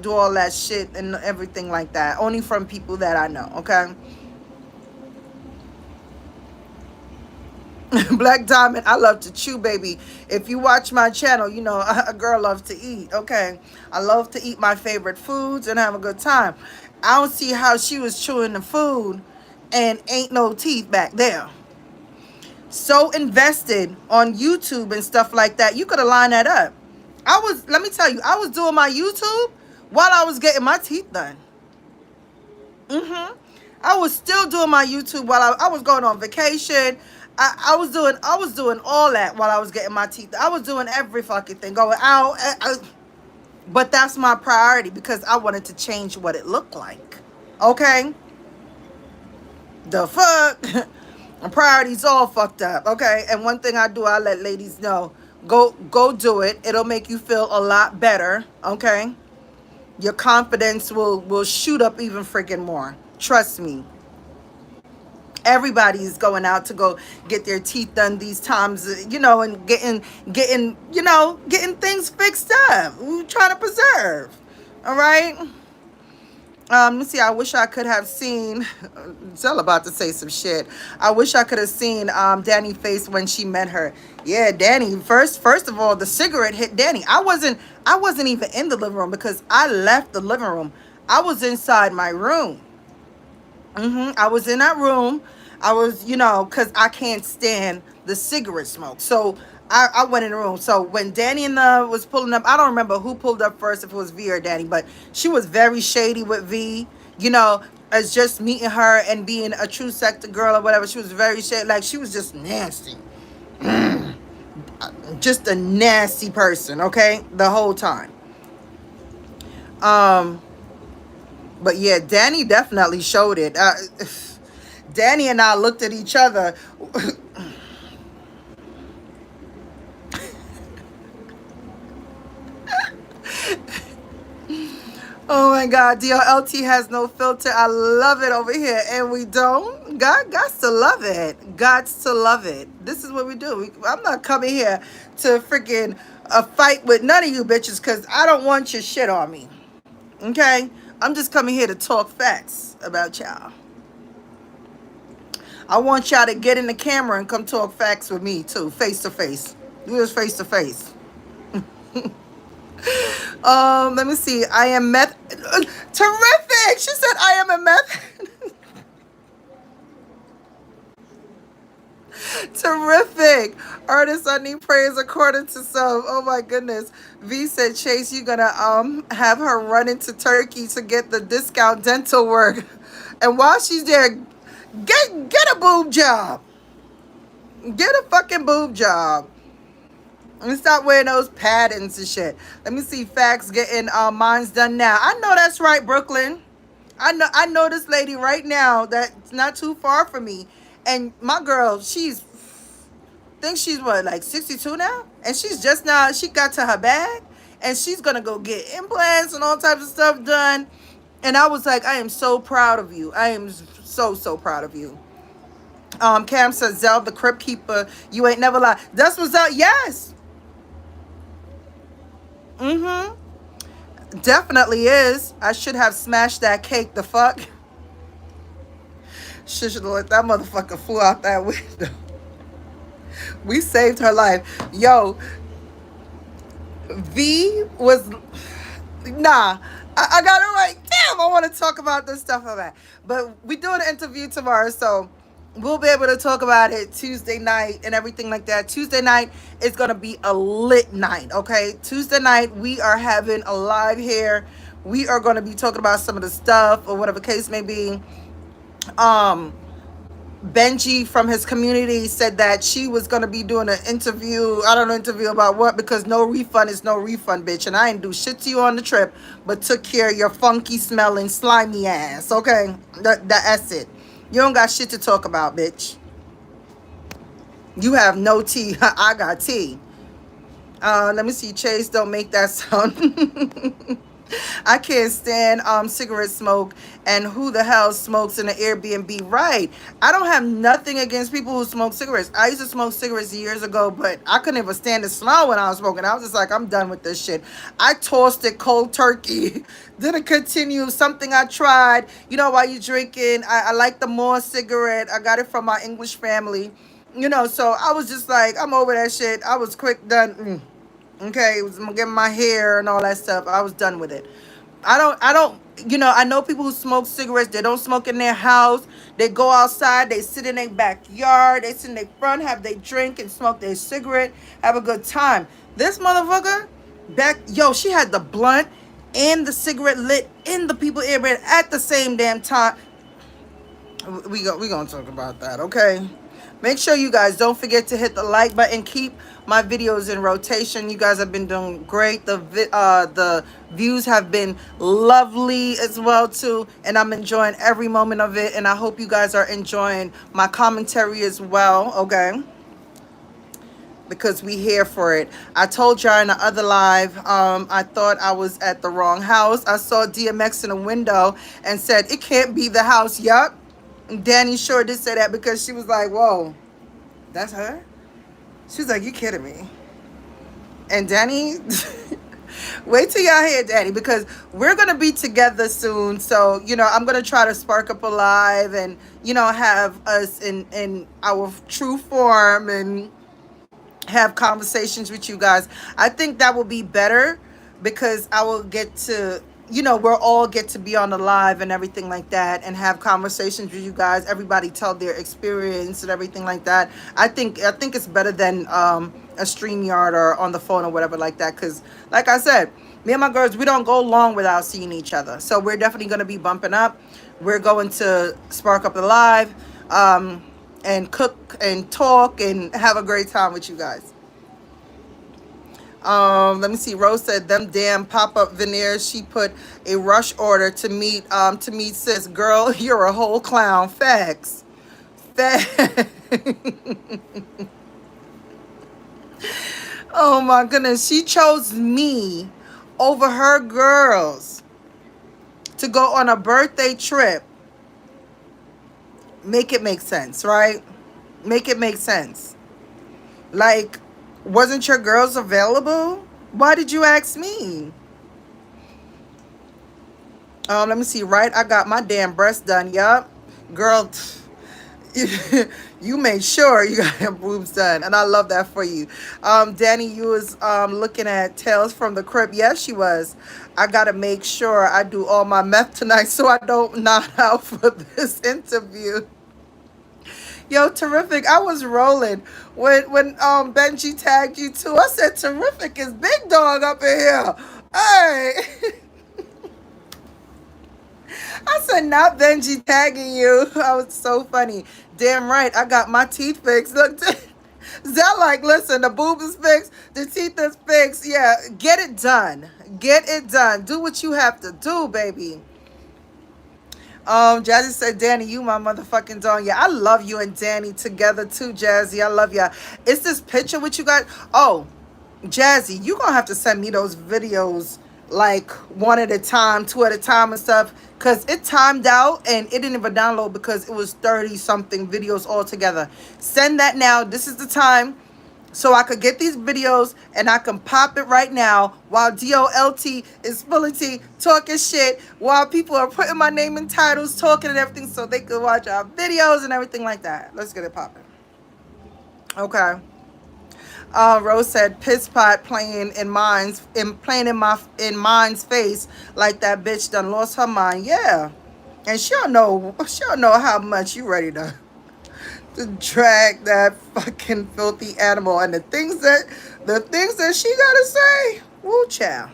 do all that shit and everything like that. Only from people that I know, okay? Black Diamond, I love to chew, baby. If you watch my channel, you know a girl loves to eat. Okay, I love to eat my favorite foods and have a good time. I don't see how she was chewing the food and ain't no teeth back there. So invested on YouTube and stuff like that. You could have lined that up. Let me tell you, I was doing my YouTube while I was getting my teeth done. I was still doing my YouTube while I was going on vacation. I was doing all that while I was getting my teeth. I was doing every fucking thing, going out. But that's my priority because I wanted to change what it looked like. Okay? The fuck? My priorities all fucked up. Okay? And one thing I do, I let ladies know, go do it. It'll make you feel a lot better. Okay? Your confidence will shoot up even freaking more. Trust me. Everybody's going out to go get their teeth done these times, you know, and getting things fixed up. We're trying to preserve. All right. Let me see. I wish I could have seen. Zell about to say some shit. I wish I could have seen Danny's face when she met her. Yeah, Danny. First of all, the cigarette hit Danny. I wasn't even in the living room because I left the living room. I was inside my room. I was in that room. I was, because I can't stand the cigarette smoke. So I went in the room. So when Danny and was pulling up, I don't remember who pulled up first, if it was V or Danny, but she was very shady with V, as just meeting her and being a true sector girl or whatever. She was very shady. Like, she was just nasty. Just a nasty person, okay? The whole time. But yeah, Danny definitely showed it. Danny and I looked at each other. Oh my God, DLT has no filter. I love it over here. And we don't. God gots to love it. Gots to love it. This is what we do. I'm not coming here to freaking fight with none of you bitches because I don't want your shit on me. Okay? I'm just coming here to talk facts about y'all. I want y'all to get in the camera and come talk facts with me too, face to face. Do this face to face. Let me see. I am meth. Terrific. She said I am a meth. Terrific. Artists, I need praise according to some. Oh my goodness. V said, Chase, you gonna have her run into Turkey to get the discount dental work. And while she's there, get a boob job. Get a fucking boob job. And stop wearing those patterns and shit. Let me see facts getting mine's done now. I know that's right, Brooklyn. I know this lady right now that's not too far from me. And my girl, I think she's what, like 62 now? And she's just now, she got to her bag. And she's going to go get implants and all types of stuff done. And I was like, I am so proud of you. I am so proud of you. Cam says, Zell, the Crypt Keeper, you ain't never lied. That's what's up. Yes. Definitely is. I should have smashed that cake. The fuck? Should have let that motherfucker flew out that window. We saved her life. Yo, V was... Nah, I got it right. Damn, I want to talk about this stuff about. But we doing an interview tomorrow, so we'll be able to talk about it Tuesday night and everything like that. Tuesday night is going to be a lit night, okay? Tuesday night, we are having a live here. We are going to be talking about some of the stuff or whatever case may be. Benji from his community said that she was going to be doing an interview. I don't know, interview about what, because no refund is no refund, bitch. And I didn't do shit to you on the trip, but took care of your funky smelling slimy ass, okay? That's it. You don't got shit to talk about, bitch. You have no tea. I got tea. Let me see. Chase, don't make that sound. I can't stand cigarette smoke, and who the hell smokes in an Airbnb? Right. I don't have nothing against people who smoke cigarettes. I used to smoke cigarettes years ago, but I couldn't even stand the smell when I was smoking. I was just like, I'm done with this shit. I tossed it cold turkey. Didn't continue. Something I tried. While you drinking, I like the more cigarette. I got it from my English family. You know, so I was just like, I'm over that shit. I was quick done. Okay, it was getting my hair and all that stuff. I was done with it. I don't, you know, I know people who smoke cigarettes. They don't smoke in their house. They go outside. They sit in their backyard. They sit in their front, have their drink and smoke their cigarette, have a good time. This motherfucker, yo, she had the blunt and the cigarette lit in the people earbud at the same damn time. We gonna talk about that, okay? Make sure you guys don't forget to hit the like button. Keep my videos in rotation. You guys have been doing great. The views have been lovely as well too, and I'm enjoying every moment of it. And I hope you guys are enjoying my commentary as well, okay? Because we here for it. I told y'all in the other live, I thought I was at the wrong house. I saw DMX in a window and said, it can't be the house. Yup. Danny sure did say that because she was like, whoa, that's her? She was like, you kidding me? And Danny, wait till y'all hear Danny, because we're going to be together soon. So, you know, I'm going to try to spark up a live and, you know, have us in our true form and have conversations with you guys. I think that will be better because I will get to, you know, we'll all get to be on the live and everything like that and have conversations with you guys. Everybody tell their experience and everything like that. I think it's better than a StreamYard or on the phone or whatever like that, because like I said, me and my girls, we don't go long without seeing each other. So we're definitely going to be bumping up. We're going to spark up the live and cook and talk and have a great time with you guys. Let me see. Rose said them damn pop-up veneers. She put a rush order to meet sis. Girl, you're a whole clown. Facts. Oh my goodness. She chose me over her girls to go on a birthday trip. Make it make sense, right? Make it make sense. Like, wasn't your girls available? Why did you ask me? Let me see. Right, I got my damn breast done. Yup, girl, you made sure you got your boobs done, and I love that for you. Danny, you was looking at Tales from the Crib. Yes, she was. I gotta make sure I do all my meth tonight so I don't nod out for this interview. Yo, terrific. I was rolling when Benji tagged you too. I said, terrific is big dog up in here. Hey. I said, not Benji tagging you. I was so funny. Damn right. I got my teeth fixed. Look, Zell like, listen, the boob is fixed. The teeth is fixed. Yeah, get it done. Get it done. Do what you have to do, baby. Jazzy said, Danny, you my motherfucking dog. Yeah, I love you and Danny together too, Jazzy. I love ya. It's this picture with you guys. Oh, Jazzy, you gonna have to send me those videos like one at a time, two at a time and stuff, because it timed out and it didn't even download because it was 30 something videos all together. Send that now. This is the time. So I could get these videos and I can pop it right now while DOLT is spilling tea, talking shit, while people are putting my name in titles, talking and everything so they could watch our videos and everything like that. Let's get it popping. Okay. Rose said, piss pot playing in mine's face like that bitch done lost her mind. Yeah. And she'll know how much you ready to drag that fucking filthy animal, and the things that she gotta say, woo child.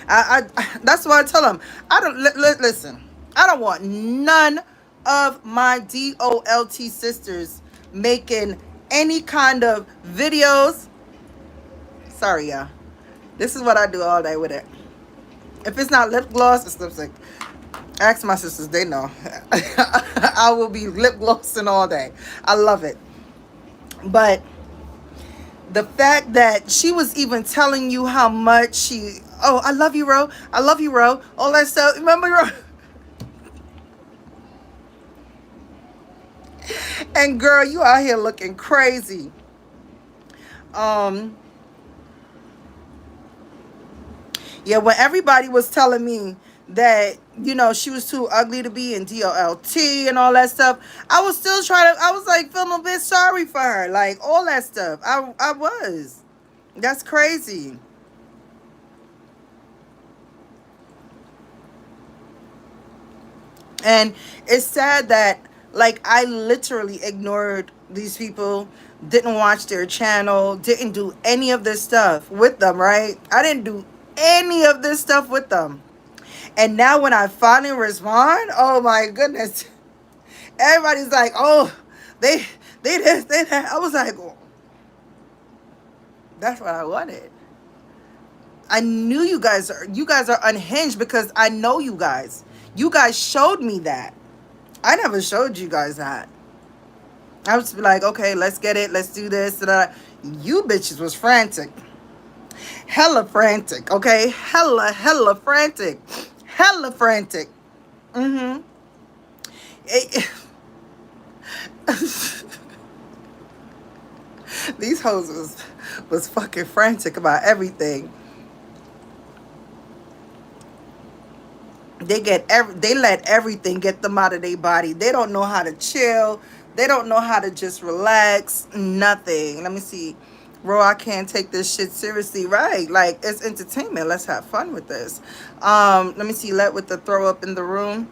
I that's why I tell them, I don't listen. I don't want none of my DOLT sisters making any kind of videos. Sorry, y'all. This is what I do all day with it. If it's not lip gloss, it's lipstick. Ask my sisters, they know. I will be lip glossing all day. I love it. But the fact that she was even telling you how much she, oh, I love you, Ro. I love you, Ro. All that stuff. Remember, Ro? And girl, you out here looking crazy. Yeah, when everybody was telling me that, you know, she was too ugly to be in DOLT and all that stuff, I was still trying to, I was like feeling a bit sorry for her, like all that stuff. I was. That's crazy. And it's sad that, like, I literally ignored these people, didn't watch their channel, didn't do any of this stuff with them, right? I didn't do any of this stuff with them. And now when I finally respond, oh my goodness, everybody's like, oh, they they this, they that. I was like, oh, that's what I wanted. I knew you guys are unhinged because I know you guys. You guys showed me that. I never showed you guys that. I was like, okay, let's get it. Let's do this. Da, da. You bitches was frantic. Hella frantic, okay? Hella frantic. Hella frantic. Mm-hmm. These hoes was fucking frantic about everything. They let everything get them out of their body. They don't know how to chill. They don't know how to just relax. Nothing. Let me see. Bro, I can't take this shit seriously. Right. Like, it's entertainment. Let's have fun with this. Let me see. Let with the throw up in the room.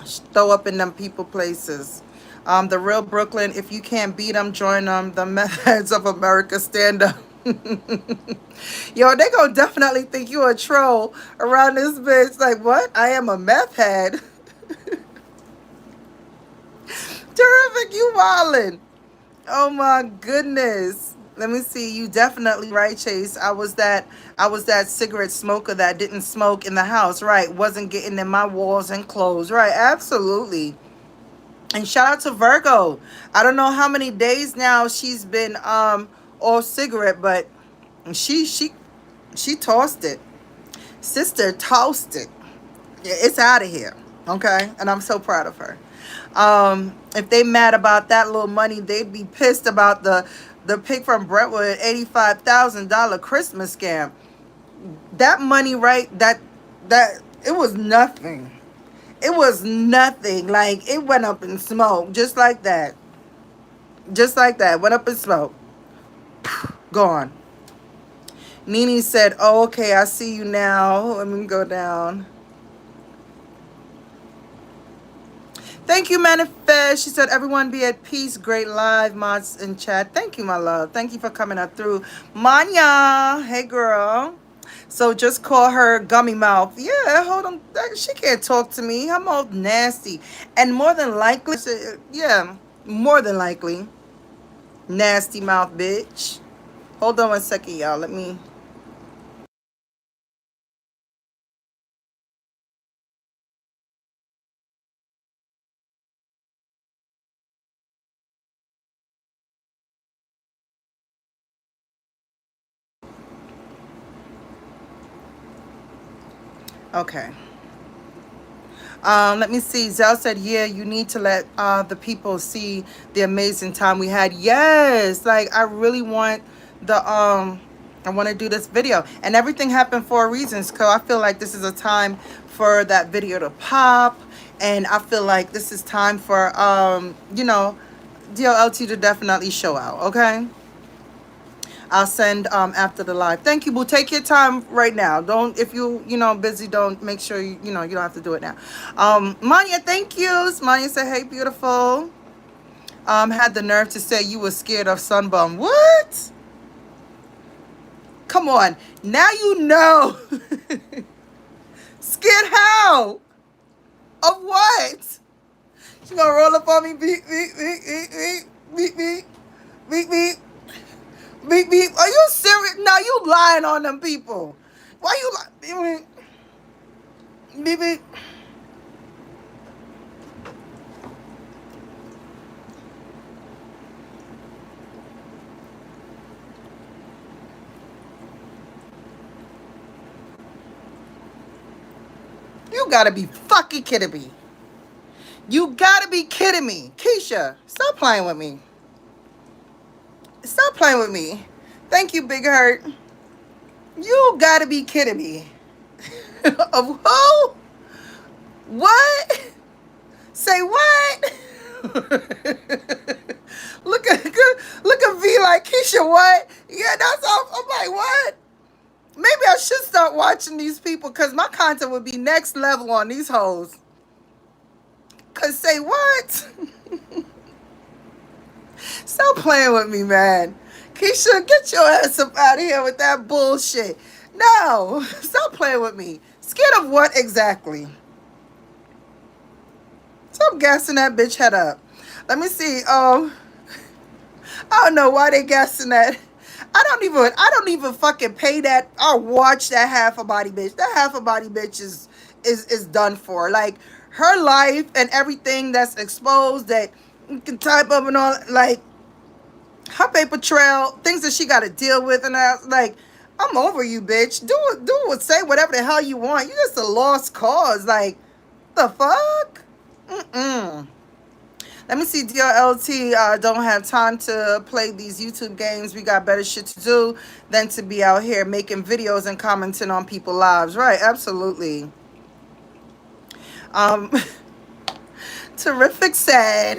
Throw up in them people places. The real Brooklyn, if you can't beat them, join them. The methods of America stand up. Yo, they gonna definitely think you a troll around this bitch. Like, what? I am a meth head. Terrific, you wildin'. Oh my goodness. Let me see. You definitely right, Chase. I was that cigarette smoker that didn't smoke in the house, right? Wasn't getting in my walls and clothes, right? Absolutely. And shout out to Virgo. I don't know how many days now she's been off cigarette, but she she she tossed it. Sister tossed it. Yeah, it's out of here. Okay? And I'm so proud of her. If they mad about that little money, they'd be pissed about the pig from Brentwood $85,000 Christmas scam. That money, right? That it was nothing. It was nothing. Like, it went up in smoke, just like that. Just like that. Went up in smoke. Gone. Nene said, oh, okay, I see you now. Let me go down. Thank you, Manifest. She said, everyone be at peace. Great live mods in chat. Thank you, my love. Thank you for coming up through. Manya. Hey, girl. So just call her gummy mouth. Yeah, hold on. She can't talk to me. I'm all nasty. And more than likely, yeah, more than likely, nasty mouth bitch. Hold on one second, y'all. Let me. Okay. Let me see. Zell said, yeah, you need to let the people see the amazing time we had. Yes. Like, I really want I want to do this video. And everything happened for a reason. So I feel like this is a time for that video to pop. And I feel like this is time for, you know, DOLT to definitely show out. Okay. I'll send after the live. Thank you, boo. Take your time right now. Don't, if you know busy, don't, make sure you know you don't have to do it now. Manya, thank you. Manya said, hey, beautiful. Had the nerve to say you were scared of sunbum. What? Come on. Now you know. Scared how? Of what? She gonna roll up on me, beep, beep, beep, beep, beep, beep, beep, beep, beep. Beep, beep. Are you serious? Now you lying on them people. Why you lying? Beep, beep. You gotta be fucking kidding me. You gotta be kidding me. Keisha, stop playing with me. Stop playing with me. Thank you, Big Hurt. You gotta be kidding me. Of who? What? Say what? Look at V like Keisha. What? Yeah, that's all. I'm like, what? Maybe I should start watching these people because my content would be next level on these hoes. Cause say what? Stop playing with me, man. Keisha, get your ass up out of here with that bullshit. No, stop playing with me. Scared of what exactly? Stop gassing that bitch head up. Let me see. I don't know why they guessing that. I don't even fucking pay that or watch that half a body bitch. That half a body bitch is done for. Like her life and everything that's exposed that you can type up and all, like her paper trail, things that she got to deal with, and I like, I'm over you, bitch. Say whatever the hell you want. You just a lost cause. Like the fuck. Mm-mm. Let me see, DLT. Don't have time to play these YouTube games. We got better shit to do than to be out here making videos and commenting on people's lives. Right, absolutely. Um, Terrific said,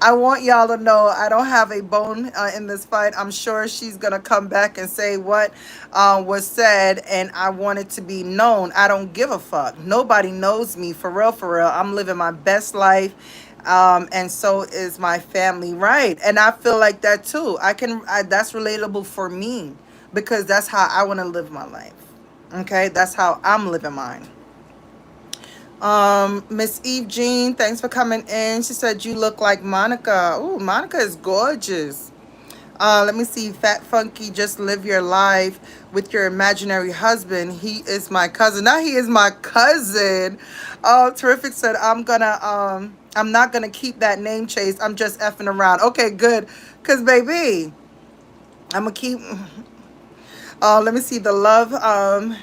I want y'all to know I don't have a bone in this fight. I'm sure she's going to come back and say what was said, and I want it to be known. I don't give a fuck. Nobody knows me, for real, for real. I'm living my best life, and so is my family, right? And I feel like that too. That's relatable for me because that's how I want to live my life. Okay, that's how I'm living mine. Miss Eve Jean, thanks for coming in. She said you look like Monica. Ooh, Monica is gorgeous. Let me see. Fat Funky, just live your life with your imaginary husband. He is my cousin. Now he is my cousin. Terrific said I'm not gonna keep that name chase. I'm just effing around. Okay, good. Cause baby, I'm gonna keep. Let me see the love I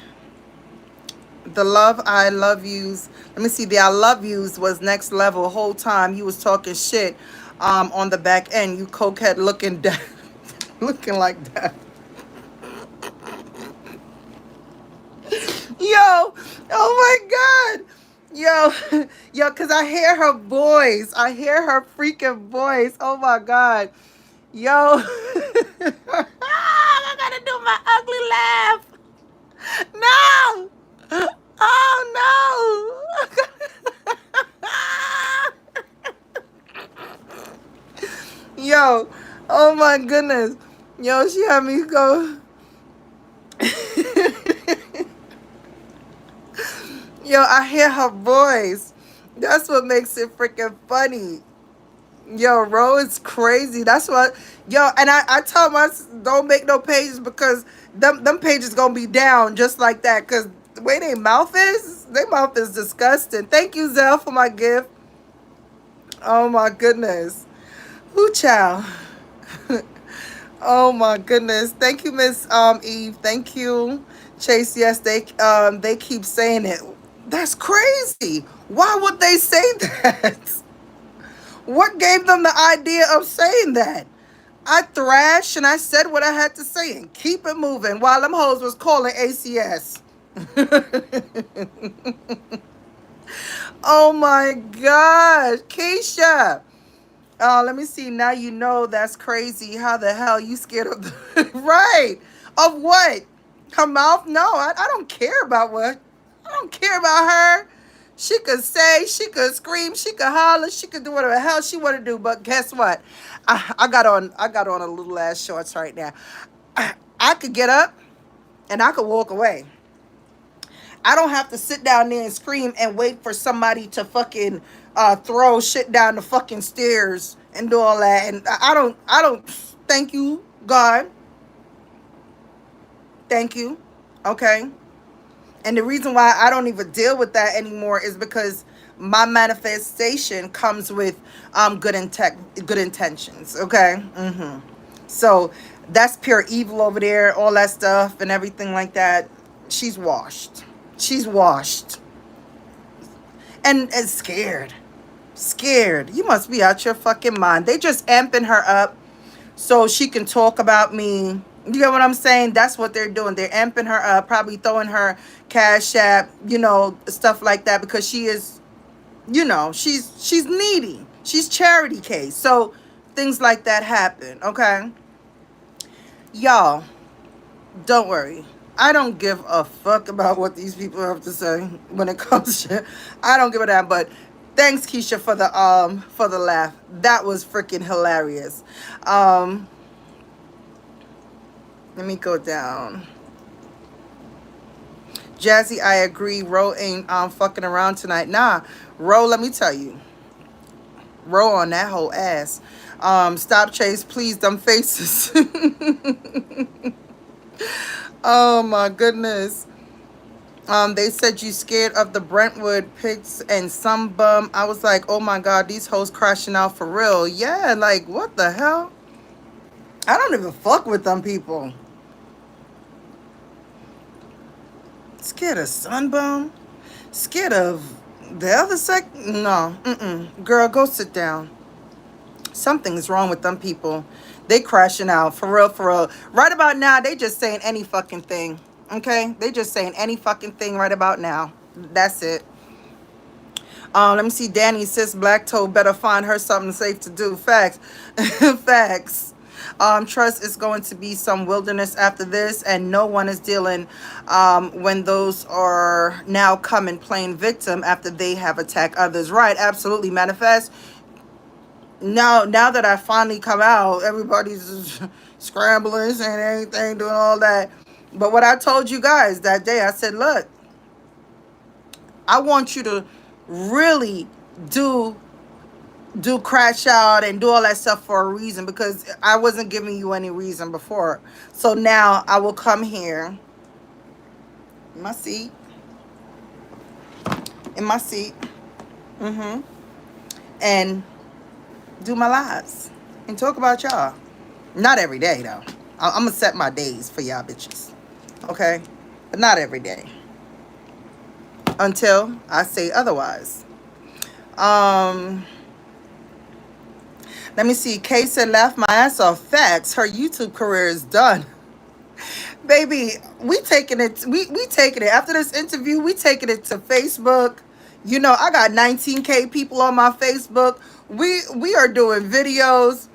love yous. Let me see, the I love yous was next level. Whole time you was talking shit on the back end. You cokehead looking looking like that. Yo, oh my God. Yo, cause I hear her voice. I hear her freaking voice. Oh my God. Yo. I gotta do my ugly laugh. No. Oh no! Yo, oh my goodness. Yo, she had me go. Yo, I hear her voice. That's what makes it freaking funny. Yo, Ro is crazy. That's what, yo, and I tell my don't make no pages because them pages gonna be down just like that. Cause the way their mouth is disgusting. Thank you, Zell, for my gift. Oh my goodness. Who child? Oh my goodness. Thank you, Miss Eve. Thank you, Chase. Yes, they keep saying it. That's crazy. Why would they say that? What gave them the idea of saying that? I thrashed and I said what I had to say and keep it moving while them hoes was calling ACS. Oh my gosh, Keisha. Let me see. Now you know that's crazy. How the hell you scared of right? Of what? Her mouth? No, I don't care about what. I don't care about her. She could say, she could scream, she could holler, she could do whatever the hell she want to do. But guess what? I got on a little ass shorts right now. I could get up and I could walk away. I don't have to sit down there and scream and wait for somebody to fucking throw shit down the fucking stairs and do all that. And I don't. Thank you, God. Thank you. Okay. And the reason why I don't even deal with that anymore is because my manifestation comes with good intentions. Okay. So that's pure evil over there. All that stuff and everything like that. She's washed. She's washed. And scared. Scared. You must be out your fucking mind. They just amping her up so she can talk about me You get what I'm saying? That's what they're doing. They're amping her up, probably throwing her cash app, stuff like that, because she is, she's needy. She's charity case. So things like that happen, okay? Y'all, don't worry. I don't give a fuck about what these people have to say when it comes to I don't give a damn, but thanks Keisha for the laugh. That was freaking hilarious. Let me go down. Jazzy, I agree. Ro ain't fucking around tonight. Nah, Ro, let me tell you. Ro on that whole ass. Stop Chase, please, them faces. Oh my goodness. They said you scared of the Brentwood pics and some bum. I was like, oh my god, these hoes crashing out for real. Yeah, like what the hell? I don't even fuck with them people. Scared of Sunbum? Scared of the other sect? No. Girl, go sit down. Something's wrong with them people. They crashing out. For real, for real. Right about now, they just saying any fucking thing. Okay? They just saying any fucking thing right about now. That's it. Let me see. Danny says Black Toe better find her something safe to do. Facts. Facts. Trust is going to be some wilderness after this, and no one is dealing when those are now coming playing victim after they have attacked others. Right, absolutely. Manifest. Now that I finally come out, everybody's scrambling, saying anything, doing all that. But what I told you guys that day, I said, look, I want you to really do crash out and do all that stuff for a reason, because I wasn't giving you any reason before. So now I will come here in my seat, and do my lives and talk about y'all. Not every day though. I'm gonna set my days for y'all bitches, okay? But not every day until I say otherwise. Let me see. Kay said, laugh my ass off. Facts. Her YouTube career is done. Baby, we taking it. We taking it. After this interview, we taking it to Facebook. I got 19K people on my Facebook. We are doing videos.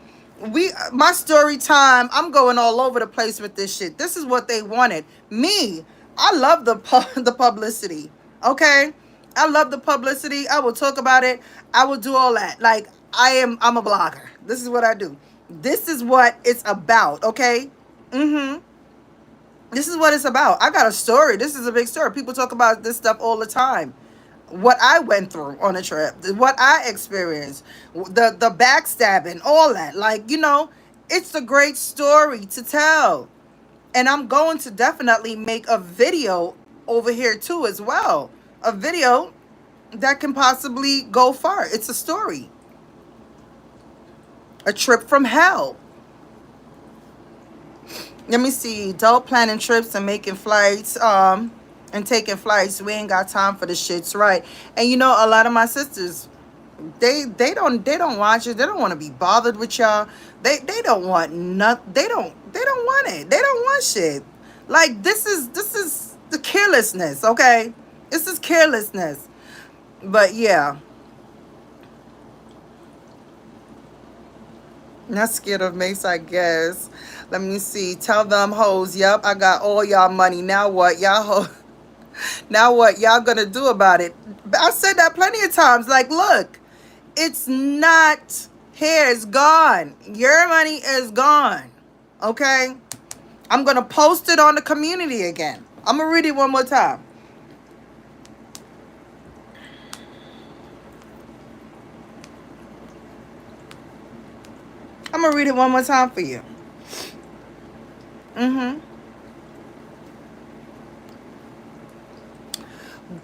My story time. I'm going all over the place with this shit. This is what they wanted. Me, I love the publicity. Okay? I love the publicity. I will talk about it. I will do all that. Like I'm a blogger. This is what I do. This is what it's about, okay? This is what it's about. I got a story. This is a big story. People talk about this stuff all the time. What I went through on a trip, what I experienced, the backstabbing, all that. Like, it's a great story to tell. And I'm going to definitely make a video over here too as well. A video that can possibly go far. It's a story. A trip from hell. Let me see. Adult planning trips and making flights, and taking flights. We ain't got time for the shits, right? And a lot of my sisters, they don't watch it. They don't want to be bothered with y'all. They don't want nothing. They don't want it. They don't want shit. Like this is the carelessness, okay? This is carelessness. But yeah. Not scared of Mace, I guess. Let me see. Tell them hoes, yep, I got all y'all money. Now what? Now what y'all gonna do about it? I said that plenty of times. Like, look, it's not here. It's gone. Your money is gone. Okay? I'm gonna post it on the community again. I'm gonna read it one more time. I'm gonna read it one more time for you.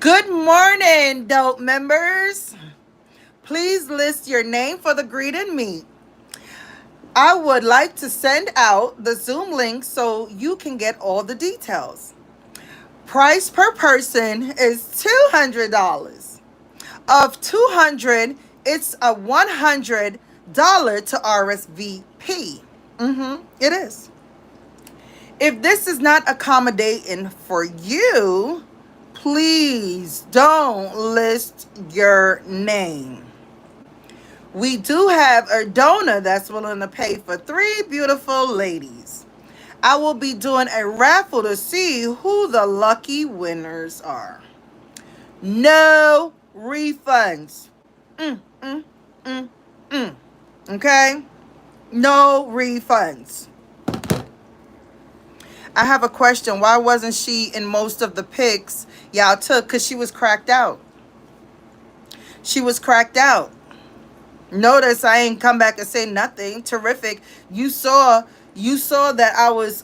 Good morning, dope members. Please list your name for the greet and meet. I would like to send out the Zoom link so you can get all the details. Price per person is $200. Of $200, it's a $100 to RSVP. It is. If this is not accommodating for you, please don't list your name. We do have a donor that's willing to pay for 3 beautiful ladies. I will be doing a raffle to see who the lucky winners are. No refunds. Mm, mm, mm, mm. Okay? No refunds. I have a question. Why wasn't she in most of the pics y'all took? Because she was cracked out. She was cracked out. Notice I ain't come back and say nothing. Terrific. You saw that I was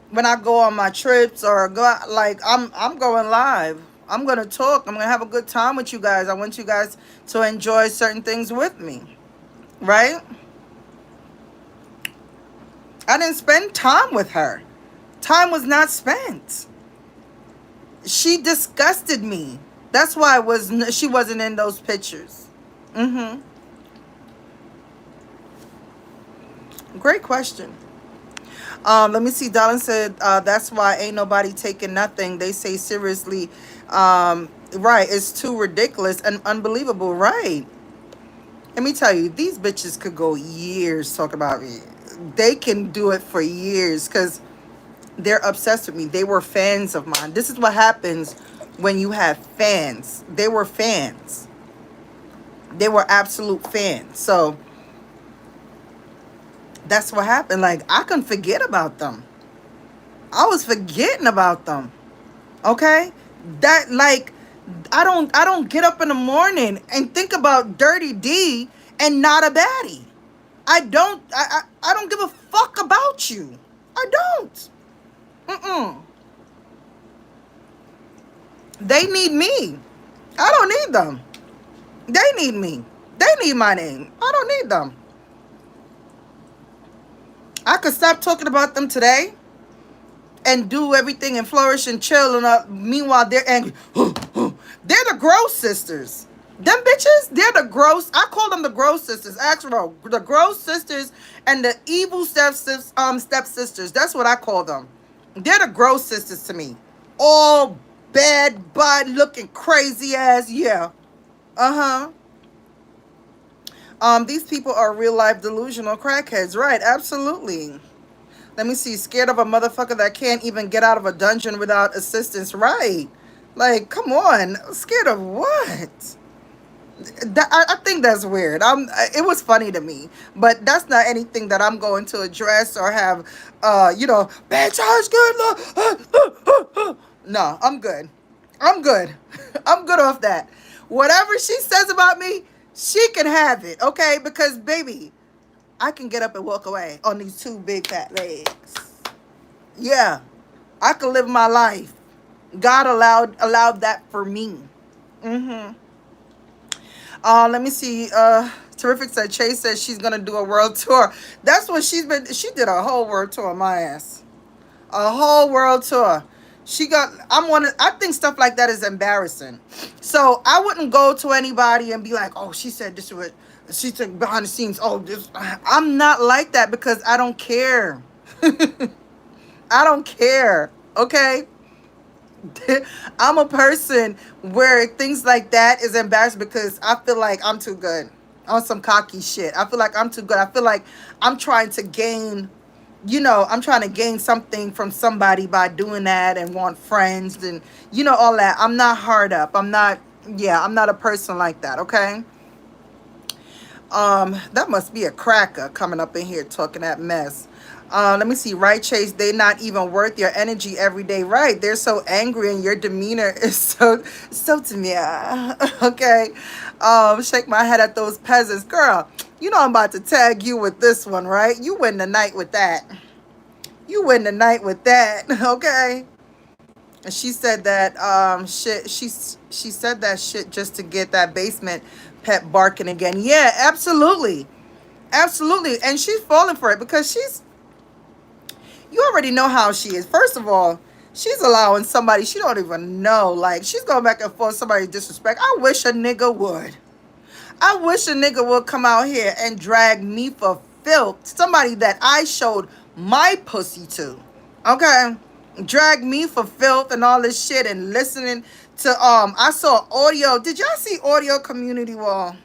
when I go on my trips or go out, like I'm going live. I'm gonna talk. I'm gonna have a good time with you guys. I want you guys to enjoy certain things with me. Right? I didn't spend time with her. Time was not spent. She disgusted me. That's why she wasn't in those pictures. Mm-hmm. Great question. Let me see. Darlin said, that's why ain't nobody taking nothing. They say seriously. Right. It's too ridiculous and unbelievable. Right. Let me tell you, these bitches could go years talking about me. They can do it for years because they're obsessed with me. They were fans of mine. This is what happens when you have fans. They were fans. They were absolute fans. So that's what happened. Like, I couldn't forget about them. I was forgetting about them. Okay? That, like, I don't get up in the morning and think about Dirty D and not a baddie. I don't give a fuck about you. I don't. Mm-mm. They need me. I don't need them. They need me. They need my name. I don't need them. I could stop talking about them today and do everything and flourish and chill. And meanwhile, they're angry. They're the gross sisters. Them bitches, they're the gross. I call them the gross sisters. Actually, the gross sisters and the evil stepsisters. That's what I call them. They're the gross sisters to me. All bad, bad looking, crazy ass. Yeah. Uh-huh. These people are real life delusional crackheads. Right. Absolutely. Let me see. Scared of a motherfucker that can't even get out of a dungeon without assistance. Right. Like, come on. Scared of what? I think that's weird. It was funny to me, but that's not anything that I'm going to address or have, bad charge, good luck. No, I'm good. I'm good. I'm good off that. Whatever she says about me, she can have it, okay? Because, baby, I can get up and walk away on these 2 big fat legs. Yeah, I can live my life. God allowed that for me. Mm-hmm. Let me see. Terrific said Chase says she's gonna do a world tour. That's what she did a whole world tour on my ass. A whole world tour. I think stuff like that is embarrassing. So I wouldn't go to anybody and be like, oh, she said this was, she said behind the scenes, oh, this. I'm not like that because I don't care. I don't care. Okay. I'm a person where things like that is embarrassing because I feel like I'm too good on some cocky shit. I feel like I'm too good. I feel like I'm trying to gain, I'm trying to gain something from somebody by doing that and want friends and, all that. I'm not hard up. I'm not a person like that. Okay. That must be a cracker coming up in here talking that mess. Let me see. Right, Chase? They're not even worth your energy every day. Right? They're so angry, and your demeanor is so to me. Okay. Shake my head at those peasants, girl. I'm about to tag you with this one, right? You win the night with that. You win the night with that. Okay. And she said that shit. She said that shit just to get that basement pet barking again. Yeah, absolutely. Absolutely. And she's falling for it because you already know how she is. First of all, she's allowing somebody she don't even know. Like, she's going back and forth somebody disrespect. I wish a nigga would. I wish a nigga would come out here and drag me for filth. Somebody that I showed my pussy to. Okay, drag me for filth and all this shit and listening to I saw audio. Did y'all see audio community wall?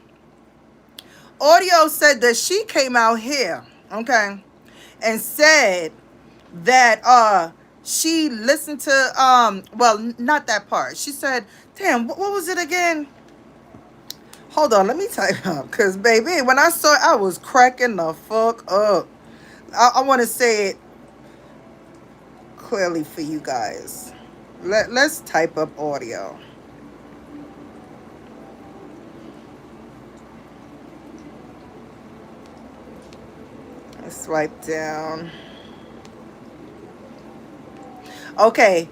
Audio said that she came out here, okay, and said that she listened to well, not that part. She said, damn, what was it again? Hold on, let me type up, because baby, when I saw it, I was cracking the fuck up. I want to say it clearly for you guys. Let's type up audio. Let's swipe down. Okay,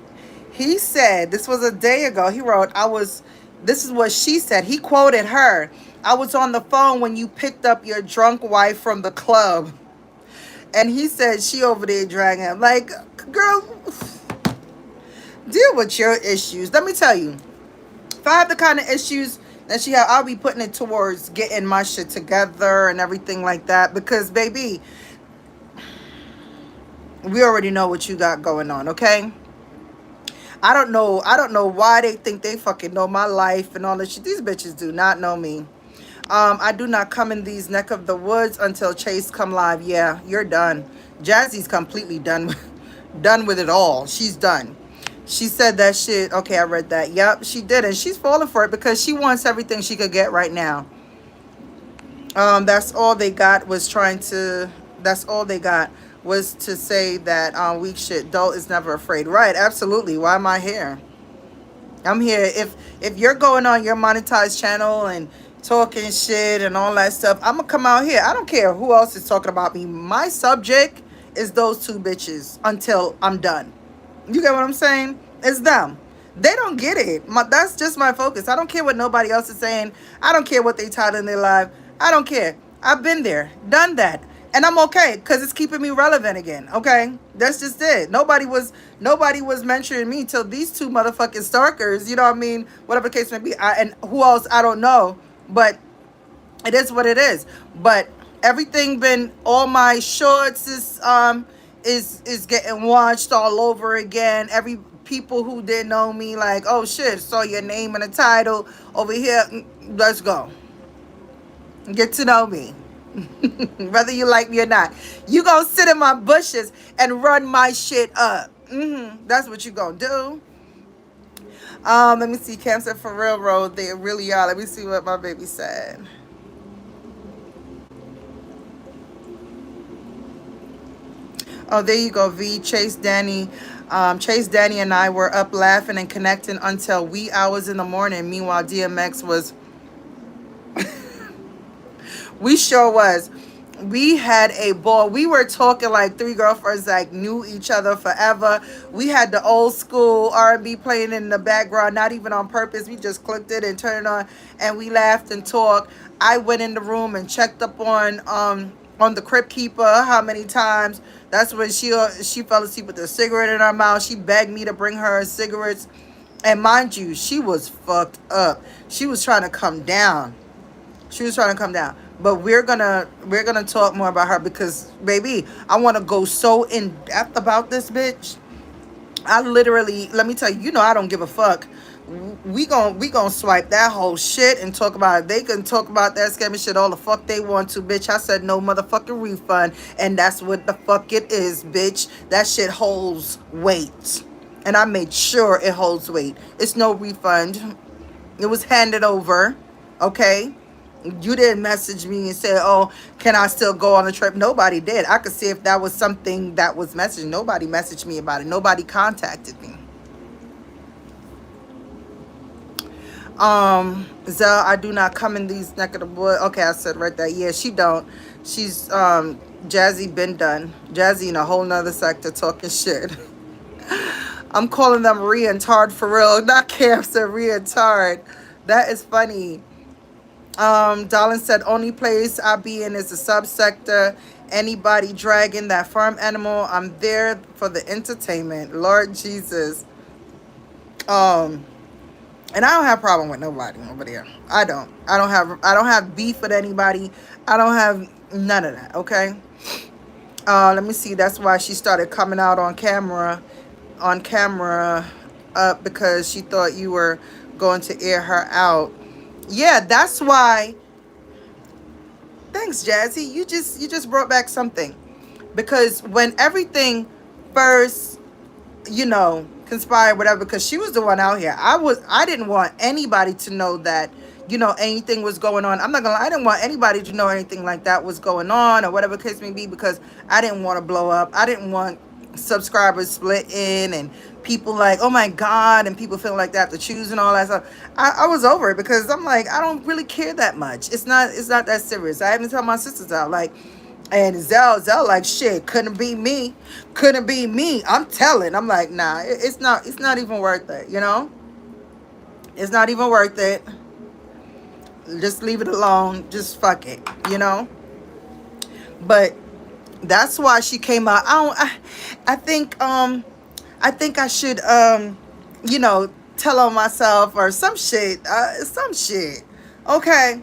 he said, this was a day ago. He wrote, this is what she said. He quoted her. I was on the phone when you picked up your drunk wife from the club. And he said she over there dragging him. Like, girl, deal with your issues. Let me tell you, if I have the kind of issues that she have, I'll be putting it towards getting my shit together and everything like that. Because, baby, we already know what you got going on, okay? I don't know why they think they fucking know my life and all this shit. These bitches do not know me. I do not come in these neck of the woods until Chase come live. Yeah, you're done. Jazzy's completely done done with it all. She's done. She said that shit. Okay, I read that. Yep, she did, and she's falling for it because she wants everything she could get right now. That's all they got was trying to. That's all they got was to say that weak shit. Dolt is never afraid. Right? Absolutely. Why am I here? I'm here. If you're going on your monetized channel and talking shit and all that stuff, I'm gonna come out here. I don't care who else is talking about me. My subject is those two bitches until I'm done. You get what I'm saying? It's them. They don't get it. That's just my focus. I don't care what nobody else is saying. I don't care what they title in their life. I don't care. I've been there, done that. And I'm okay because it's keeping me relevant again. Okay, that's just it. Nobody was mentioning me till these two motherfucking stalkers. You know what I mean? Whatever the case may be. And who else? I don't know. But it is what it is. But everything been all my shorts is getting watched all over again. Every people who didn't know me, like, oh shit, saw your name and the title over here. Let's go. Get to know me. Whether you like me or not, you gonna sit in my bushes and run my shit up. That's what you gonna do. Let me see. Cam said for real road, they really are. Let me see what my baby said. Oh, there you go, V. Chase, Danny, and I were up laughing and connecting until wee hours in the morning. Meanwhile, DMX was. We sure was. We had a ball. We were talking like three girlfriends like knew each other forever. We had the old school R&B playing in the background, not even on purpose. We just clicked it and turned it on, and we laughed and talked. I went in the room and checked up on the crypt keeper how many times. That's when she fell asleep with a cigarette in her mouth. She begged me to bring her cigarettes, and mind you, she was fucked up. She was trying to come down. But we're gonna talk more about her because, baby, I want to go so in depth about this bitch. I literally, let me tell you, I don't give a fuck. We gon' swipe that whole shit and talk about it. They can talk about that scamming shit all the fuck they want to, bitch. I said no motherfucking refund, and that's what the fuck it is, bitch. That shit holds weight, and I made sure it holds weight. It's no refund. It was handed over, okay? You didn't message me and say, oh, can I still go on the trip? Nobody did. I could see if that was something that was messaged. Nobody messaged me about it. Nobody contacted me. Zell, I do not come in these neck of the woods. Okay, I said right there. Yeah, she don't. She's Jazzy been done. Jazzy in a whole nother sector talking shit. I'm calling them re-and-tard for real. Not Cam said re-and-tard. That is funny. Darlin said, only place I be in is the subsector. Anybody dragging that farm animal, I'm there for the entertainment. Lord Jesus. And I don't have a problem with nobody over there. I don't have beef with anybody. I don't have none of that, okay? Let me see. That's why she started coming out on camera, because she thought you were going to air her out. Yeah, that's why. Thanks, Jazzy. You just brought back something, because when everything first, conspired, whatever, because she was the one out here. I didn't want anybody to know that, anything was going on. I'm not gonna lie, I didn't want anybody to know anything like that was going on, or whatever the case may be, because I didn't want to blow up. I didn't want subscribers split in, and people like, oh my God, and people feeling like they have to choose and all that stuff. I was over it, because I'm like, I don't really care that much. It's not that serious. I even tell my sisters out, like, and Zell like, shit, couldn't be me. Couldn't be me. I'm telling. I'm like, nah, it's not even worth it, It's not even worth it. Just leave it alone. Just fuck it, But that's why she came out. I think I should tell on myself or some shit. Some shit. Okay.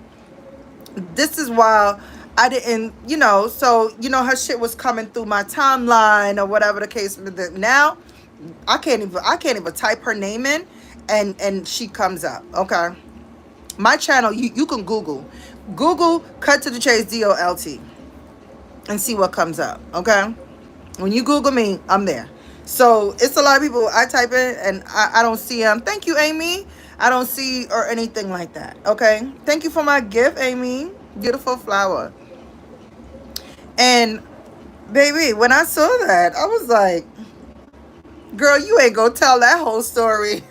This is why I didn't, so her shit was coming through my timeline or whatever the case. But now I can't even type her name in, and she comes up. Okay, my channel, you can Google Cut to the Chase DOLT and see what comes up. Okay, when you Google me, I'm there. So it's a lot of people I type in and I don't see them. Thank you, Amy. I don't see or anything like that. Okay. Thank you for my gift, Amy. Beautiful flower. And baby, when I saw that, I was like, girl, you ain't gonna tell that whole story.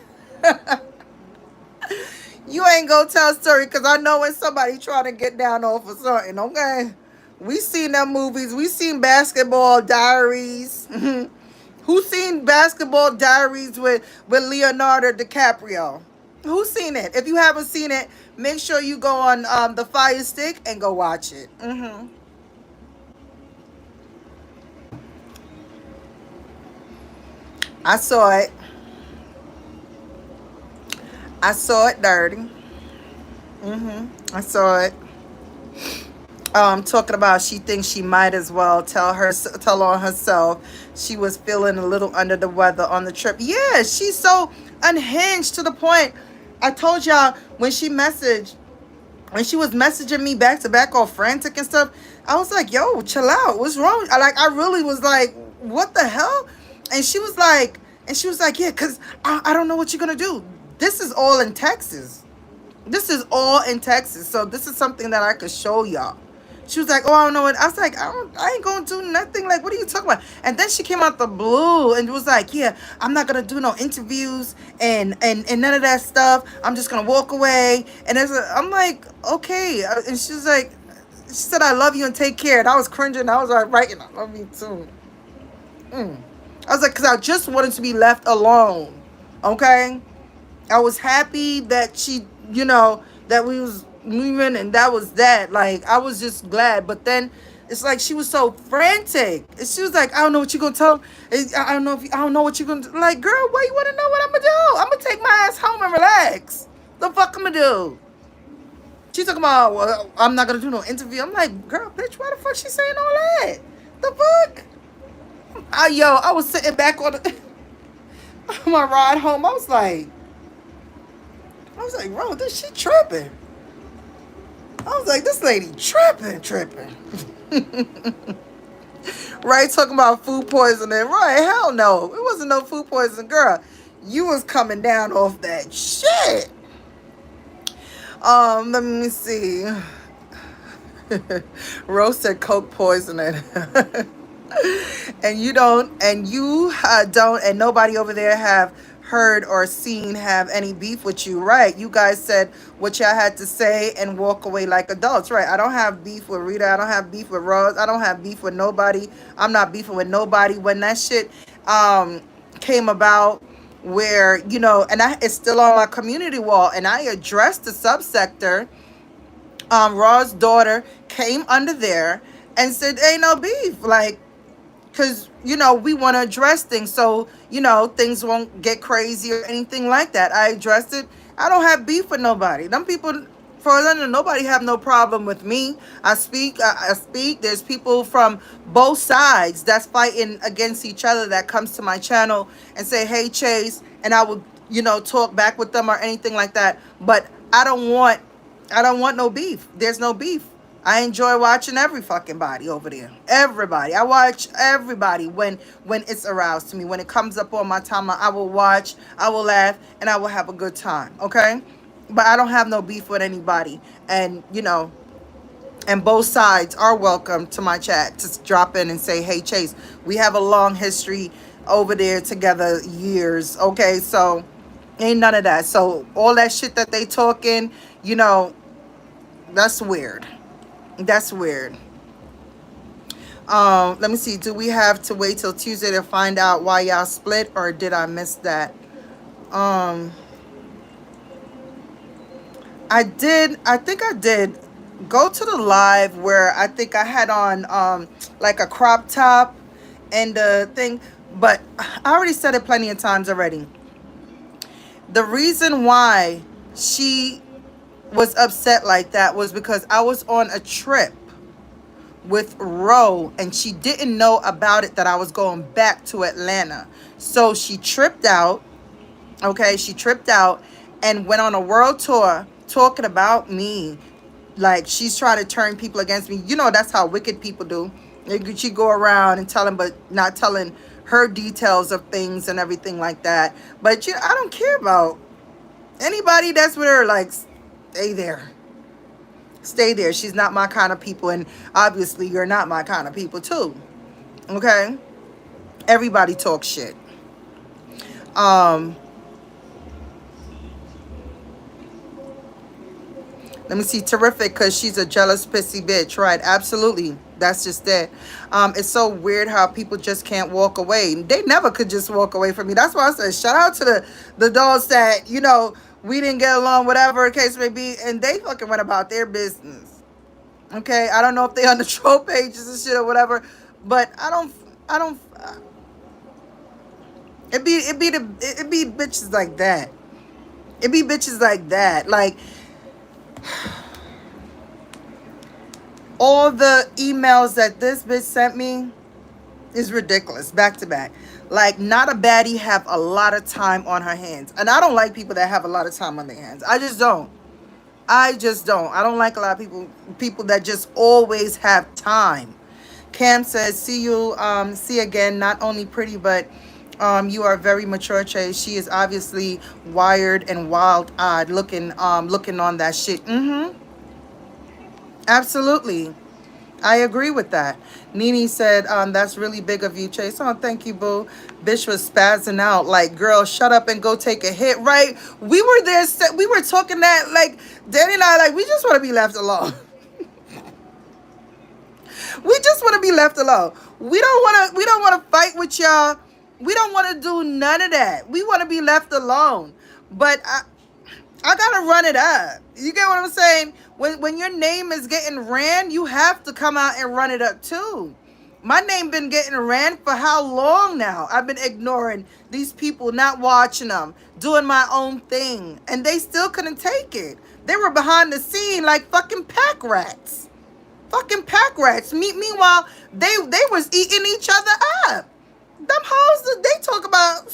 You ain't gonna tell a story, because I know when somebody trying to get down off of something, okay? We seen them movies. We seen Basketball Diaries. Who seen Basketball Diaries with Leonardo DiCaprio? Who's seen it? If you haven't seen it, make sure you go on the Fire Stick and go watch it. I saw it. I saw it, dirty. I saw it. Talking about, she thinks she might as well tell on herself. She was feeling a little under the weather on the trip. Yeah, she's so unhinged to the point. I told y'all when she was messaging me back to back all frantic and stuff, I was like, yo, chill out. What's wrong? I really was like, what the hell? And she was like, yeah, because I don't know what you're going to do. This is all in Texas. So this is something that I could show y'all. She was like, oh, I don't know what. I was like, I ain't going to do nothing. Like, what are you talking about? And then she came out the blue and was like, yeah, I'm not going to do no interviews and none of that stuff. I'm just going to walk away. And I'm like, okay. And she was like, she said, I love you and take care. And I was cringing. I was like, right, and I love you too. I was like, because I just wanted to be left alone. Okay? I was happy that she, that we was moving, and that was that. Like, I was just glad. But then it's like she was so frantic. And she was like, I don't know what you're going to tell. I don't know what you're going to do. Like, girl, why you want to know what I'm going to do? I'm going to take my ass home and relax. The fuck I'm going to do? She's talking about, well, I'm not going to do no interview. I'm like, girl, bitch, why the fuck she saying all that? The fuck? I was sitting back on my ride home. I was like, bro, she tripping. I was like, this lady tripping. Right, talking about food poisoning. Right, hell no. It wasn't no food poisoning, girl. You was coming down off that shit. Let me see. Rose said coke poisoning. And you don't, and nobody over there have heard or seen have any beef with you, right? You guys said what y'all had to say and walk away like adults, right? I don't have beef with Rita. I don't have beef with Rose. I don't have beef with nobody. I'm not beefing with nobody. When that shit came about, where and it's still on my community wall, and I addressed the subsector. Raw's daughter came under there and said, ain't no beef, like, because we want to address things, so things won't get crazy or anything like that. I addressed it. I don't have beef with nobody. Them people, For Orlando, nobody have no problem with me. I speak. There's people from both sides that's fighting against each other that comes to my channel and say, "Hey, Chase," and I will, talk back with them or anything like that. But I don't want no beef. There's no beef. I enjoy watching every fucking body over there. Everybody. I watch everybody when it's aroused to me. When it comes up on my timeline, I will watch, I will laugh, and I will have a good time. Okay? But I don't have no beef with anybody. And, and both sides are welcome to my chat to drop in and say, "Hey, Chase, we have a long history over there together, years." Okay? So ain't none of that. So all that shit that they talking, that's weird. That's weird. Let me see. Do we have to wait till Tuesday to find out why y'all split, or did I miss that? Um, I did. I think I did go to the live where I think I had on like a crop top and the thing, but I already said it plenty of times already. The reason why she was upset like that was because I was on a trip with Ro, and she didn't know about it, that I was going back to Atlanta. So she tripped out. Okay, she tripped out and went on a world tour talking about me. Like, she's trying to turn people against me. That's how wicked people do. She go around and telling, but not telling her details of things and everything like that. But I don't care about anybody that's with her. Like, stay there. Stay there. She's not my kind of people, and obviously you're not my kind of people too. Okay? Everybody talks shit. Let me see. Terrific, because she's a jealous, pissy bitch. Right. Absolutely. That's just it. It's so weird how people just can't walk away. They never could just walk away from me. That's why I said shout out to the dogs that, we didn't get along, whatever the case may be, and they fucking went about their business. Okay? I don't know if they on the troll pages and shit or whatever, but I don't, it be bitches like that. It be bitches like that. Like, all the emails that this bitch sent me is ridiculous, back to back. Like, not a baddie have a lot of time on her hands. And I don't like people that have a lot of time on their hands. I just don't. I don't like a lot of people that just always have time. Cam says, see again, not only pretty, but you are very mature, Chase. She is obviously wired and wild-eyed looking on that shit. Absolutely. I agree with that. Nene said, that's really big of you, Chase. Oh, thank you, boo. Bish was spazzing out like, girl, shut up and go take a hit, right? We were there, we were talking that, like, Danny and I, like, we just want to be left alone. We just want to be left alone. We don't want to fight with y'all. We don't want to do none of that. We want to be left alone. But I gotta run it up. You get what I'm saying? When your name is getting ran, you have to come out and run it up too. My name been getting ran for how long now? I've been ignoring these people, not watching them, doing my own thing, and they still couldn't take it. They were behind the scene like fucking pack rats. Fucking pack rats. Meanwhile, they was eating each other up. Them hoes that they talk about.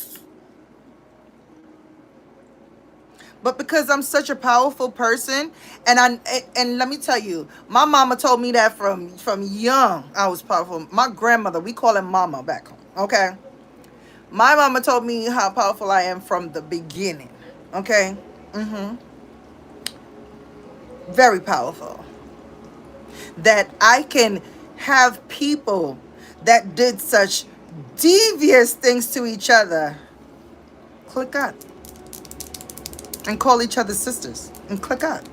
But because I'm such a powerful person, and let me tell you, my mama told me that from young I was powerful. My grandmother, we call her mama back home, okay? My mama told me how powerful I am from the beginning, okay? Very powerful. That I can have people that did such devious things to each other click up and call each other sisters and click up.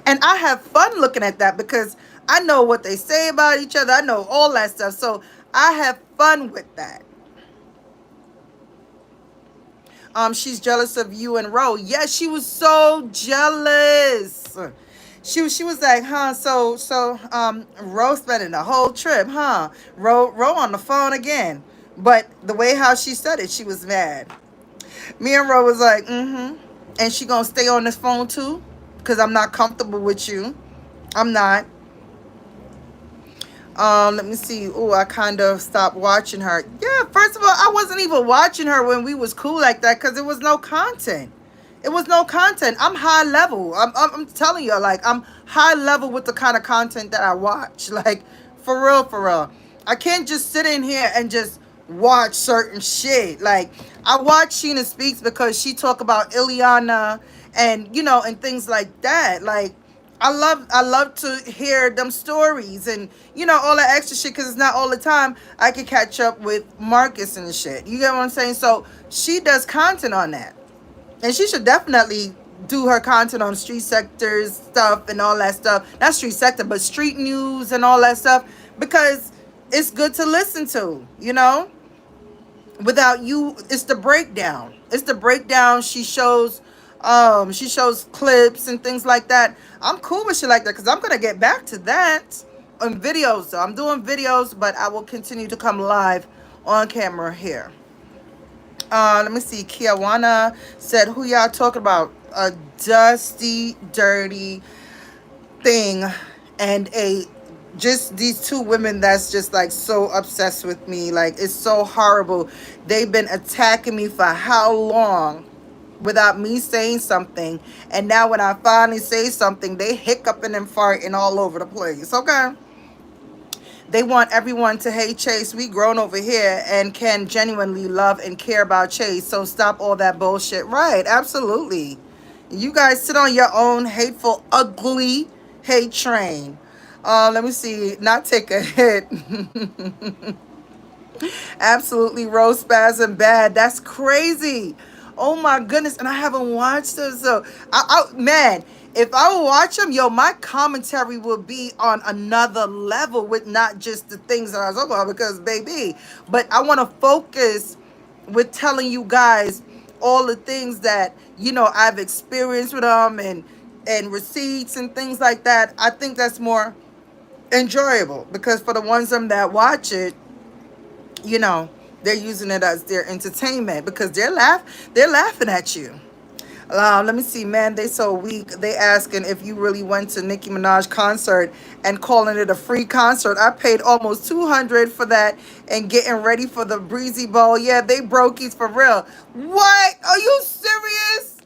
And I have fun looking at that because I know what they say about each other. I know all that stuff. So I have fun with that. She's jealous of you and Ro. Yeah, she was so jealous. She was like, huh, so Ro spending the whole trip, huh? Ro on the phone again. But the way how she said it, she was mad. Me and Ro was like, and she gonna stay on this phone too? because I'm not comfortable with you. I'm not. Let me see. Oh, I kind of stopped watching her. Yeah, first of all, I wasn't even watching her when we was cool like that because there was no content. It was no content. I'm high level. I'm telling you, like, I'm high level with the kind of content that I watch. Like, for real, for real. I can't just sit in here and just watch certain shit. Like, I watch Sheena Speaks because she talk about Ileana and, you know, and things like that. Like, I love to hear them stories and, you know, all that extra shit, because it's not all the time I can catch up with Marcus and shit. You get what I'm saying? So she does content on that, and she should definitely do her content on street sectors stuff and all that stuff. Not street sector, but street news and all that stuff, because it's good to listen to, you know. Without you, it's the breakdown. It's the breakdown. She shows clips and things like that. I'm cool with shit like that because I'm gonna get back to that on videos. So I'm doing videos, but I will continue to come live on camera here. Let me see. Kiawana said, who y'all talking about? A dusty, dirty thing, and a just these two women that's just like so obsessed with me. Like, it's so horrible. They've been attacking me for how long without me saying something, and now when I finally say something, they hiccuping and farting all over the place. Okay, they want everyone to hate Chase. We grown over here and can genuinely love and care about Chase. So stop all that bullshit. Right, absolutely. You guys sit on your own hateful, ugly hate train. Let me see. Not take a hit. Absolutely rose spasm bad. That's crazy. Oh my goodness. And I haven't watched them. So man, if I would watch them, yo, my commentary will be on another level with not just the things that I was talking about, because baby, but I want to focus with telling you guys all the things that, you know, I've experienced with them, and receipts and things like that. I think that's more enjoyable, because for the ones of them that watch it, you know, they're using it as their entertainment, because they're laughing at you. Let me see, man, they so weak. They asking if you really went to Nicki Minaj concert and calling it a free concert. I paid almost 200 for that and getting ready for the Breezy Bowl. Yeah, they brokies for real. What? Are you serious?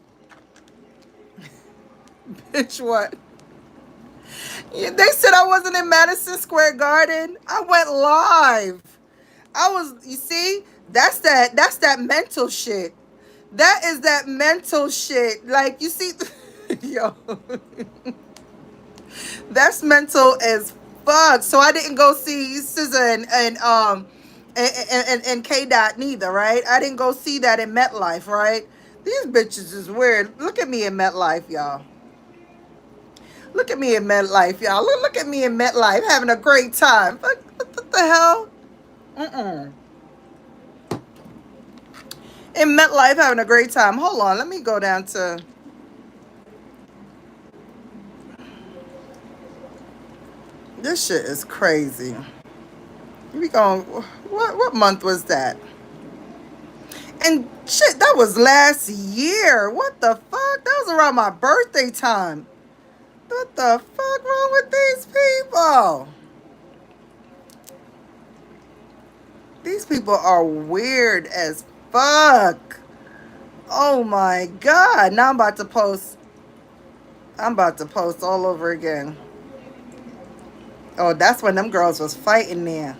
Bitch, what? Yeah, they said I wasn't in Madison Square Garden. I went live. I was, you see, that's that mental shit. That is that mental shit. Like, you see, yo, that's mental as fuck. So I didn't go see SZA and K Dot neither, right? I didn't go see that in MetLife, right? These bitches is weird. Look at me in MetLife, y'all. Look at me in MetLife, y'all. Look at me in MetLife having a great time. What the hell? Mm-mm. In MetLife having a great time. Hold on, let me go down to. This shit is crazy. We going. What month was that? And shit, that was last year. What the fuck? That was around my birthday time. What the fuck wrong with these people? These people are weird as fuck. Oh my god. Now I'm about to post. I'm about to post all over again. Oh, that's when them girls was fighting there.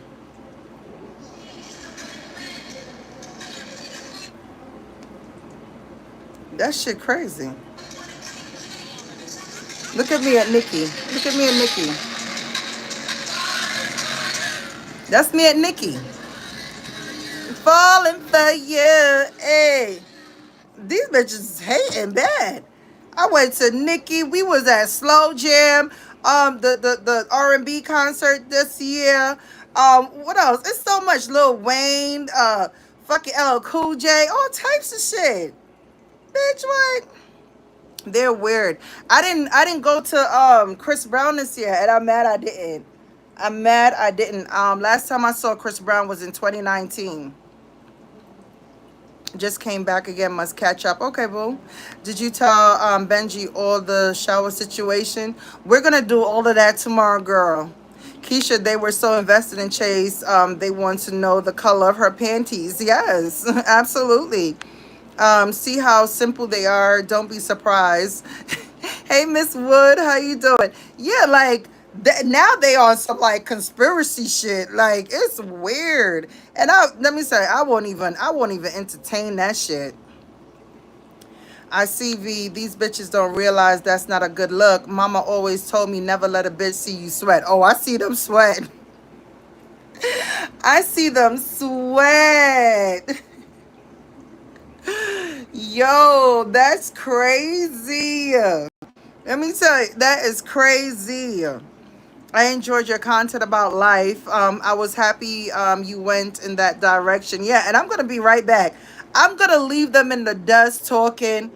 That shit crazy. Look at me at Nikki. Look at me at Nikki. That's me at Nikki. Falling for you. Hey. These bitches hating bad. I went to Nikki. We was at Slow Jam. The R&B concert this year. What else? It's so much. Lil Wayne, fucking LL Cool J, all types of shit. Bitch, what? They're weird. I didn't go to Chris Brown this year, and I'm mad I didn't. I'm mad I didn't. Last time I saw Chris Brown was in 2019. Just came back again. Must catch up. Okay, boo. Did you tell Benji all the shower situation? We're gonna do all of that tomorrow, girl. Keisha, they were so invested in Chase. They want to know the color of her panties. Yes, absolutely. See how simple they are. Don't be surprised. Hey, Miss Wood, how you doing? Yeah, like now they on some like conspiracy shit. Like it's weird. And let me say, I won't even entertain that shit. I see V. These bitches don't realize that's not a good look. Mama always told me never let a bitch see you sweat. Oh, I see them sweat. I see them sweat. Yo, that's crazy. Let me tell you, that is crazy. I enjoyed your content about life. I was happy you went in that direction. Yeah, and I'm going to be right back. I'm going to leave them in the dust talking.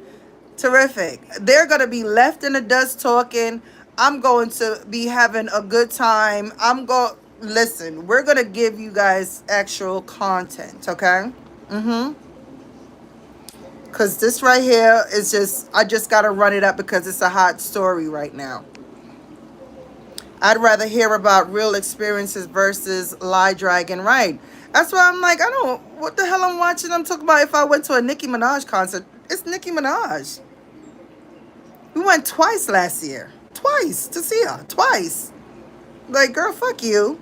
Terrific. They're going to be left in the dust talking. I'm going to be having a good time. Listen, we're going to give you guys actual content, okay? Mm-hmm. Because this right here is I just got to run it up because it's a hot story right now. I'd rather hear about real experiences versus lie dragon, right? That's why I'm like, what the hell I'm watching? I'm talking about if I went to a Nicki Minaj concert. It's Nicki Minaj. We went twice last year. Twice to see her. Twice. Like, girl, fuck you.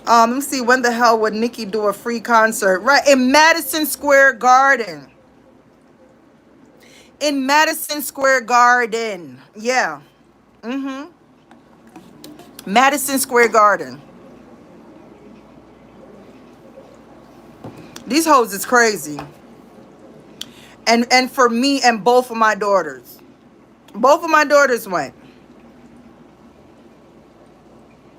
Let me see, when the hell would Nicki do a free concert? Right, in Madison Square Garden. In Madison Square Garden. Yeah. Mm-hmm. Madison Square Garden. These hoes is crazy. And for me and both of my daughters. Both of my daughters went.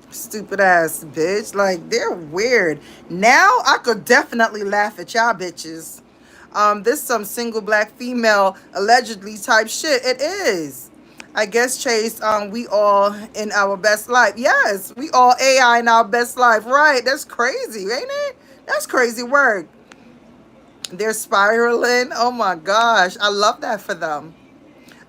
Stupid ass bitch. Like, they're weird. Now I could definitely laugh at y'all bitches. This some single black female allegedly type shit. It is. I guess, Chase, we all in our best life. Yes, we all AI in our best life. Right. That's crazy, ain't it? That's crazy work. They're spiraling. Oh my gosh. I love that for them.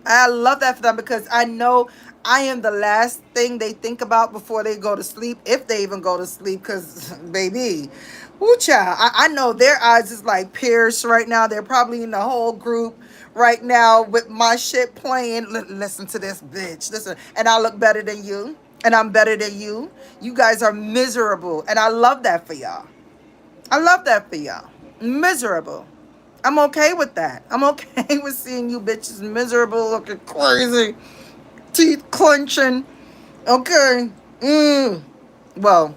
I love that for them because I know I am the last thing they think about before they go to sleep, if they even go to sleep, because, baby, woo child, I know their eyes is like pierced right now. They're probably in the whole group right now with my shit playing. Listen to this, bitch. Listen, and I look better than you, and I'm better than you. You guys are miserable, and I love that for y'all. I love that for y'all. Miserable. I'm okay with that. I'm okay with seeing you bitches miserable, looking crazy, teeth clenching. Okay. Well,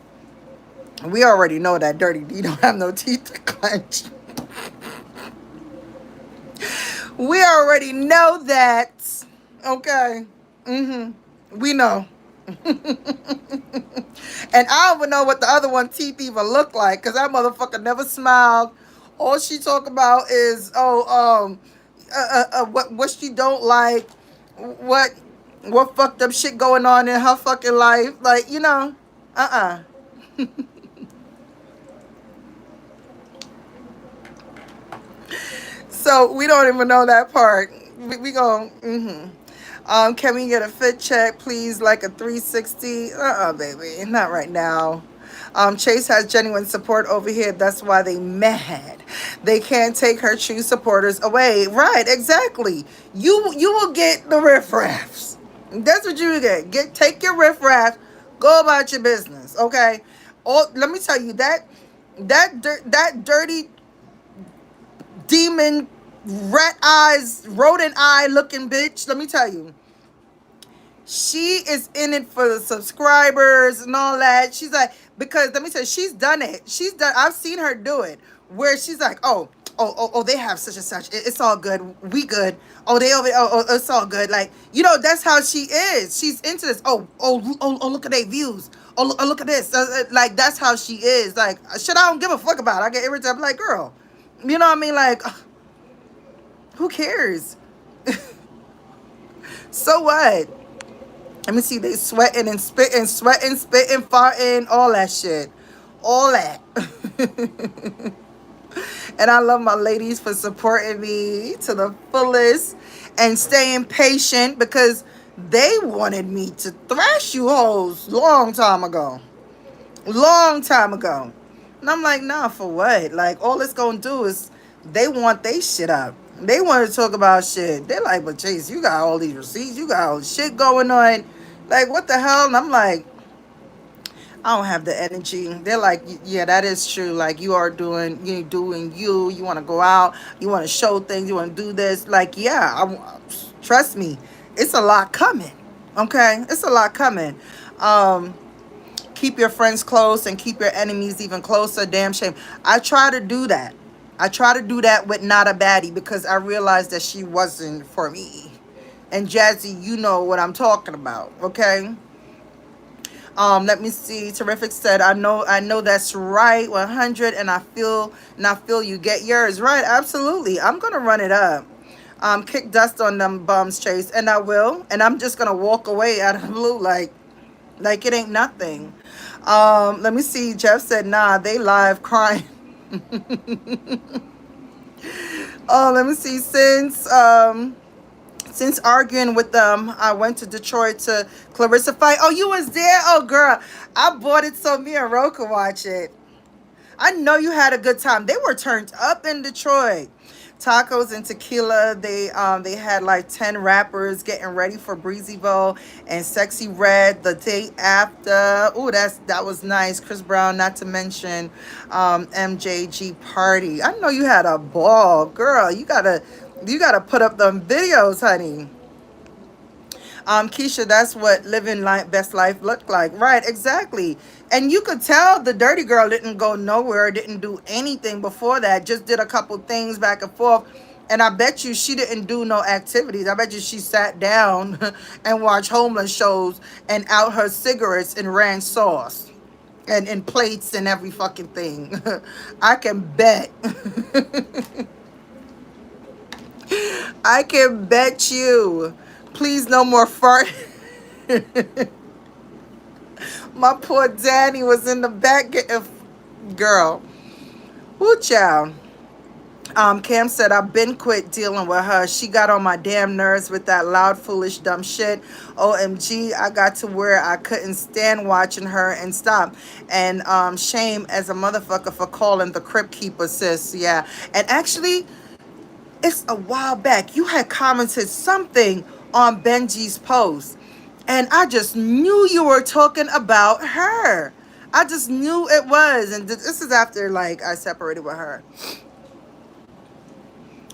we already know that Dirty D don't have no teeth to clench. We already know that. Okay. We know. And I don't even know what the other one teeth even look like, because that motherfucker never smiled. All she talk about is what she don't like, what fucked up shit going on in her fucking life, like, So we don't even know that part. We gon' can we get a fit check, please? Like a 360? Baby, not right now. Chase has genuine support over here. That's why they mad. They can't take her true supporters away. Right, exactly. You will get the riffraffs. That's what you get. Take your riffraff. Go about your business. Okay. Let me tell you that dirty demon rat eyes, rodent eye looking bitch. Let me tell you. She is in it for the subscribers and all that. She's like, because let me tell you, she's done it. I've seen her do it. Where she's like, they have such and such. It's all good. We good. Oh, they over. It's all good. Like, that's how she is. She's into this. Look at their views. Look at this. Like, that's how she is. Like, shit, I don't give a fuck about it. I get irritated. I'm like, girl, you know what I mean? Like, who cares? So what? Let me see, they sweating and spitting, farting, all that shit. All that. And I love my ladies for supporting me to the fullest and staying patient because they wanted me to thrash you hoes long time ago. Long time ago. And I'm like, nah, for what? Like, all it's gonna do is they want they shit up. They want to talk about shit. They're like, but Chase, you got all these receipts, you got all this shit going on. Like, what the hell? And I'm like, I don't have the energy. They're like, yeah, that is true. Like, you want to go out, you want to show things, you want to do this. Like, yeah, trust me, it's a lot coming. Okay, it's a lot coming. Um, Keep your friends close and keep your enemies even closer. Damn shame. I try to do that. I try to do that with Not a Baddie because I realized that she wasn't for me. And Jazzy, you know what I'm talking about, okay? Let me see. Terrific said, I know that's right. 100, and I feel you. Get yours right. Absolutely. I'm gonna run it up. Kick dust on them bums, Chase, and I will. And I'm just gonna walk away out of the blue like it ain't nothing. Let me see. Jeff said, nah, they live crying. Oh, let me see. Since arguing with them, I went to Detroit to Clarissa fight. Oh, you was there? Oh, girl. I bought it so me and Ro could watch it. I know you had a good time. They were turned up in Detroit. Tacos and tequila. They had like 10 rappers getting ready for Breezyville and Sexy Red the day after. Ooh, that was nice. Chris Brown, not to mention MJG party. I know you had a ball, girl. You gotta put up them videos, honey. Keisha, that's what living life, best life looked like. Right, exactly. And you could tell the dirty girl didn't go nowhere, didn't do anything before that, just did a couple things back and forth. And I bet you she didn't do no activities. I bet you she sat down and watched homeless shows and out her cigarettes and ran sauce and plates and every fucking thing. I can bet. I can bet you. Please, no more fart. My poor Danny was in the back getting girl. Woo child. Cam said, I've been quit dealing with her. She got on my damn nerves with that loud, foolish, dumb shit. OMG, I got to where I couldn't stand watching her and stop. And shame as a motherfucker for calling the Crypt Keeper, sis. Yeah. And actually, it's a while back. You had commented something on Benji's post. And I just knew you were talking about her. I just knew it was. And this is after, like, I separated with her.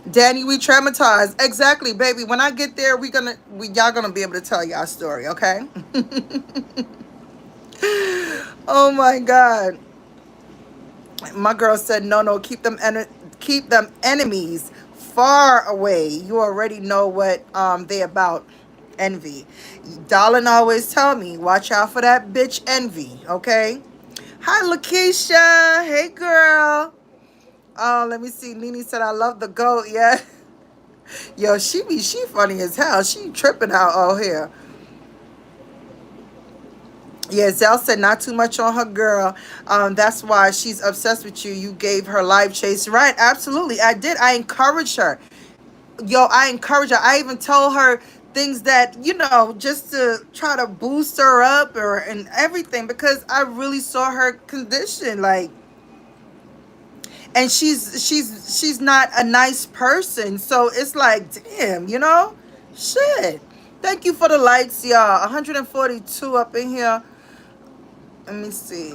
Danny, we traumatized. Exactly, baby. When I get there, y'all gonna be able to tell y'all story, okay? Oh my God. My girl said, no, keep them enemies far away. You already know what they about. Envy. Darling always tell me, watch out for that bitch envy, okay? Hi, Lakeisha. Hey, girl. Oh, let me see. Nene said, I love the goat. Yeah. Yo, she funny as hell. She tripping out all here. Yeah, Zell said not too much on her girl. That's why she's obsessed with you. You gave her life, Chase. Right, absolutely. I did. I encouraged her. Yo, I encouraged her. I even told her things that, just to try to boost her up and everything because I really saw her condition. Like, and she's not a nice person. So it's like, damn, shit. Thank you for the likes, y'all. 142 up in here. Let me see.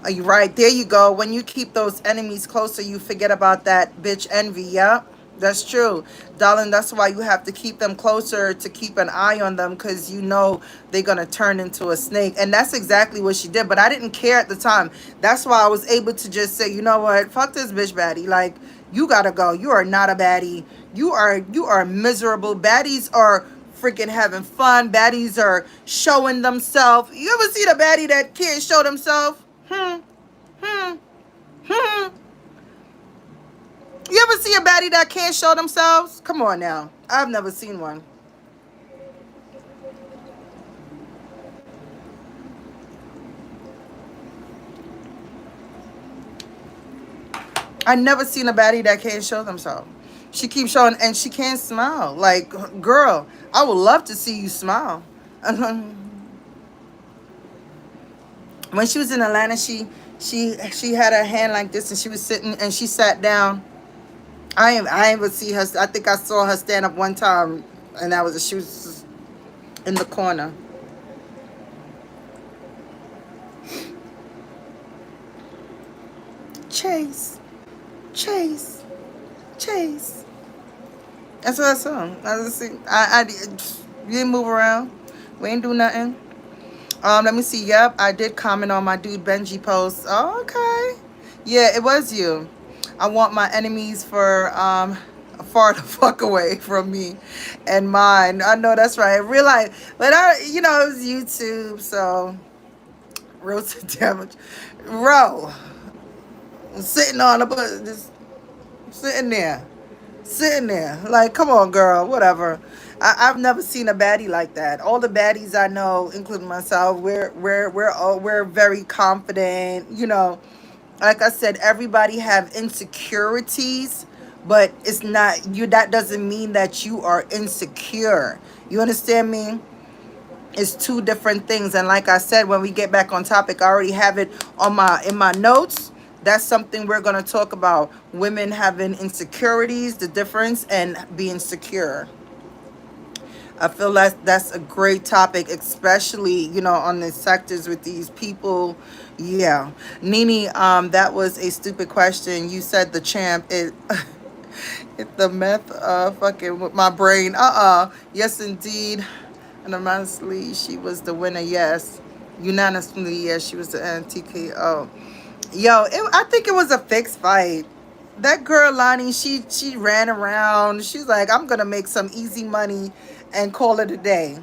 Are you right? There you go. When you keep those enemies closer, you forget about that bitch envy. Yeah, that's true. Darling, that's why you have to keep them closer to keep an eye on them because they're going to turn into a snake. And that's exactly what she did. But I didn't care at the time. That's why I was able to just say, you know what? Fuck this bitch baddie. Like, you got to go. You are not a baddie. You are miserable. Baddies are freaking having fun. Baddies are showing themselves. You ever see the baddie that can't show themselves? Hmm. You ever see a baddie that can't show themselves? Come on now. I've never seen one. I never seen a baddie that can't show themselves. She keeps showing, and she can't smile. Like, girl, I would love to see you smile. When she was in Atlanta, she had her hand like this, and she was sitting, and she sat down. I ain't even see her. I think I saw her stand up one time, and that was she was in the corner. Chase, chase, chase. That's what I saw. I was see. You didn't move around. We ain't do nothing. Let me see. Yep, I did comment on my dude Benji post. Oh, okay. Yeah, it was you. I want my enemies for far the fuck away from me and mine. I know that's right. Realize, but it was YouTube, so roasted damage. Bro, sitting on a just sitting there. Sitting there like, come on, girl, whatever. I've never seen a baddie like that. All the baddies I know, including myself, we're very confident. Like I said, everybody have insecurities, but it's not you. That doesn't mean that you are insecure. You understand me? It's two different things. And like I said, when we get back on topic, I already have it on in my notes. That's something we're going to talk about. Women having insecurities, the difference, and being secure. I feel like that's a great topic, especially, on the sectors with these people. Yeah. Nini, that was a stupid question. You said the champ it it the meth fucking with my brain. Yes indeed. And honestly, she was the winner, yes. Unanimously, yes, she was the TKO. Yo, I think it was a fixed fight. That girl Lonnie, she ran around. She's like, I'm gonna make some easy money and call it a day.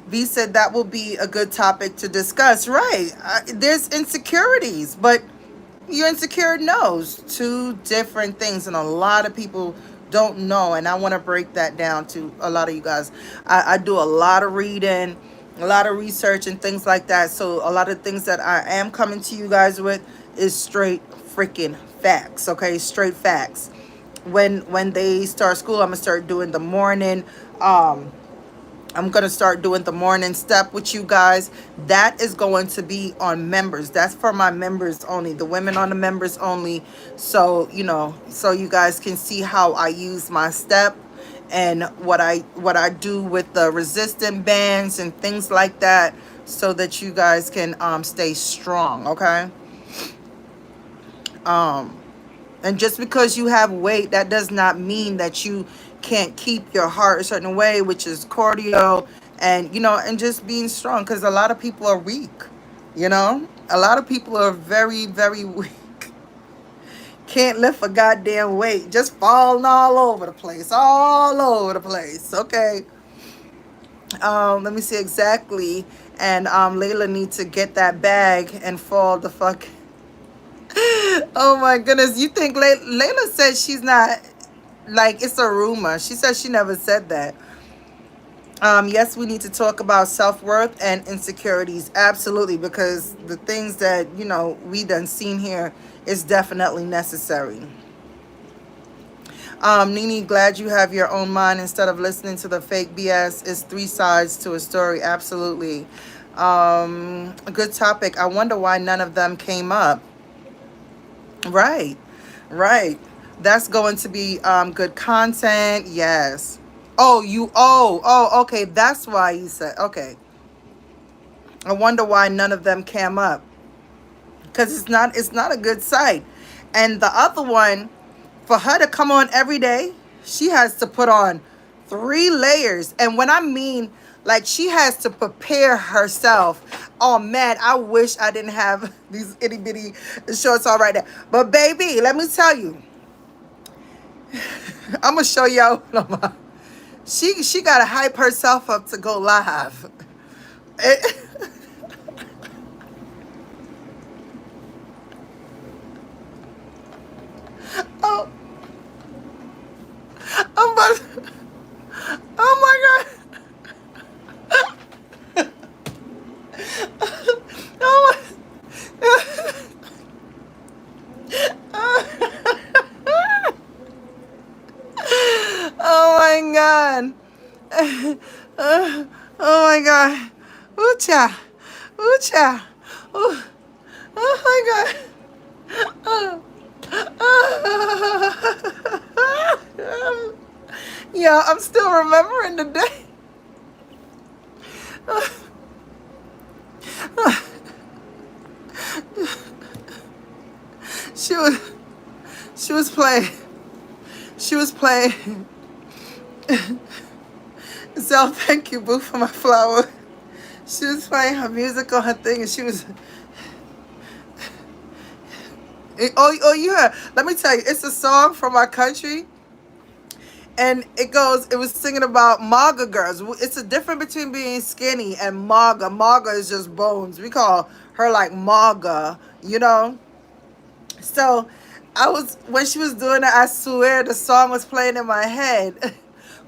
V said that will be a good topic to discuss. Right? There's insecurities, but your insecure knows two different things, and a lot of people don't know. And I want to break that down to a lot of you guys. I do a lot of reading, a lot of research, and things like that. So a lot of things that I am coming to you guys with is straight freaking facts. Okay, straight facts. When they start school, I'm gonna start doing the morning. I'm going to start doing the morning step with you guys. That is going to be on members. That's for my members only. The women on the members only. So, so you guys can see how I use my step and what I do with the resistant bands and things like that, so that you guys can stay strong, okay? And just because you have weight, that does not mean that you can't keep your heart a certain way, which is cardio and, and just being strong. Because a lot of people are weak, A lot of people are very, very weak. Can't lift a goddamn weight. Just falling all over the place. All over the place. Okay. Let me see exactly. And Layla needs to get that bag and fall the fuck. Oh my goodness. You think Layla said she's not, like, it's a rumor. She said she never said that. Yes, we need to talk about self-worth and insecurities. Absolutely. Because the things that, we done seen here is definitely necessary. Nini, glad you have your own mind instead of listening to the fake BS. It's three sides to a story. Absolutely. A good topic. I wonder why none of them came up. Right. That's going to be good content. Yes. Okay. That's why you said, okay. I wonder why none of them came up. Because it's not a good sight. And the other one, for her to come on every day, she has to put on 3 layers. And when I mean, like, she has to prepare herself. Oh man, I wish I didn't have these itty bitty shorts on right now. But baby, let me tell you, I'm gonna show y'all. She gotta hype herself up to go live. Oh, I'm about to, oh my god. Oh my. Oh my God. Ooh, cha. Ooh, cha. Ooh. Oh my God. Oh. Yeah, I'm still remembering the day. She was she was playing. She was playing. So thank you, Boo, for my flower. She was playing her music on her thing, and she was. Oh, yeah. Let me tell you, it's a song from our country, and it goes. It was singing about MAGA girls. It's a difference between being skinny and MAGA. MAGA is just bones. We call her like MAGA, you know. So, I was when she was doing it. I swear the song was playing in my head.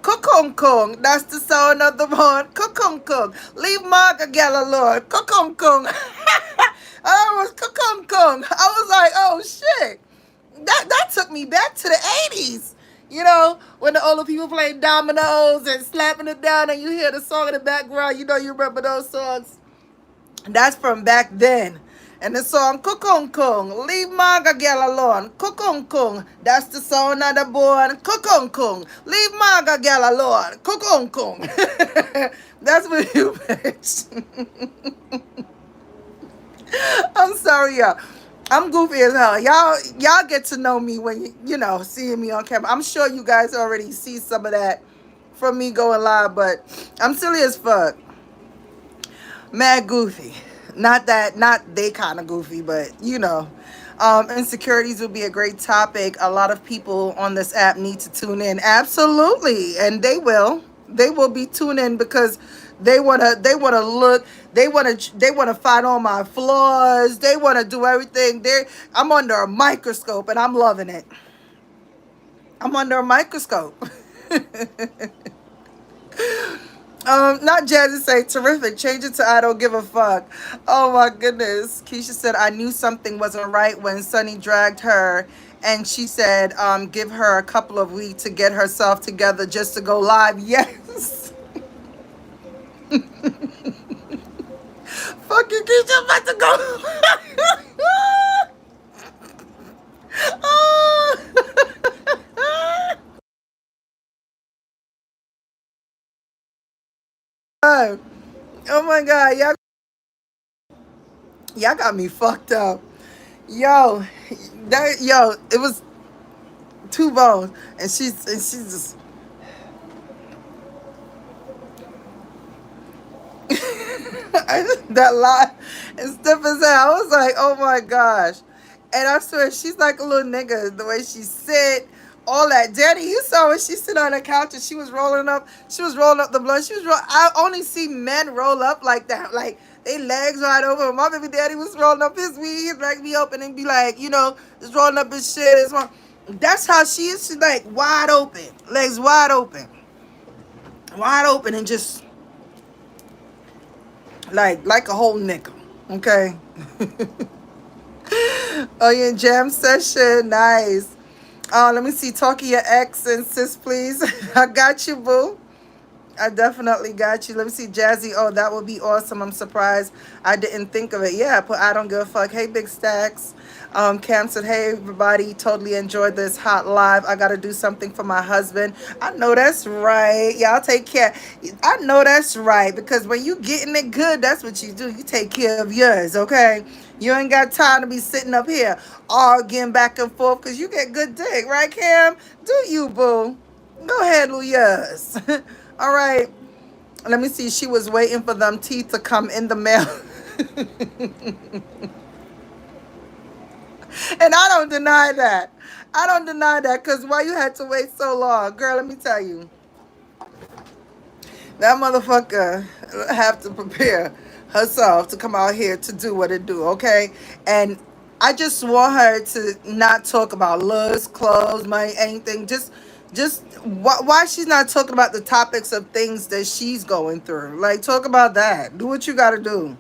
Kung kung, that's the sound of the horn. Kung kung, leave MAGA gal alone. Kung kung. I was kung kung. I was like, oh shit. That took me back to the 80s. You know, when the older people played dominoes and slapping it down and you hear the song in the background, you know you remember those songs. That's from back then. And the song Kukung Kung, leave Maga Gal alone. Kukung Kung, that's the sound of the born. Kukung Kung, leave Maga Gal alone. Kukung Kung. That's what you bitch. I'm sorry, y'all. I'm goofy as hell. Y'all get to know me when you know, seeing me on camera. I'm sure you guys already see some of that from me going live, but I'm silly as fuck. Mad goofy. Not they kind of goofy, but you know. Insecurities would be a great topic. A lot of people on this app need to tune in. Absolutely. And they will. They will be tuning in because they wanna look, they wanna find all my flaws. They wanna do everything. I'm under a microscope and I'm loving it. I'm under a microscope. Not Jazzy say terrific. Change it to I don't give a fuck. Oh my goodness. Keisha said I knew something wasn't right when Sunny dragged her, and she said, give her a couple of weeks to get herself together just to go live. Yes. Fucking Keisha, I'm about to go. Oh my God, y'all got me fucked up. Yo, it was two bones, and she's just that lie and stiff as hell. I was like, oh my gosh. And I swear she's like a little nigga, the way she sit, all that. Daddy, you saw when she sit on the couch and she was rolling up the blunt. I only see men roll up like that, like they legs wide open. My baby daddy was rolling up his weed, he'd like me open and be like, you know, just rolling up his shit. That's how she is. She's like wide open, legs wide open, and just like a whole nickel. Okay. Oh yeah, jam session, nice. Let me see. Talk to your ex and sis, please. I got you, boo. I definitely got you. Let me see, Jazzy. Oh, that would be awesome. I'm surprised I didn't think of it. Yeah, put I don't give a fuck. Hey, Big Stacks. Cam said, hey, everybody. Totally enjoyed this hot live. I got to do something for my husband. I know that's right. Y'all take care. I know that's right. Because when you getting it good, that's what you do. You take care of yours, okay? You ain't got time to be sitting up here arguing back and forth because you get good dick. Right, Cam? Do you, boo? Go ahead, Luyas. All right. Let me see. She was waiting for them teeth to come in the mail. And I don't deny that. I don't deny that because why you had to wait so long? Girl, let me tell you. That motherfucker have to prepare herself to come out here to do what it do, okay? And I just want her to not talk about looks, clothes, money, anything. Just why she's not talking about the topics of things that she's going through. Like, talk about that. Do what you got to do.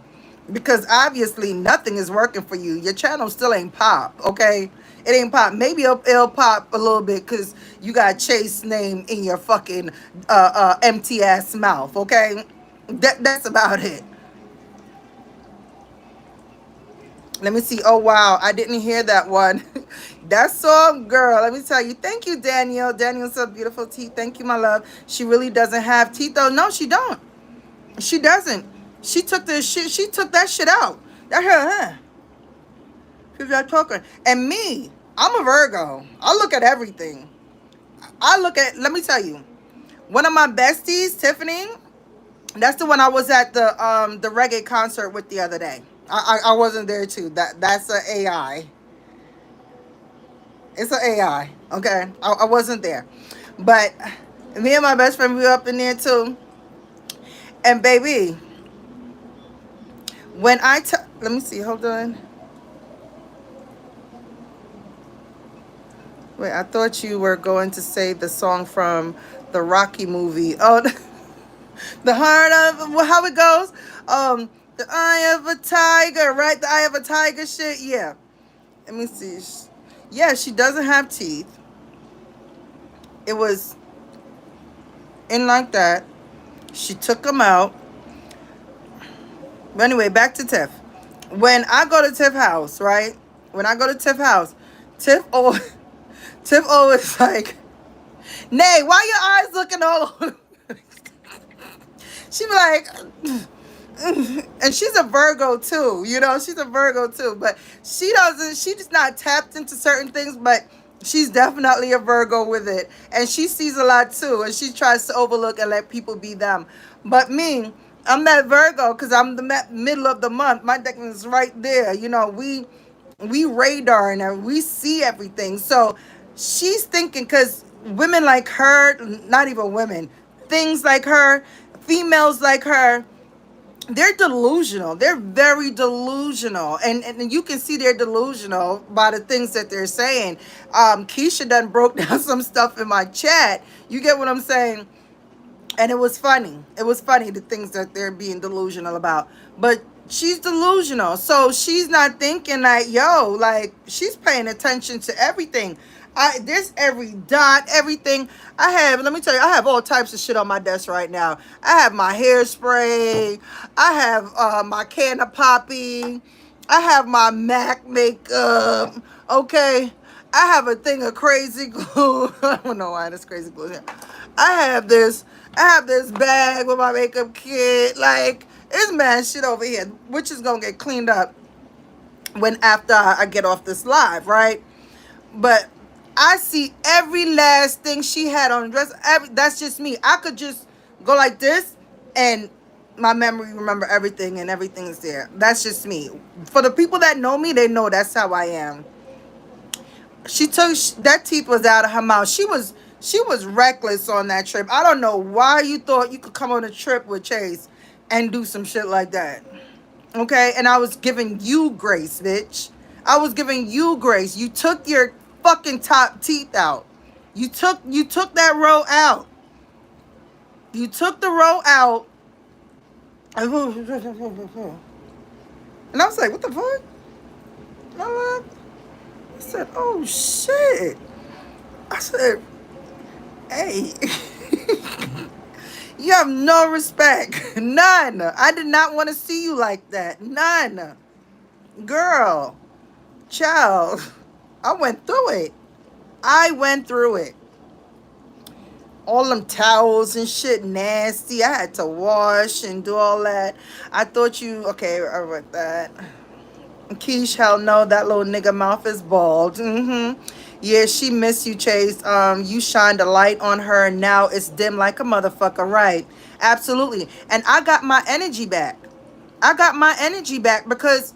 Because obviously nothing is working for you. Your channel still ain't pop, okay? It ain't pop. Maybe it'll pop a little bit because you got Chase name in your fucking empty ass mouth. Okay, that's about it. Let me see. Oh wow, I didn't hear that one. That song, girl. Let me tell you. Thank you, Danielle. Danielle's so beautiful teeth. Thank you, my love. She really doesn't have teeth though. No, she don't. She doesn't. She took the shit. She took that shit out. That her. She's not talking. And me, I'm a Virgo. I look at everything. I look at. Let me tell you. One of my besties, Tiffany. That's the one I was at the reggae concert with the other day. I wasn't there too. That's a AI. It's an AI. Okay, I wasn't there, but me and my best friend we were up in there too. And baby, when let me see. Hold on. Wait, I thought you were going to say the song from the Rocky movie. Oh, the heart of how it goes. The eye of a tiger, right? The eye of a tiger shit. Yeah. Let me see. Yeah, she doesn't have teeth. It was in like that. She took them out. But anyway, back to Tiff. When I go to Tiff house, right? When I go to Tiff house, Tiff always, Tiff always like, Nay, why your eyes looking all over? She be like, and she's a Virgo too, you know, she's a Virgo too, but she's not tapped into certain things, but she's definitely a Virgo with it. And she sees a lot too, and she tries to overlook and let people be them. But me, I'm that Virgo because I'm the middle of the month. My deck is right there. You know, we radar and we see everything. So she's thinking because women like her, not even women, things like her, females like her, they're delusional. They're very delusional. And you can see they're delusional by the things that they're saying. Keisha done broke down some stuff in my chat. You get what I'm saying? And it was funny. It was funny, the things that they're being delusional about. But she's delusional. So she's not thinking like, yo, like she's paying attention to everything. There's every dot, everything. Let me tell you, I have all types of shit on my desk right now. I have my hairspray. I have my can of poppy. I have my MAC makeup. Okay. I have a thing of crazy glue. I don't know why this crazy glue here. I have this bag with my makeup kit. Like, it's mad shit over here, which is gonna get cleaned up when after I get off this live, right? But I see every last thing she had on dress. That's just me. I could just go like this and my memory remember everything and everything is there. That's just me. For the people that know me, they know that's how I am. She took that teeth was out of her mouth. She was reckless on that trip. I don't know why you thought you could come on a trip with Chase and do some shit like that. Okay? And I was giving you grace, bitch. I was giving you grace. You took your fucking top teeth out. You took that row out. You took the row out. And I was like, what the fuck? I said, oh shit. I said, hey. You have no respect. None. I did not want to see you like that. None. Girl. Child. I went through it. I went through it. All them towels and shit nasty. I had to wash and do all that. I thought you... Okay, I read that. Keish, hell no, that little nigga mouth is bald. Yeah, she miss you, Chase. You shined a light on her, and now it's dim like a motherfucker, right? Absolutely. And I got my energy back. I got my energy back because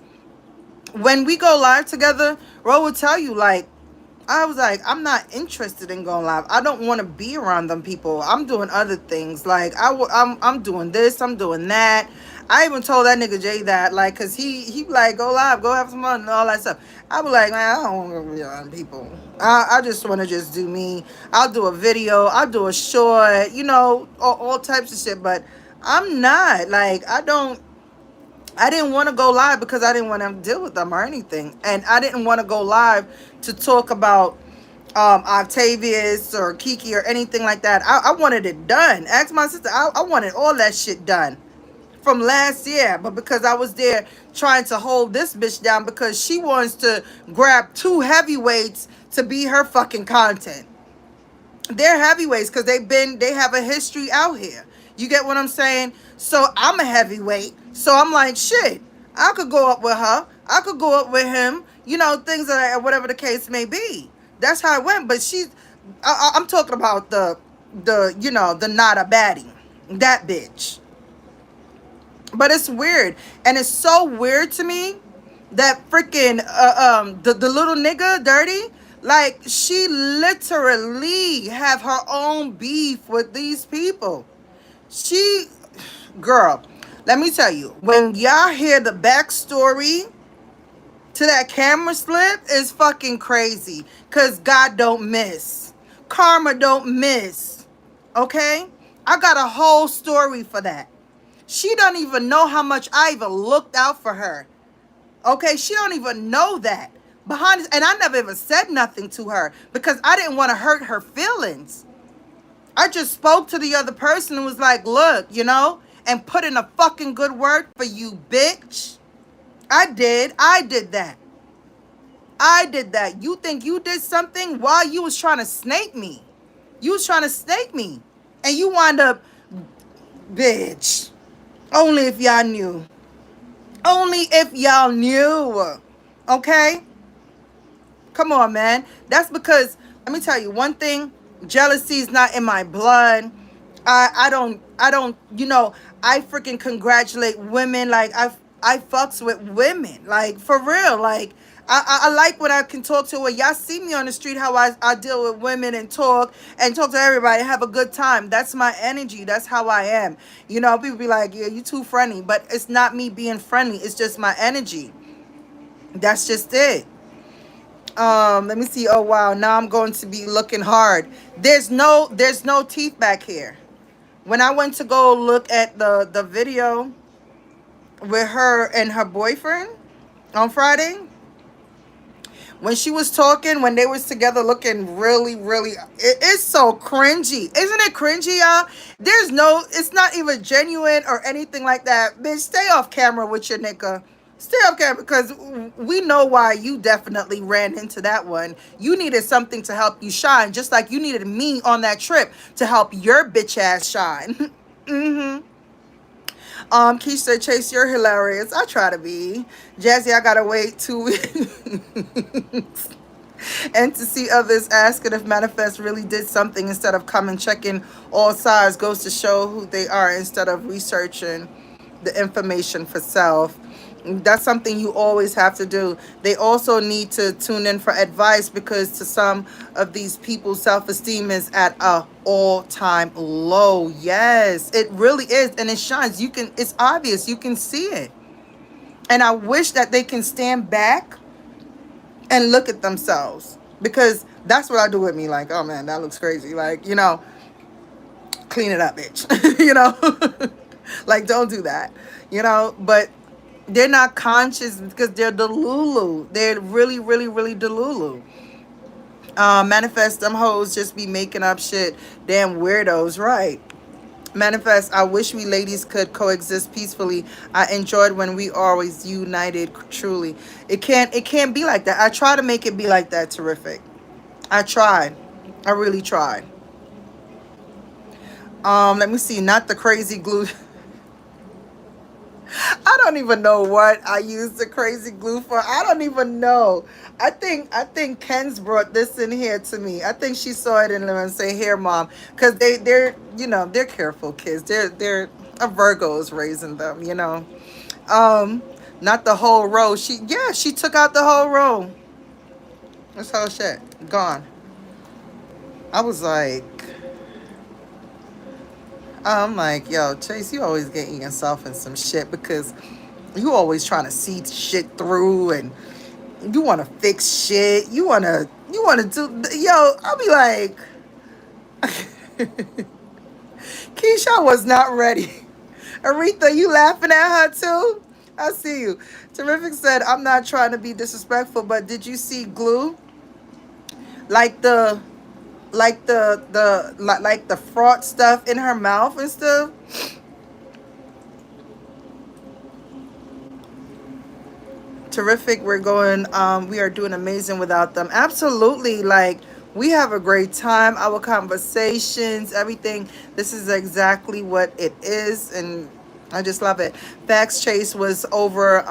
when we go live together, Ro will tell you, like, I was like, I'm not interested in going live. I don't want to be around them people. I'm doing other things. Like, I'm doing this. I'm doing that. I even told that nigga Jay that, like, because he like, go live, go have some fun and all that stuff. I was like, man, I don't want to be around people. I just want to just do me. I'll do a video. I'll do a short, you know, all types of shit. But I'm not. Like, I don't. I didn't want to go live because I didn't want to deal with them or anything. And I didn't want to go live to talk about Octavius or Kiki or anything like that. I wanted it done. Ask my sister. I wanted all that shit done from last year. But because I was there trying to hold this bitch down because she wants to grab two heavyweights to be her fucking content. They're heavyweights because they have a history out here. You get what I'm saying? So I'm a heavyweight. So I'm like, shit, I could go up with her. I could go up with him. You know, things like whatever the case may be. That's how it went. But I'm talking about the not a baddie. That bitch. But it's weird. And it's so weird to me that freaking the little nigga dirty, like she literally have her own beef with these people. She, girl, let me tell you, when y'all hear the backstory to that camera slip, is fucking crazy. Cause God don't miss, karma don't miss. Okay, I got a whole story for that. She don't even know how much I even looked out for her. Okay, she don't even know that. Behind, and I never even said nothing to her because I didn't want to hurt her feelings. I just spoke to the other person and was like, look, and put in a fucking good word for you, bitch. I did that. I did that. You think you did something while you was trying to snake me. You was trying to snake me. And you wind up, bitch. Only if y'all knew. Only if y'all knew. Okay? Come on, man. That's because, let me tell you one thing. Jealousy is not in my blood. I don't, I freaking congratulate women. Like, I fucks with women. Like, for real. Like, I like when I can talk to her. Y'all see me on the street, how I deal with women and talk to everybody, have a good time. That's my energy. That's how I am. People be like, yeah, you too friendly. But it's not me being friendly. It's just my energy. That's just it. Let me see. Oh wow, now I'm going to be looking hard. There's no teeth back here. When I went to go look at the video with her and her boyfriend on Friday, when she was talking, when they was together looking really, really, it's so cringy. Isn't it cringy, y'all? It's not even genuine or anything like that. Bitch, stay off camera with your nigga. Stay off camera because we know why you definitely ran into that one. You needed something to help you shine, just like you needed me on that trip to help your bitch ass shine. Mm-hmm. Keisha said, Chase, you're hilarious. I try to be. Jazzy, I gotta wait 2 weeks. And to see others asking if Manifest really did something instead of coming checking all sides goes to show who they are instead of researching the information for self. That's something you always have to do. They also need to tune in for advice because to some of these people, self-esteem is at a all-time low. Yes, it really is. And it shines. It's obvious. You can see it. And I wish that they can stand back and look at themselves because that's what I do with me. Like, oh man, that looks crazy. Like, clean it up, bitch. Like, don't do that, but they're not conscious because they're delulu. They're really, really, really delulu. Manifest, them hoes just be making up shit. Damn weirdos, right? Manifest, I wish we ladies could coexist peacefully. I enjoyed when we always united truly. It can't be like that. I try to make it be like that. Terrific. I tried. I really tried. Let me see. Not the crazy glue. I don't even know what I used the crazy glue for. I don't even know. I think Ken's brought this in here to me. I think she saw it in there and say, "Here, mom," because they're careful kids. They're a Virgo's raising them. Not the whole row. She took out the whole row. This whole shit gone. I was like. I'm like, yo, Chase, you always getting yourself in some shit because you always trying to see shit through and you want to fix shit. You want to do, yo, I'll be like, Keisha was not ready. Aretha, you laughing at her too? I see you. Terrific said, I'm not trying to be disrespectful, but did you see glue? Like like the fraud stuff in her mouth and stuff. Terrific. We are doing amazing without them. Absolutely. Like, we have a great time. Our conversations, everything. This is exactly what it is. And I just love it. Facts Chase was over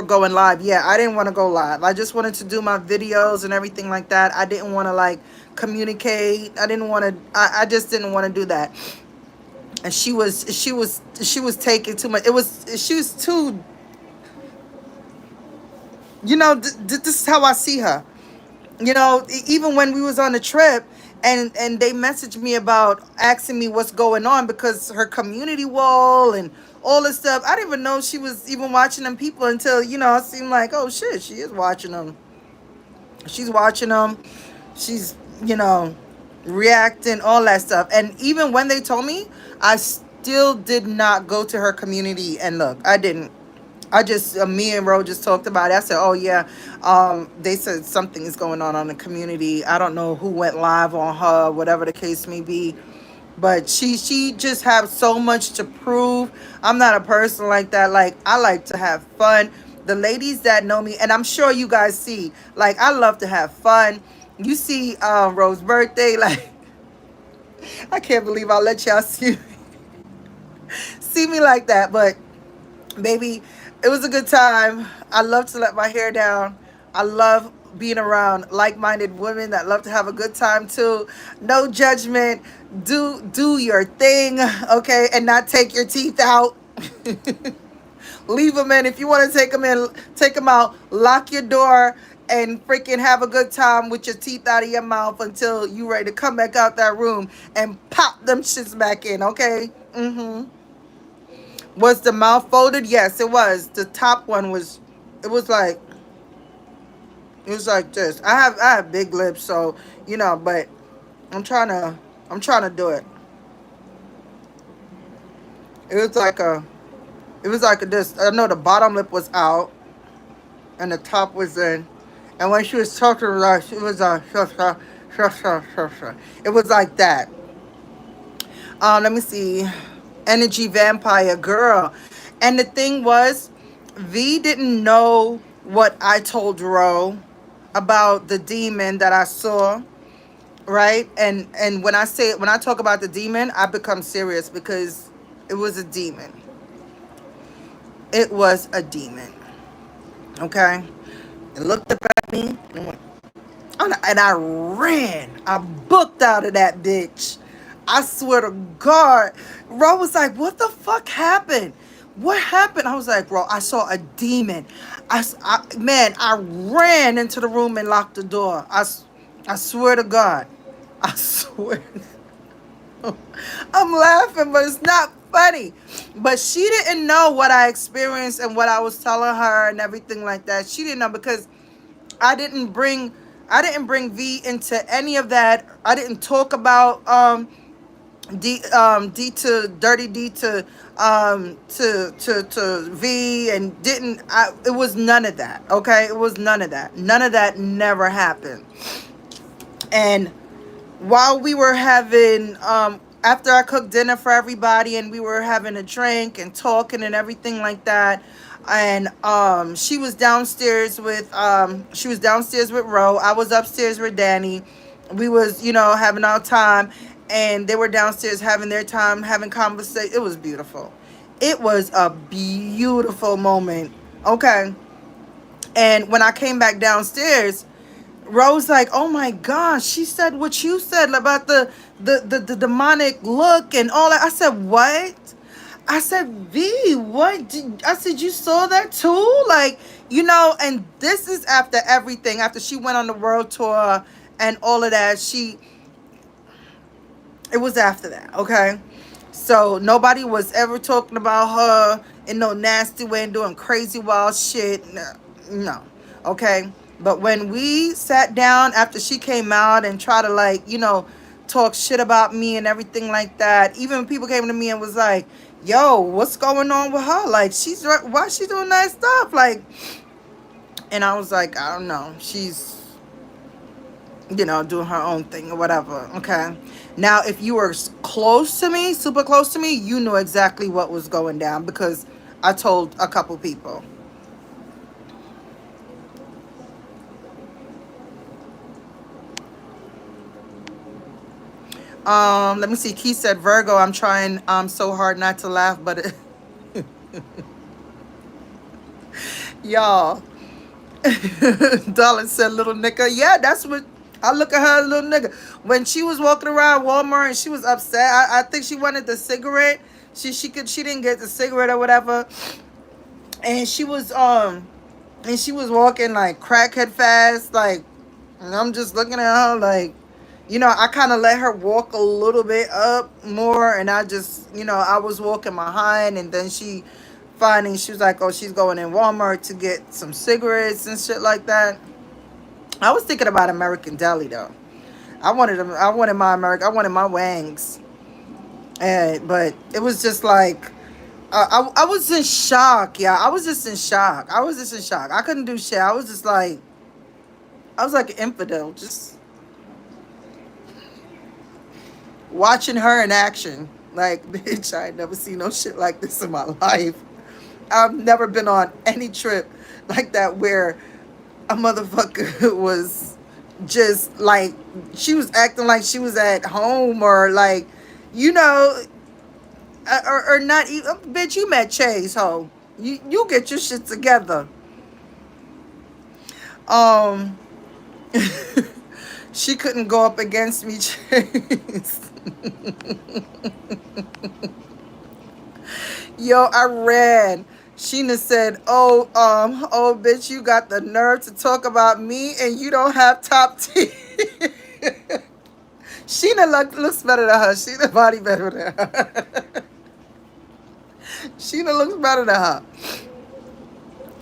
going live. Yeah, I didn't want to go live. I just wanted to do my videos and everything like that. I didn't want to like communicate. I just didn't want to do that. And she was taking too much. She was too, this is how I see her. Even when we was on the trip, and they messaged me about asking me what's going on because her community wall and all this stuff. I didn't even know she was even watching them people until, it seemed like, oh shit, she is watching them. She's watching them. She's, reacting, all that stuff. And even when they told me, I still did not go to her community and look. I didn't. I just, me and Ro just talked about it. I said, oh yeah, they said something is going on the community. I don't know who went live on her, whatever the case may be. But she just has so much to prove. I'm not a person like that. Like, I like to have fun. The ladies that know me, and I'm sure you guys see, like, I love to have fun. You see Rose's birthday, like, I can't believe I'll let y'all see me like that. But baby, it was a good time. I love to let my hair down. I love being around like-minded women that love to have a good time too. No judgment. Do your thing, okay, and not take your teeth out. Leave them in. If you want to take them in, take them out. Lock your door and freaking have a good time with your teeth out of your mouth until you ready to come back out that room and pop them shits back in, okay? Was the mouth folded? Yes, it was. The top one was, it was like, it was like this. I have big lips, so but I'm trying to do it. It was like a, this. I know the bottom lip was out and the top was in. And when she was talking, like, it was a, it was like that. Let me see. Energy vampire girl. And the thing was, V didn't know what I told Ro about the demon that I saw, right? And when I talk about the demon, I become serious because it was a demon. It was a demon. Okay? It looked up at me and went, and I ran. I booked out of that bitch. I swear to God. Ro was like, what the fuck happened? What happened? I was like, bro, I saw a demon. Man, I ran into the room and locked the door. I swear to God. I swear. I'm laughing, but it's not funny. But she didn't know what I experienced and what I was telling her and everything like that. She didn't know because I didn't bring V into any of that. I didn't talk about D to Dirty D to V, and it was none of that. Okay, it was none of that. None of that never happened. And while we were having after I cooked dinner for everybody and we were having a drink and talking and everything like that, and she was downstairs with Ro. I was upstairs with Danny. We was having our time, and they were downstairs having their time, having conversation. It was beautiful. It was a beautiful moment. Okay. And when I came back downstairs, Rose like, oh my gosh, she said what you said about the demonic look and all that. I said, what? I said, V, what? I said, you saw that too? Like, and this is after everything, after she went on the world tour and all of that. It was after that, okay? So nobody was ever talking about her in no nasty way and doing crazy wild shit. No. Okay? But when we sat down after she came out and tried to talk shit about me and everything like that, even when people came to me and was like, yo, what's going on with her? Like, why she doing that stuff? Like, and I was like, I don't know. She's, doing her own thing or whatever. Okay. Now, if you were close to me, super close to me, you knew exactly what was going down because I told a couple people. Let me see. Keith said Virgo. I'm trying so hard not to laugh, but y'all. Darling said little nigga. Yeah, that's what I look at her, little nigga. When she was walking around Walmart and she was upset, I think she wanted the cigarette. She didn't get the cigarette or whatever. And she was walking like crackhead fast, like, and I'm just looking at her like, I kind of let her walk a little bit up more, and I just, I was walking behind, and then she was like, oh, she's going in Walmart to get some cigarettes and shit like that. I was thinking about American Deli though. I wanted my I wanted my wangs, and but it was just like. I was in shock, yeah. I was just in shock. I was just in shock. I couldn't do shit. I was like an infidel, just watching her in action. Like, bitch, I ain't never seen no shit like this in my life. I've never been on any trip like that where a motherfucker was just like, she was acting like she was at home or like, you know, or not even, bitch, you met Chase, ho. You get your shit together. Um, she couldn't go up against me, Chase. Yo, I ran. Sheena said, oh, bitch, you got the nerve to talk about me and you don't have top teeth. Sheena looks better than her. Sheena body better than her. Sheena looks better than her.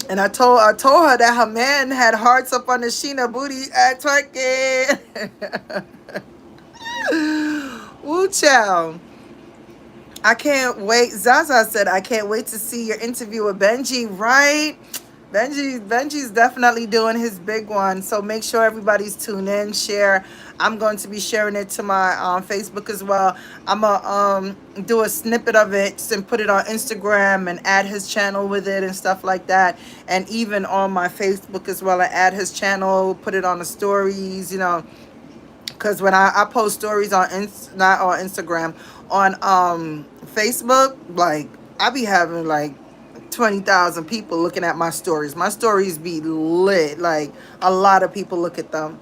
And I told her that her man had hearts up on the Sheena booty at twerking. Woo chow. I can't wait. Zaza said, I can't wait to see your interview with Benji, right? Benji's definitely doing his big one. So make sure everybody's tuned in, share. I'm going to be sharing it to my Facebook as well. I'm going to do a snippet of it and put it on Instagram and add his channel with it and stuff like that. And even on my Facebook as well, I add his channel, put it on the stories, because when I post stories on not on Instagram, on Facebook, like, I be having like 20,000 people looking at my stories. My stories be lit. Like, a lot of people look at them.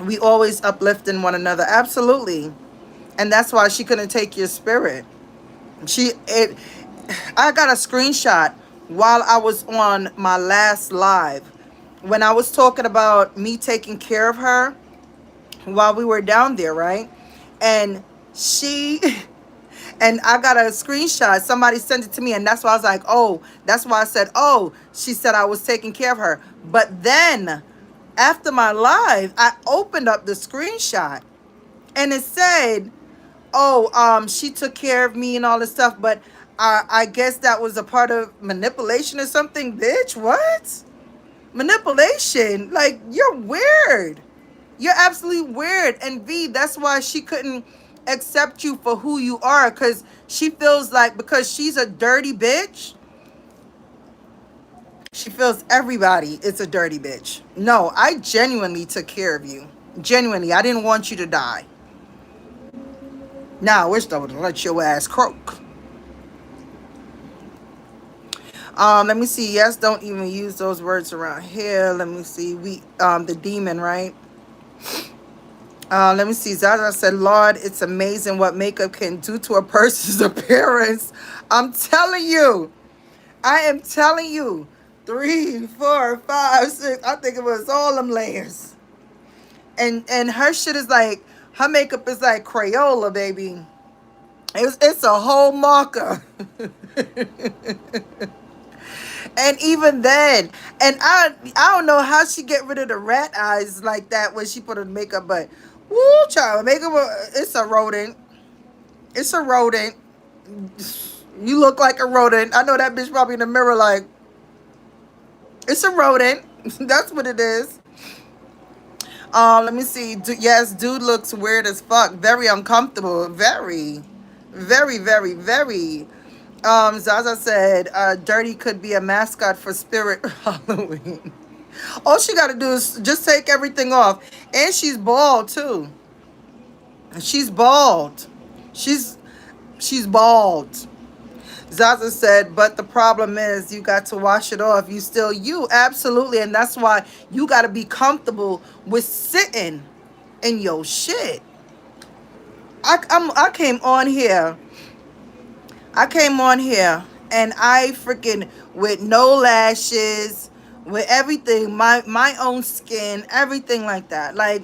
We always uplifting one another. Absolutely. And that's why she couldn't take your spirit. I got a screenshot while I was on my last live when I was talking about me taking care of her while we were down there, right? And she and I got a screenshot. Somebody sent it to me, and that's why I was like, oh, that's why I said, oh, she said I was taking care of her. But then after my live, I opened up the screenshot and it said, oh, she took care of me and all this stuff, but I guess that was a part of manipulation or something. Bitch, what? Manipulation? Like, you're weird. You're absolutely weird. And V, that's why she couldn't accept you for who you are, because she feels like, because she's a dirty bitch, she feels everybody is a dirty bitch. No, I genuinely took care of you. Genuinely, I didn't want you to die. Now I wish I would let your ass croak. Let me see. Yes, don't even use those words around here. Let me see. The demon, right? Let me see. Zaza said, Lord, it's amazing what makeup can do to a person's appearance. I'm telling you. I am telling you. 3, 4, 5, 6. I think it was all them layers. And her shit is like, her makeup is like Crayola, baby. It's a whole marker. And even then, and I don't know how she get rid of the rat eyes like that when she put her makeup, but woo, child, makeup, it's a rodent. It's a rodent. You look like a rodent. I know that bitch probably in the mirror like, it's a rodent. That's what it is. Let me see. Yes, dude looks weird as fuck. Very uncomfortable. Very, very, very, very. Zaza said, "Dirty could be a mascot for Spirit Halloween." All she got to do is just take everything off, and she's bald too. She's bald. She's she's bald. Zaza said, but the problem is you got to wash it off. You still you. Absolutely. And that's why you got to be comfortable with sitting in your shit. I came on here. I came on here and I freaking with no lashes, with everything, my own skin, everything like that. Like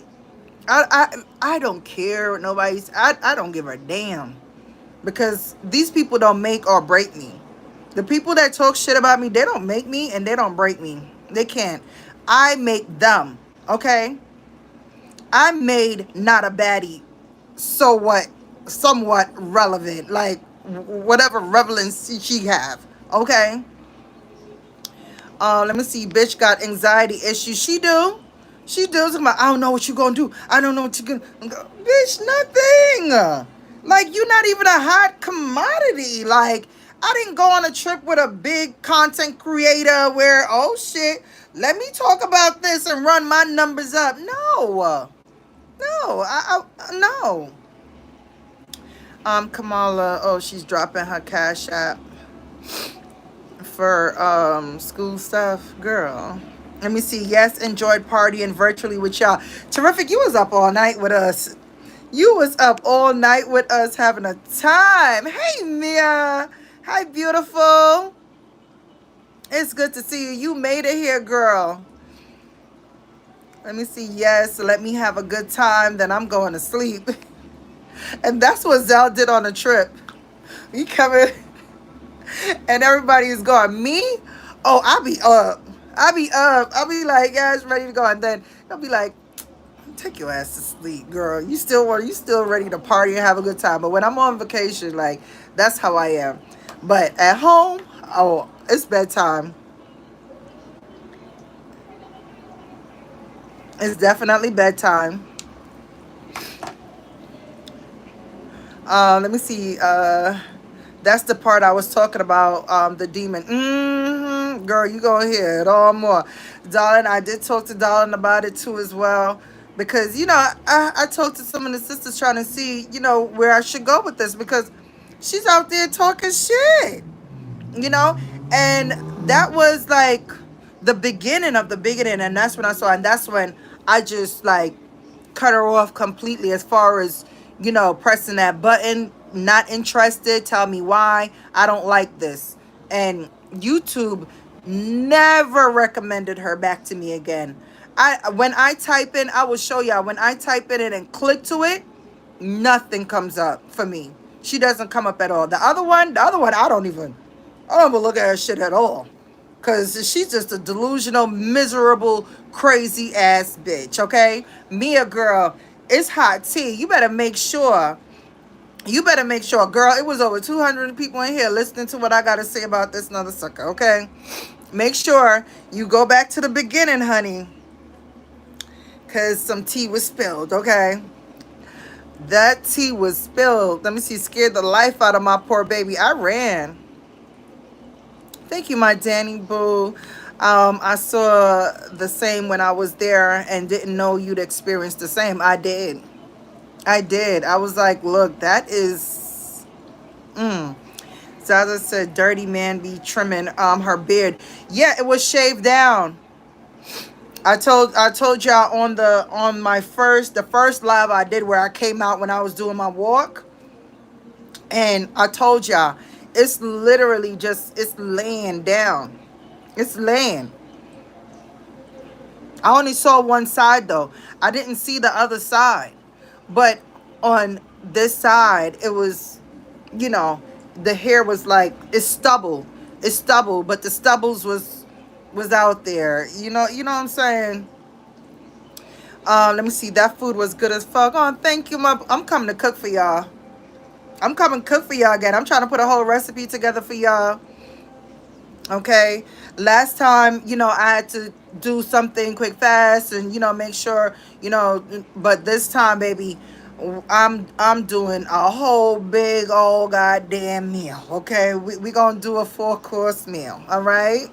I don't care what nobody's I don't give a damn. Because these people don't make or break me. The people that talk shit about me, they don't make me and they don't break me. They can't. I make them. Okay? I'm made not a baddie. So what? Somewhat relevant. Like whatever relevance she have. Okay? Let me see. Bitch got anxiety issues. She do. She do. Talking about, I don't know what you gonna do. I don't know what you gonna. Bitch, nothing. Like you not even a hot commodity. Like I didn't go on a trip with a big content creator where oh shit, let me talk about this and run my numbers up. No, no, no. Kamala. Oh, she's dropping her cash app for school stuff, girl. Let me see. Yes, enjoyed partying virtually with y'all. Terrific. You was up all night with us. You was up all night with us having a time. Hey, Mia. Hi, beautiful. It's good to see you. You made it here, girl. Let me see. Yes, let me have a good time. Then I'm going to sleep. And that's what Zell did on the trip. We coming and everybody is gone. Me? Oh, I be up. I be up. I'll be like, yeah, it's ready to go. And then they'll be like, take your ass to sleep, girl. You still ready to party and have a good time. But when I'm on vacation, like, that's how I am. But at home, oh, it's bedtime. It's definitely bedtime. Let me see. That's the part I was talking about, the demon. Girl, you gonna hear it all more. Darling, I did talk to Darling about it too as well. Because, I talked to some of the sisters trying to see, where I should go with this. Because she's out there talking shit, you know? And that was like the beginning of the beginning. And that's when I saw, and that's when I just like cut her off completely as far as, pressing that button, not interested, tell me why, I don't like this. And YouTube never recommended her back to me again. When I type in, I will show y'all, when I type in it and click to it, nothing comes up for me. She doesn't come up at all. The other one, I don't even look at her shit at all. Because she's just a delusional, miserable, crazy ass bitch, okay? Mia, girl, it's hot tea. You better make sure, girl, it was over 200 people in here listening to what I got to say about this another sucker, okay? Make sure you go back to the beginning, honey. Because some tea was spilled, okay? That tea was spilled. Let me see, scared the life out of my poor baby. I ran. Thank you, my Danny boo. I saw the same when I was there and didn't know you'd experienced the same. I did. I was like, look, that is... Zaza said, dirty man be trimming her beard. Yeah, it was shaved down. I told y'all on my the first live I did where I came out when I was doing my walk. And I told y'all, it's literally just, it's laying down. It's laying. I only saw one side though. I didn't see the other side. But on this side, it was, the hair was like, it's stubble. It's stubble, but the stubbles was out there. You know what I'm saying? Let me see. That food was good as fuck. Oh, thank you, I'm coming to cook for y'all. I'm coming cook for y'all again. I'm trying to put a whole recipe together for y'all. Okay. Last time, I had to do something quick fast and, make sure, but this time, baby, I'm doing a whole big old goddamn meal. Okay. We gonna do a 4-course meal. All right.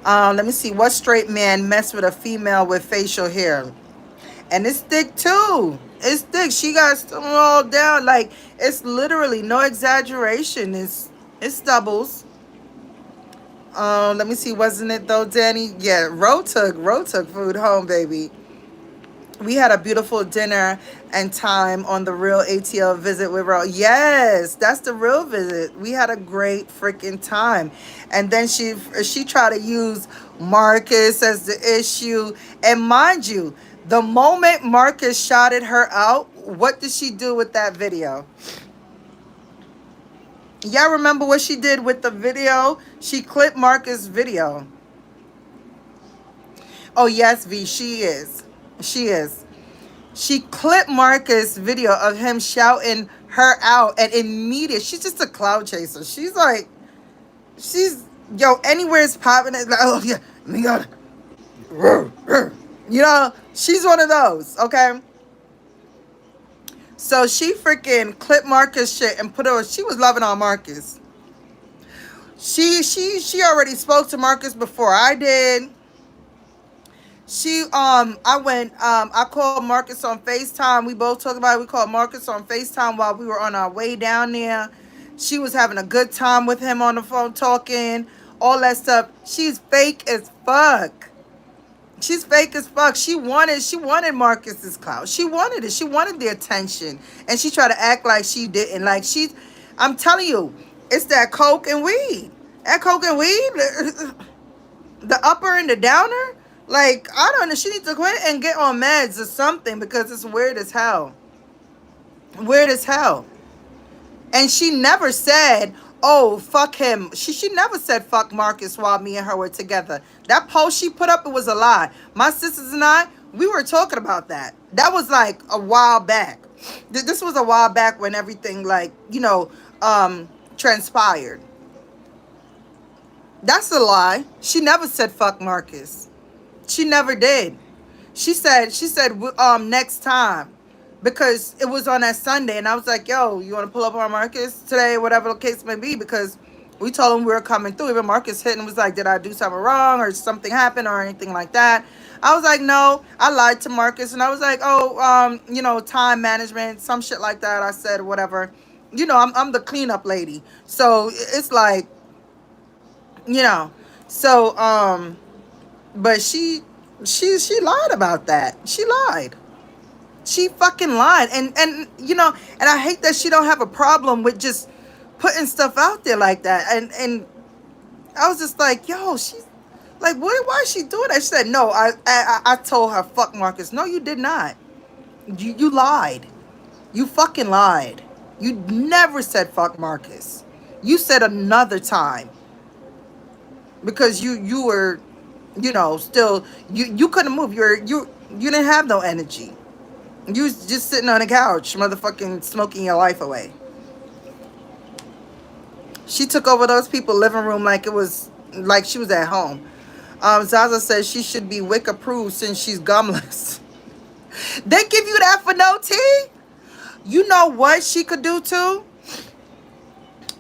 Let me see. What straight man messed with a female with facial hair? And it's thick too. It's thick. She got them all down. Like, it's literally no exaggeration. It's doubles. Let me see. Wasn't it though, Danny? Yeah, Ro took food home, baby. We had a beautiful dinner and time on the real ATL visit with Ro. Yes, that's the real visit. We had a great freaking time. And then she tried to use Marcus as the issue. And mind you, the moment Marcus shouted her out, what did she do with that video? Y'all remember what she did with the video? She clipped Marcus' video. Oh, yes, V, she is. She is. She clipped Marcus' video of him shouting her out, and immediate. She's just a cloud chaser. She's like, anywhere it's popping, it's like, oh yeah, me got it. She's one of those. Okay. So she freaking clipped Marcus shit and put her. She was loving on Marcus. She already spoke to Marcus before I did. I called Marcus on FaceTime. We both talked about it. We called Marcus on FaceTime while we were on our way down there. She was having a good time with him on the phone talking, all that stuff. She's fake as fuck. She's fake as fuck. She wanted Marcus's clout. She wanted it. She wanted the attention. And she tried to act like she didn't. I'm telling you, it's that coke and weed. That coke and weed, the upper and the downer. Like, I don't know. She needs to quit and get on meds or something because it's weird as hell. Weird as hell. And she never said, oh, fuck him. She never said fuck Marcus while me and her were together. That post she put up, it was a lie. My sisters and I, we were talking about that. That was like a while back. This was a while back when everything transpired. That's a lie. She never said fuck Marcus. She never did. She said next time, because it was on that Sunday, and I was like, yo, you want to pull up on Marcus today, whatever the case may be, because we told him we were coming through. Even Marcus hit and was like, did I do something wrong or something happened or anything like that? I was like, no, I lied to Marcus, and I was like, time management, some shit like that. I said whatever. I'm the cleanup lady, so it's like, so but she lied about that. She lied. She fucking lied. And I hate that she don't have a problem with just putting stuff out there like that. And I was just like, yo, she's like, why is she doing that? She said, no, I told her fuck Marcus. No, you did not. You lied. You fucking lied. You never said fuck Marcus. You said another time. Because you were, still, you couldn't move. You didn't have no energy. You was just sitting on the couch, motherfucking smoking your life away. She took over those people's living room like it was, like she was at home. Zaza says she should be WIC approved since she's gumless. They give you that for no tea? You know what she could do too?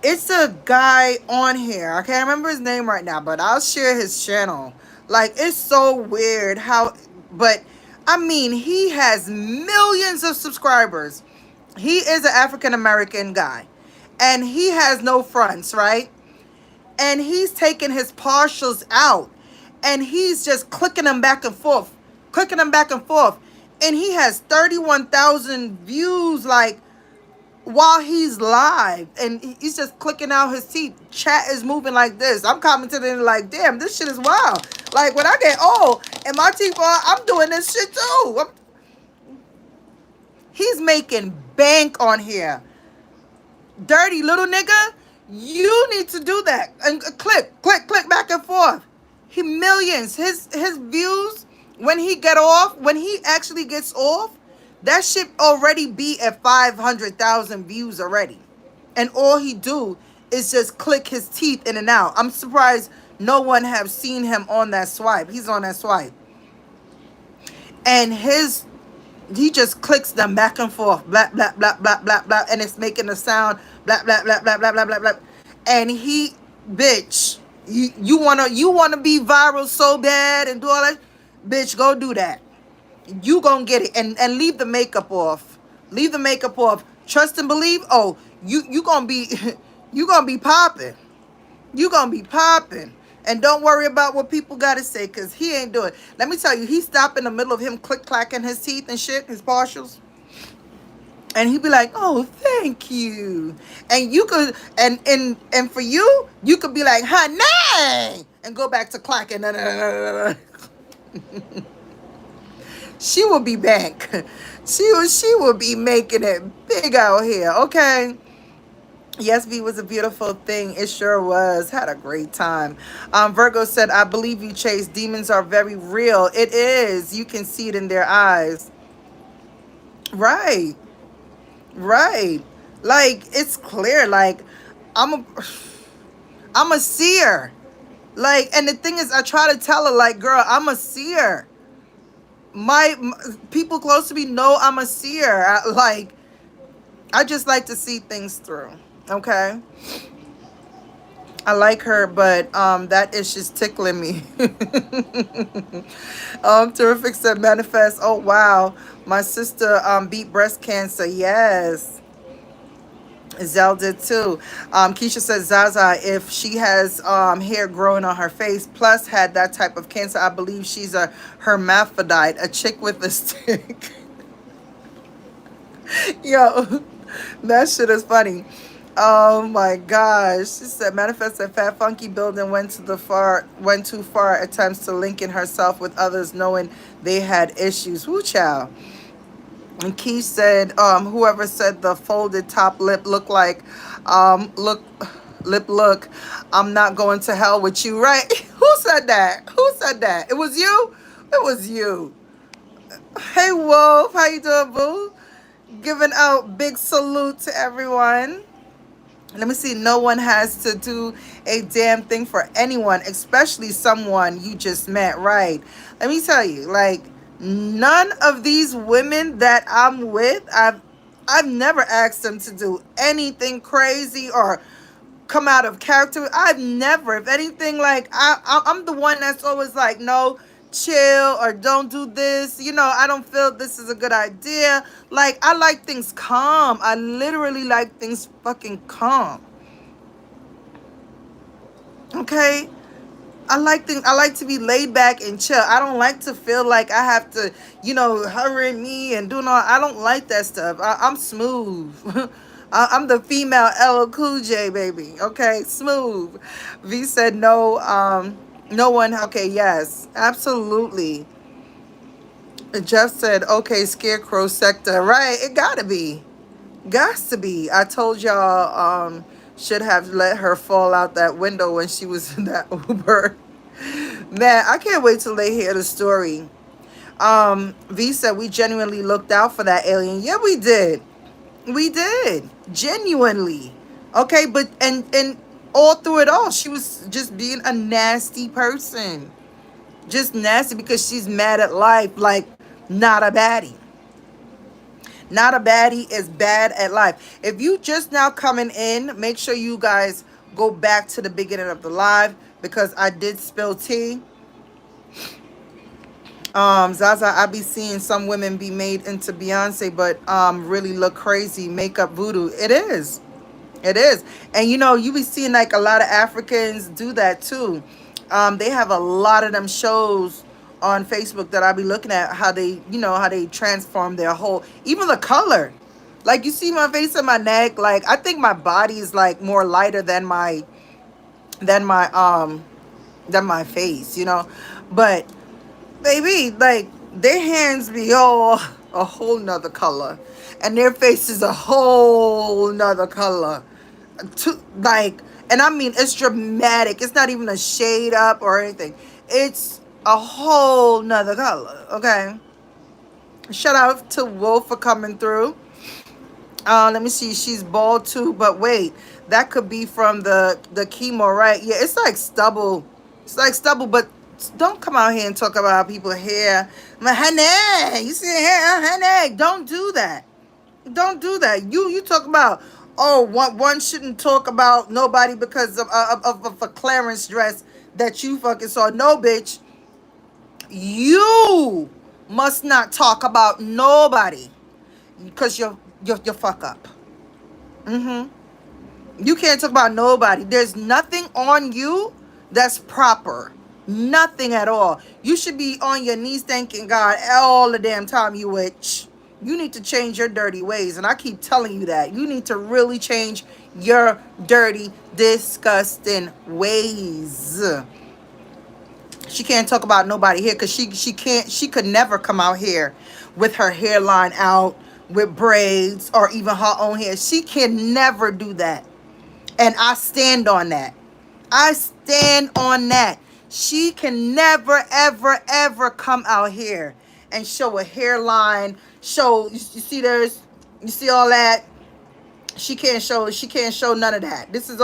It's a guy on here. I can't remember his name right now, but I'll share his channel. Like, it's so weird how, but I mean, he has millions of subscribers. He is an African-American guy, and he has no fronts, right? And he's taking his partials out, and he's just clicking them back and forth, and he has 31,000 views, like, while he's live, and he's just clicking out his teeth. Chat is moving like this. I'm commenting and like, damn, this shit is wild. Like, when I get old and my teeth are, I'm doing this shit too. He's making bank on here. Dirty little nigga, you need to do that. And click back and forth. He millions. His views, when he actually gets off, That shit already be at 500,000 views already. And all he do is just click his teeth in and out. I'm surprised no one have seen him on that swipe. He's on that swipe. And he just clicks them back and forth, blah blah blah blah blah blah, and it's making a sound, blah blah blah blah blah blah blah blah. And he, bitch, you wanna be viral so bad and do all that, bitch, go do that. You gonna get it, and leave the makeup off. Leave the makeup off. Trust and believe. Oh, you gonna be you gonna be popping. You gonna be popping. And don't worry about what people gotta say, cause he ain't doing it. Let me tell you, he stopped in the middle of him click clacking his teeth and shit, his partials. And he'd be like, oh, thank you. And you could, and for you could be like, honey, and go back to clacking. She will be back. She will be making it big out here, okay? Yes, V was a beautiful thing. It sure was. Had a great time. Virgo said, I believe you, Chase. Demons are very real. It is. You can see it in their eyes. Right. Right. Like, it's clear. Like, I'm a seer. Like, and the thing is, I try to tell her, like, girl, I'm a seer. My people close to me know I'm a seer. I just like to see things through. Okay. I like her, but that is just tickling me. Terrific said manifest. Oh wow. My sister beat breast cancer. Yes. Zell did too. Keisha says Zaza, if she has hair growing on her face, plus had that type of cancer, I believe she's a hermaphrodite, a chick with a stick. Yo, that shit is funny. Oh my gosh. She said manifest that Fat Funky building went too far at times to linking herself with others knowing they had issues. Woo child. And Key said, whoever said the folded top lip look, I'm not going to hell with you, right? Who said that? Who said that? It was you? It was you. Hey Wolf, how you doing, boo? Giving out big salute to everyone. Let me see. No one has to do a damn thing for anyone, especially someone you just met, right? Let me tell you, like, none of these women that I'm with, I've never asked them to do anything crazy or come out of character. I've never, if anything, like, I'm the one that's always like, no, chill, or don't do this. You know, I don't feel this is a good idea. Like, I like things calm. I literally like things fucking calm. Okay? I like to be laid back and chill. I don't like to feel like I have to, hurry me and doing all. I don't like that stuff. I'm smooth. I'm the female LL Cool J, baby. Okay, smooth. V said no. No one. Okay, yes, absolutely. Jeff said, okay, scarecrow sector. Right, it gotta be. Gots to be. I told y'all should have let her fall out that window when she was in that Uber. Man, I can't wait till they hear the story. V said we genuinely looked out for that alien. Yeah, we did. We did. Genuinely. Okay, but and all through it all, she was just being a nasty person. Just nasty because she's mad at life, like not a baddie. Not a baddie is bad at life. If you just now coming in, make sure you guys go back to the beginning of the live because I did spill tea. Zaza, I be seeing some women be made into Beyonce, but really look crazy. Makeup voodoo. It is. It is. And you be seeing like a lot of Africans do that too. They have a lot of them shows on Facebook that I be looking at how they transform their whole, even the color. Like you see my face and my neck, like I think my body is like more lighter than my face, But baby, like their hands be all a whole nother color. And their face is a whole nother color. And I mean it's dramatic. It's not even a shade up or anything. It's a whole nother color, okay? Shout out to Wolf for coming through. Let me see. She's bald too, but wait, that could be from the chemo, right? Yeah, it's like stubble. It's like stubble, but don't come out here and talk about people's hair. My honey, you see hair, honey. Don't do that. Don't do that. You talk about, oh, one shouldn't talk about nobody because of a clearance dress that you fucking saw. No, bitch. You must not talk about nobody because you fuck up. You can't talk about nobody. There's nothing on you that's proper. Nothing at all. You should be on your knees thanking God all the damn time, you witch. You need to change your dirty ways. And I keep telling you that. You need to really change your dirty, disgusting ways. She can't talk about nobody here because she could never come out here with her hairline out, with braids, or even her own hair. She can never do that. And I stand on that. I stand on that. She can never, ever, ever come out here and show a hairline. Show, you see you see all that? She can't show none of that. This is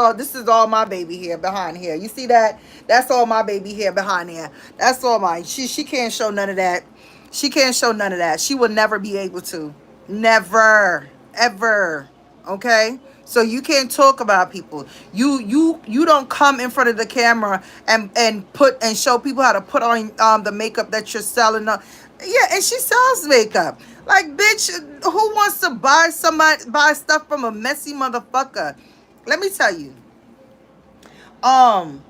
all my baby hair behind here. You see that? That's all my baby hair behind here. That's all mine. She can't show none of that. She can't show none of that. She will never be able to. Never. Ever. Okay? So you can't talk about people. You don't come in front of the camera and put and show people how to put on the makeup that you're selling. Yeah, and she sells makeup. Like, bitch, who wants to buy stuff from a messy motherfucker? Let me tell you. Um,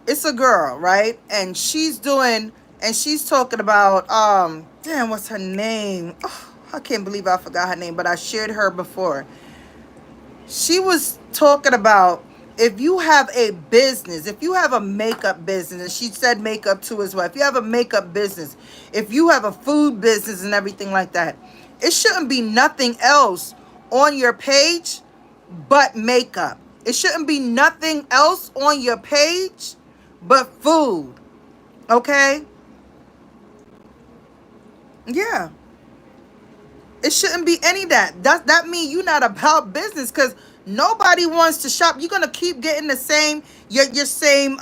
it's a girl, right? And she's talking about damn, what's her name? Oh, I can't believe I forgot her name, but I shared her before. She was talking about, if you have a business, if you have a makeup business, and she said makeup too as well. If you have a makeup business, if you have a food business and everything like that, it shouldn't be nothing else on your page but makeup. It shouldn't be nothing else on your page but food. Okay? Yeah. It shouldn't be any of that. That mean you not about business because nobody wants to shop. You're gonna keep getting the same your same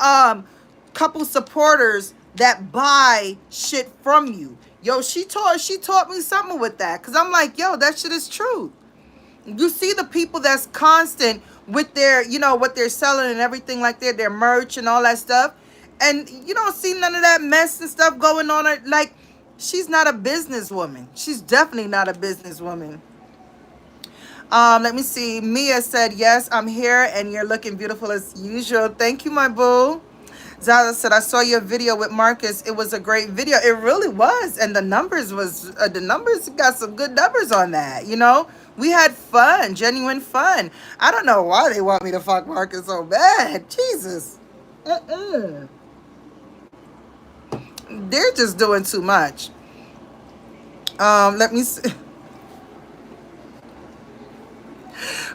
couple supporters that buy shit from you. Yo, she taught me something with that because I'm like, yo, that shit is true. You see the people that's constant with their, what they're selling and everything like that, their merch and all that stuff. And you don't see none of that mess and stuff going on. Like, she's not a businesswoman. She's definitely not a businesswoman. Let me see. Mia said, yes, I'm here and you're looking beautiful as usual. Thank you, my boo. Zaza said, I saw your video with Marcus. It was a great video. It really was. And the numbers got some good numbers on that, We had fun, genuine fun. I don't know why they want me to fuck Marcus so bad. Jesus. They're just doing too much. Let me see.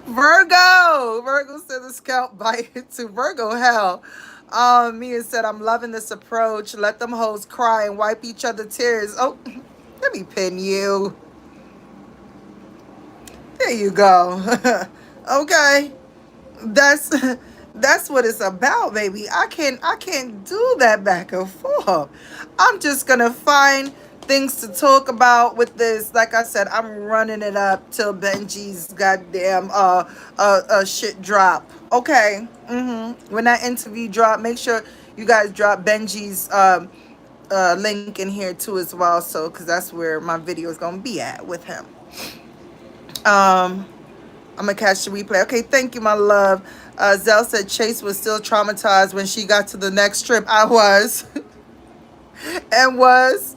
Virgo said the scalp bite to Virgo hell. Mia said, I'm loving this approach. Let them hoes cry and wipe each other tears. Oh, let me pin you. There you go. Okay. That's what it's about, baby. I can't do that back and forth. I'm just gonna find things to talk about with this. Like I said, I'm running it up till Benji's goddamn shit drop. Okay. When that interview drop, make sure you guys drop Benji's link in here too as well. So, because that's where my video is gonna be at with him. I'm gonna catch the replay. Okay, thank you, my love. Zell said Chase was still traumatized when she got to the next trip. I was. And was.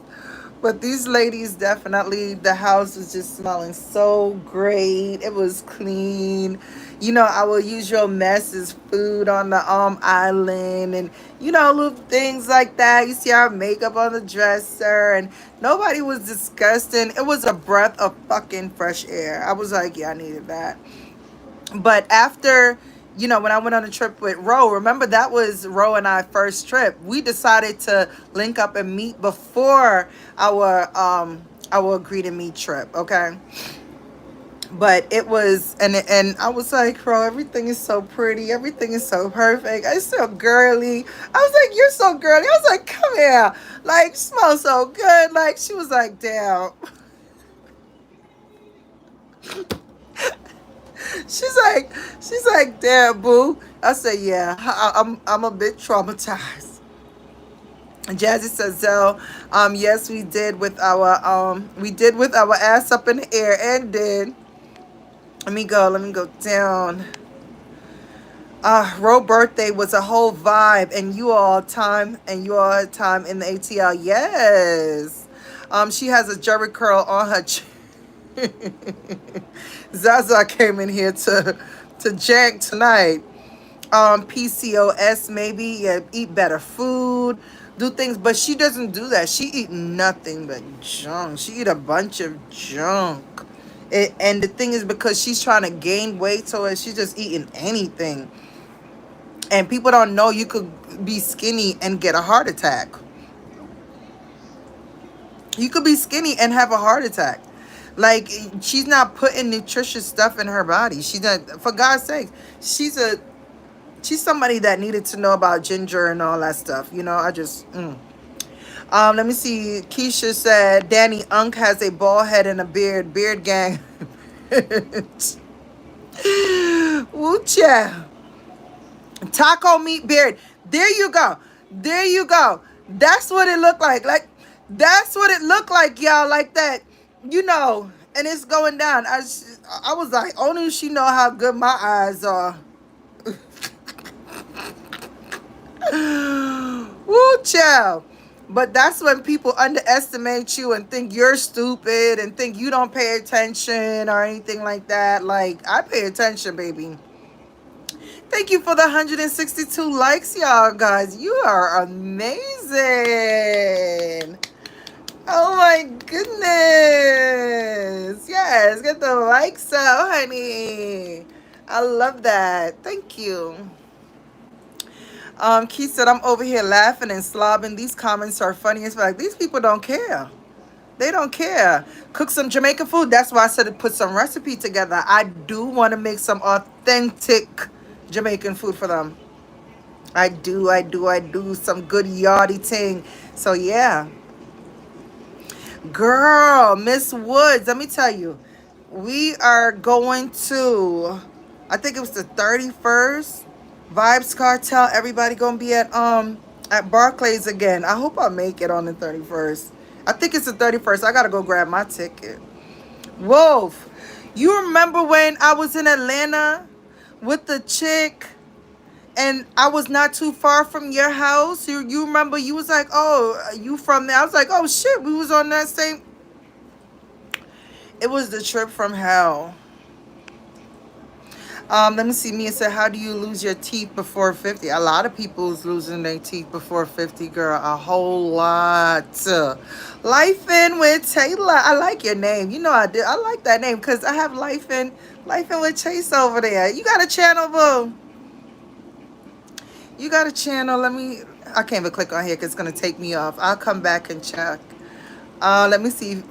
But these ladies definitely, the house was just smelling so great. It was clean. Our usual mess is food on the island and, little things like that. You see our makeup on the dresser and nobody was disgusting. It was a breath of fucking fresh air. I was like, yeah, I needed that. But after, when I went on a trip with Ro, remember that was Ro and I first trip. We decided to link up and meet before our agree to meet trip, okay? But it was, and I was like, Ro, everything is so pretty, everything is so perfect. I'm so girly. I was like, you're so girly. I was like, come here. Like, you smell so good. Like, she was like, damn. She's like, damn, boo. I said, yeah, I'm a bit traumatized. And Jazzy says, Zell, yes, we did with our ass up in the air and did. Let me go down. Ro birthday was a whole vibe, and you all had time in the ATL. Yes. She has a jerry curl on her chin. Zaza came in here to jank tonight. PCOS maybe, yeah, eat better food, do things, but she doesn't do that. She eat nothing but junk. She eat a bunch of junk. And the thing is, because she's trying to gain weight, so she's just eating anything. And people don't know you could be skinny and get a heart attack. You could be skinny and have a heart attack. Like, she's not putting nutritious stuff in her body. She's not, for God's sake, she's somebody that needed to know about ginger and all that stuff. Let me see. Keisha said Danny Unk has a bald head and a beard. Beard gang. Woo cha. Taco meat beard. There you go. There you go. That's what it looked like. That's what it looked like, y'all. Like that, and it's going down. I was like, only she know how good my eyes are. Woo, child. But that's when people underestimate you and think you're stupid and think you don't pay attention or anything like that. Like, I pay attention, baby. Thank you for the 162 likes, y'all, guys. You are amazing. Oh, my goodness. Yes, get the likes up, honey. I love that. Thank you. Keith said, I'm over here laughing and slobbing. These comments are funny as fuck. These people don't care. They don't care. Cook some Jamaican food. That's why I said to put some recipe together. I do want to make some authentic Jamaican food for them. I do some good yardie ting. So yeah. Girl, Miss Woods, let me tell you. We are going to, I think it was the 31st. Vibes Cartel. Everybody gonna be at Barclays again. I hope I make it on the 31st. I think it's the 31st. I gotta go grab my ticket. Wolf, you remember when I was in Atlanta with the chick and I was not too far from your house? You remember, you was like, oh, you from there? I was like, oh shit, we was on that same. It was the trip from hell. Let me see. Mia said, how do you lose your teeth before 50? A lot of people's losing their teeth before 50, girl. A whole lot. Life in with Taylor. I like your name. You know I did. I like that name because I have Life in with Chase over there. You got a channel, boo? You got a channel? I can't even click on here because it's going to take me off. I'll come back and check. Let me see.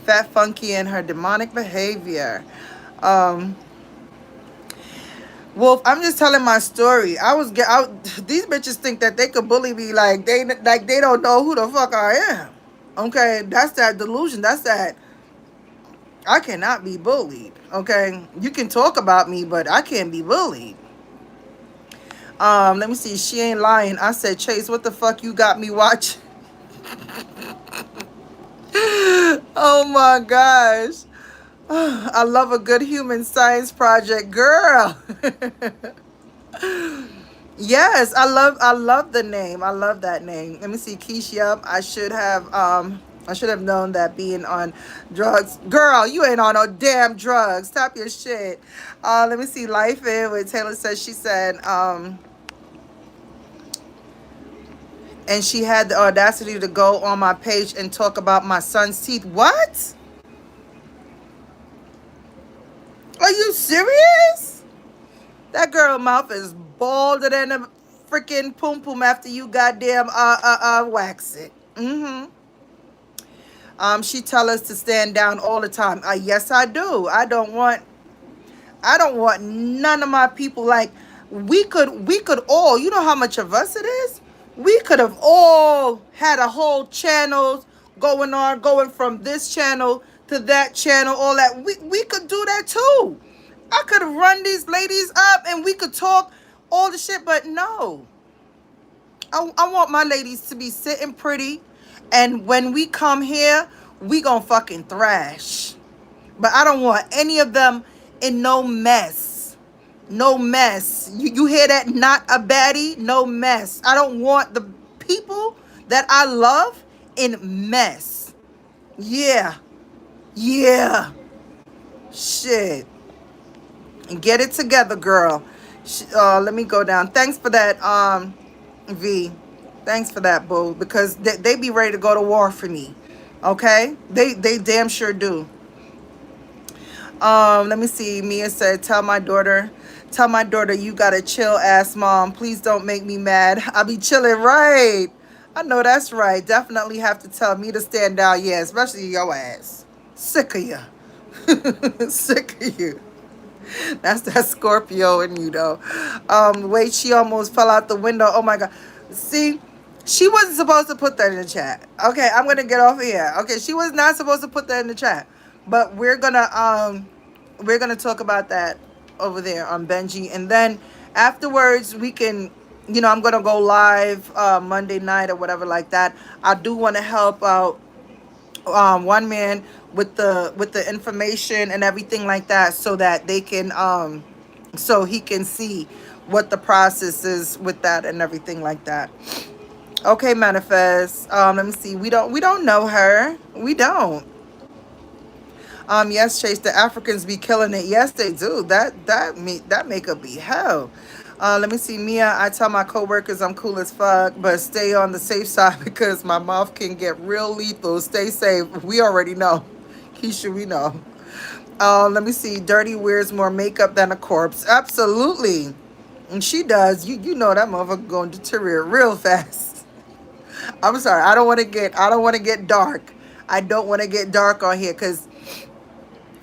Fat Funky and her demonic behavior. Wolf, I'm just telling my story. These bitches think that they could bully me like they don't know who the fuck I am. Okay, that's that delusion. That's that. I cannot be bullied. Okay, you can talk about me, but I can't be bullied. Let me see. She ain't lying. I said, Chase, what the fuck you got me watching? Oh my gosh. I love a good human science project, girl. Yes, I love the name. I love that name. Let me see, Keisha. I should have known that being on drugs. Girl, you ain't on no damn drugs. Stop your shit. Let me see, Life in with Taylor says, she said, and she had the audacity to go on my page and talk about my son's teeth. What? Are you serious? That girl mouth is bolder than a freaking pum pum after you goddamn wax it. She tell us to stand down all the time. Yes, I do. I don't want none of my people. Like, we could all, you know how much of us it is? We could have all had a whole channel going from this channel to that channel, all that. We could do that too. I could have run these ladies up and we could talk all the shit, but no. I want my ladies to be sitting pretty, and when we come here, we gonna fucking thrash. But I don't want any of them in no mess. No mess. You hear that? Not a baddie, no mess. I don't want the people that I love in mess. Yeah. Yeah. Shit. Get it together, girl. Let me go down. Thanks for that, V. Thanks for that, boo. Because they be ready to go to war for me. Okay? They damn sure do. Let me see. Mia said, tell my daughter you got a chill ass mom. Please don't make me mad. I'll be chilling, right? I know that's right. Definitely have to tell me to stand down. Yeah, especially your ass. Sick of you. Sick of you. That's that Scorpio in you, though. Wait, she almost fell out the window. Oh my God. See, she wasn't supposed to put that in the chat. Okay, I'm gonna get off of here. Okay, she was not supposed to put that in the chat. But we're gonna talk about that over there on Benji, and then afterwards we can, I'm gonna go live Monday night or whatever like that. I do want to help out one man with the information and everything like that, so that they can so he can see what the process is with that and everything like that. Okay, manifest. Let me see. We don't know her. We don't. Yes, Chase, the Africans be killing it. Yes, they do. That makeup be hell. Let me see. Mia, I tell my coworkers I'm cool as fuck, but stay on the safe side because my mouth can get real lethal. Stay safe. We already know. Keisha, we know. Let me see. Dirty wears more makeup than a corpse. Absolutely. And she does. You know that motherfucker going to deteriorate real fast. I'm sorry. I don't want to get dark. I don't want to get dark on here because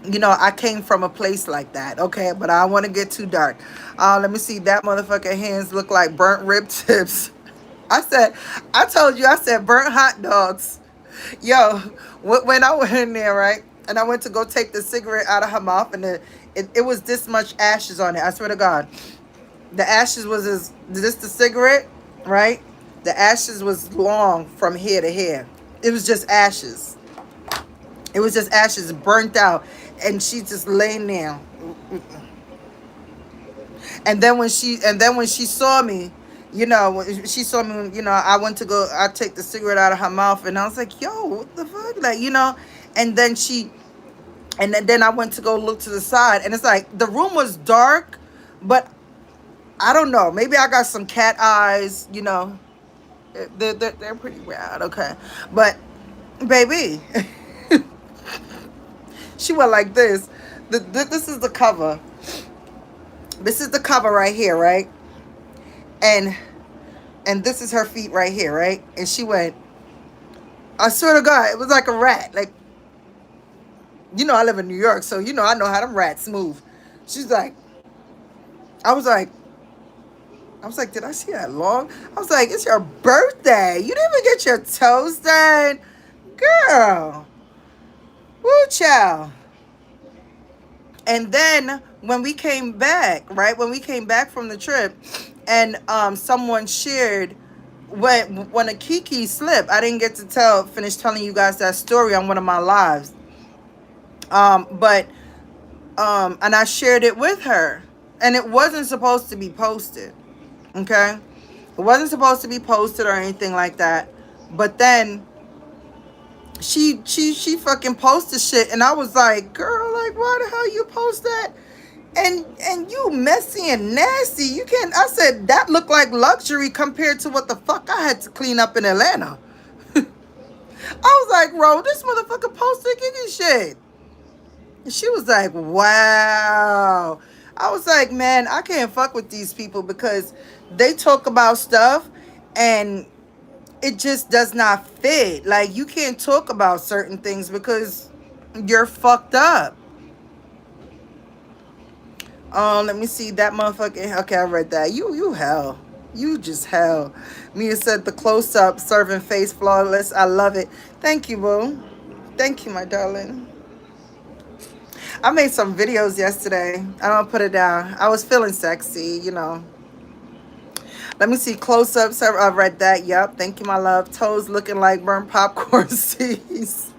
I came from a place like that, okay? But I don't want to get too dark. Let me see. That motherfucker hands look like burnt rib tips. I told you, I said burnt hot dogs. Yo, when I went in there, right? And I went to go take the cigarette out of her mouth, and it was this much ashes on it. I swear to God. The ashes was this the cigarette, right? The ashes was long from here to here. It was just ashes. It was just ashes burnt out. And she just laying there. And then when she saw me, when she saw me, I take the cigarette out of her mouth, and I was like, yo, what the fuck? Like, and then I went to go look to the side, and it's like the room was dark, but I don't know. Maybe I got some cat eyes, They're pretty bad, okay. But baby, she went like this. This is the cover. This is the cover right here, right? And this is her feet right here, right? And she went, I swear to God, it was like a rat. Like, I live in New York, so I know how them rats move. She's like, I was like, did I see that long? I was like, it's your birthday. You didn't even get your toes done. Girl. Woo, child. And then when we came back, right? When we came back from the trip, and someone shared when a Kiki slipped. I didn't get to finish telling you guys that story on one of my lives. But and I shared it with her, and it wasn't supposed to be posted. Okay, it wasn't supposed to be posted or anything like that. But then she fucking posted shit, and I was like, girl, like, why the hell you post that? And you messy and nasty. You can't. I said that looked like luxury compared to what the fuck I had to clean up in Atlanta. I was like, bro, this motherfucker posted Kiki shit. And she was like, wow. I was like, man, I can't fuck with these people because they talk about stuff and it just does not fit. Like, you can't talk about certain things because you're fucked up. Let me see that motherfucking. Okay, I read that. You hell. You just hell. Mia said the close up, serving face flawless. I love it. Thank you, boo. Thank you, my darling. I made some videos yesterday. I don't put it down. I was feeling sexy, you know. Let me see close ups. I read that. Yep. Thank you, my love. Toes looking like burnt popcorn seeds.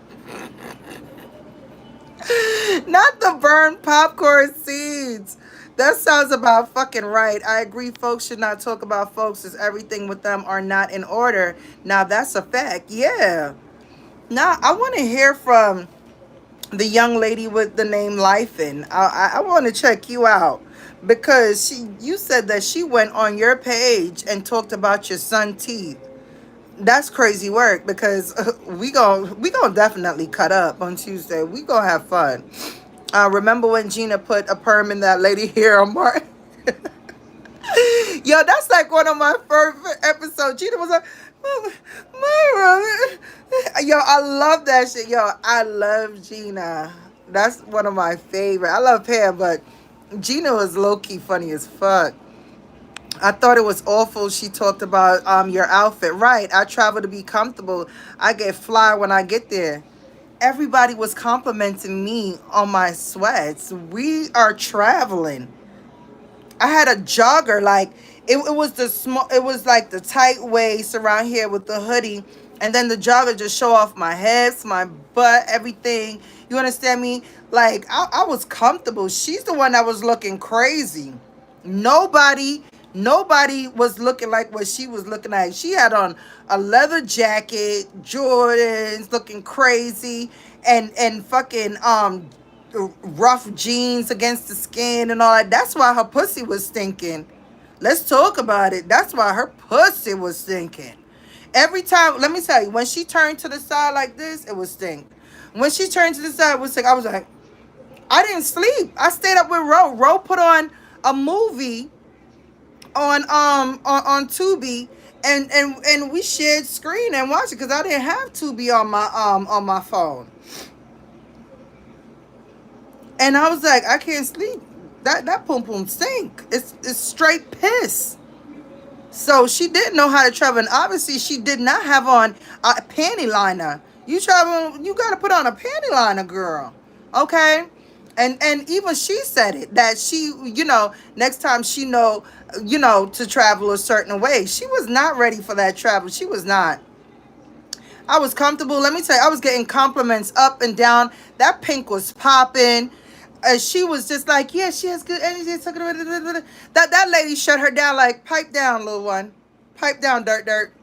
Not the burnt popcorn seeds. That sounds about fucking right. I agree. Folks should not talk about folks as everything with them are not in order. Now that's a fact. Yeah. Now I want to hear from the young lady with the name Lifen. I want to check you out because you said that she went on your page and talked about your son's teeth. That's crazy work because we gonna definitely cut up on Tuesday. We gonna have fun. Remember when Gina put a perm in that lady hair on Martin? Yo, that's like one of my favorite episodes. Gina was like, Myra. Yo, I love that shit. Yo, I love Gina. That's one of my favorite. I love Pam, but Gina was low-key funny as fuck. I thought it was awful. She talked about your outfit. Right. I travel to be comfortable. I get fly when I get there. Everybody was complimenting me on my sweats. We are traveling. I had a jogger, like it was the small, it was like the tight waist around here with the hoodie, and then the jogger just show off my hips, my butt, everything. You understand me? Like I was comfortable. She's the one that was looking crazy. Nobody, nobody was looking like what she was looking like. She had on a leather jacket, Jordans, looking crazy, and fucking rough jeans against the skin and all that. That's why her pussy was stinking. Let's talk about it. That's why her pussy was stinking. Every time, let me tell you, when she turned to the side like this, it was stink. When she turned to the side, it was stink. I was like, I didn't sleep. I stayed up with Ro. Ro put on a movie on Tubi, and we shared screen and watched it because I didn't have Tubi on my phone. And I was like, I can't sleep. That pum pum stink. It's straight piss. So she didn't know how to travel, and obviously she did not have on a panty liner. You travel, you gotta put on a panty liner, girl. Okay? And even she said it, that she, next time she know, to travel a certain way. She was not ready for that travel. She was not. I was comfortable. Let me tell you, I was getting compliments up and down. That pink was popping. She was just like, yeah, she has good energy. That lady shut her down like, pipe down, little one. Pipe down, dirt.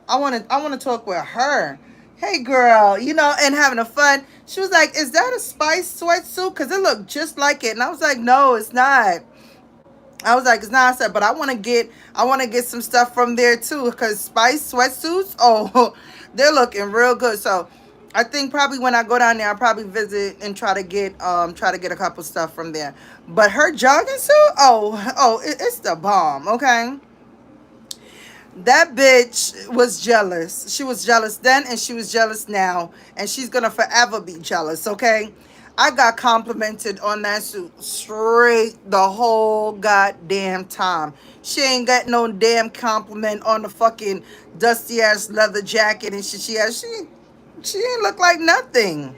I wanna talk with her. Hey girl, and having a fun. She was like, is that a Spice sweatsuit? Because it looked just like it. And I was like, no, it's not. I was like, it's not. I said, but I want to get some stuff from there too. Because Spice sweatsuits, oh, they're looking real good. So I think probably when I go down there, I'll probably visit and try to get a couple stuff from there. But her jogging suit, it's the bomb, okay? That bitch was jealous. She was jealous then and she was jealous now. And she's going to forever be jealous, okay? I got complimented on that suit straight the whole goddamn time. She ain't got no damn compliment on the fucking dusty ass leather jacket and shit she had. She didn't look like nothing.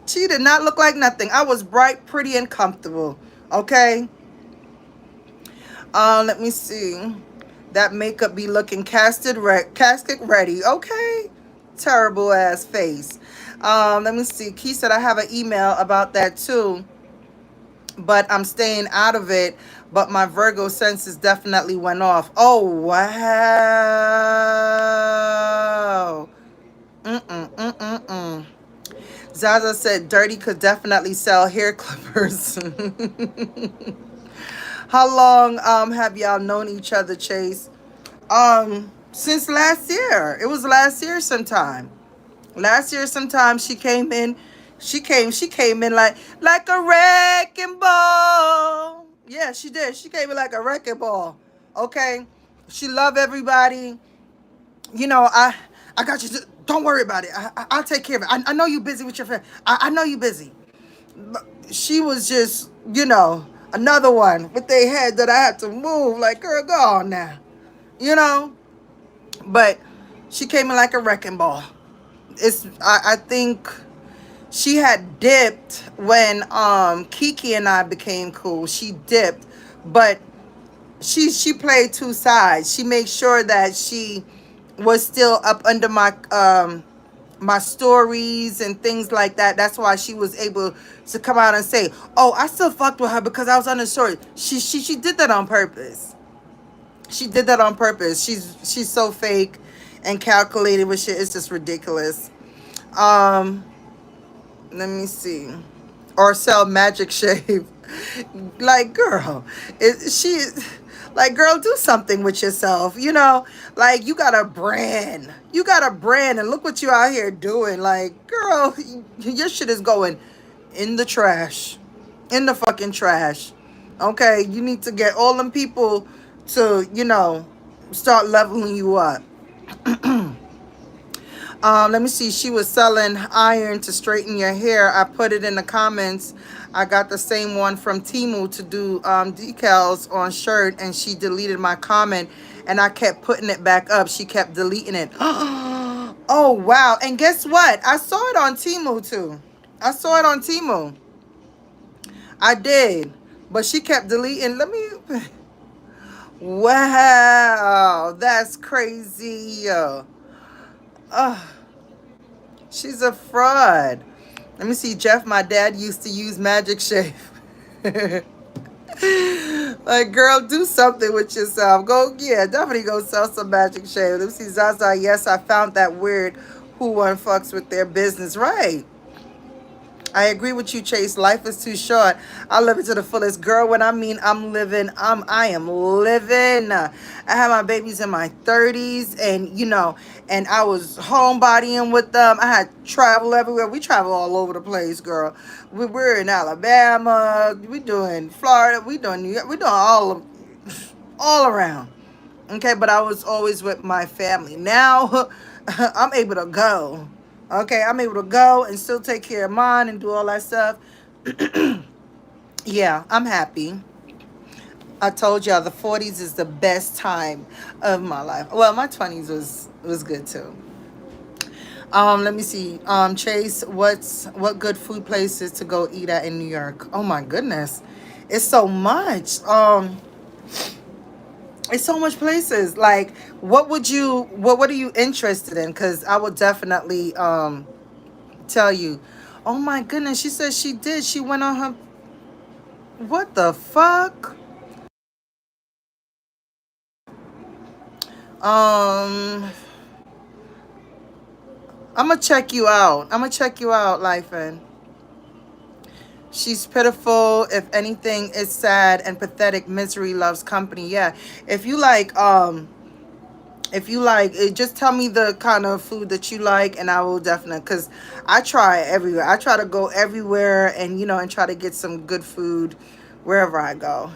She did not look like nothing. I was bright, pretty, and comfortable. Okay? Let me see. That makeup be looking casket ready. Okay? Terrible ass face. Let me see. Key said I have an email about that too. But I'm staying out of it. But my Virgo senses definitely went off. Oh, wow. Zaza said Dirty could definitely sell hair clippers. How long have y'all known each other, Chase? Since last year. It was last year sometime. Last year sometime she came in. She came in like a wrecking ball. Yeah, she did. She came in like a wrecking ball. Okay, she loved everybody. You know, I got you. Don't worry about it. I'll take care of it. I know you busy with your friend. I know you busy. But she was just, another one with their head that I had to move. Like, girl, go on now. You know, but she came in like a wrecking ball. I think she had dipped when Kiki and I became cool. She dipped, but she played two sides. She made sure that she was still up under my stories and things like that. That's why she was able to come out and say, "Oh, I still fucked with her because I was on the story." She did that on purpose. She did that on purpose. She's so fake and calculated with shit. It's just ridiculous. Um, Let me see. Or sell magic shave. Like, girl, she like, girl, do something with yourself. Like, you got a brand. You got a brand, and look what you out here doing. Like, girl, your shit is going in the trash. In the fucking trash. Okay, you need to get all them people to, start leveling you up. Let me see. She was selling iron to straighten your hair. I put it in the comments. I got the same one from Timu to do decals on shirt, and she deleted my comment, and I kept putting it back up. She kept deleting it. Oh, wow. And guess what? I saw it on Timu, too. I saw it on Timu. I did. But she kept deleting. Let me... Wow. That's crazy. She's a fraud. Let me see. Jeff, my dad used to use magic shave. Like, girl, do something with yourself. Go, yeah, definitely go sell some magic shave. Let me see. Zaza, yes, I found that weird who one fucks with their business. Right. I agree with you, Chase. Life is too short. I live it to the fullest. Girl, when I mean I'm living, I am living. I had my babies in my 30s, and and I was homebodying with them. I had travel everywhere. We travel all over the place, girl. We're in Alabama. We doing Florida. We doing New York. We doing all around. Okay, but I was always with my family. Now I'm able to go. Okay, I'm able to go and still take care of mine and do all that stuff. Yeah, I'm happy. I told y'all the 40s is the best time of my life. Well, my 20s was good too. Let me see. Chase, what good food places to go eat at in New York? Oh my goodness. It's so much. It's so much places. Like, what are you interested in? Because I would definitely tell you. Oh my goodness, she said she did. She went on her. What the fuck? Um, I'm gonna check you out. I'm gonna check you out, Lifen. She's pitiful. If anything, is sad and pathetic. Misery loves company. Yeah. If you like, just tell me the kind of food that you like, and I will definitely, because I try everywhere. I try to go everywhere, and and try to get some good food wherever I go.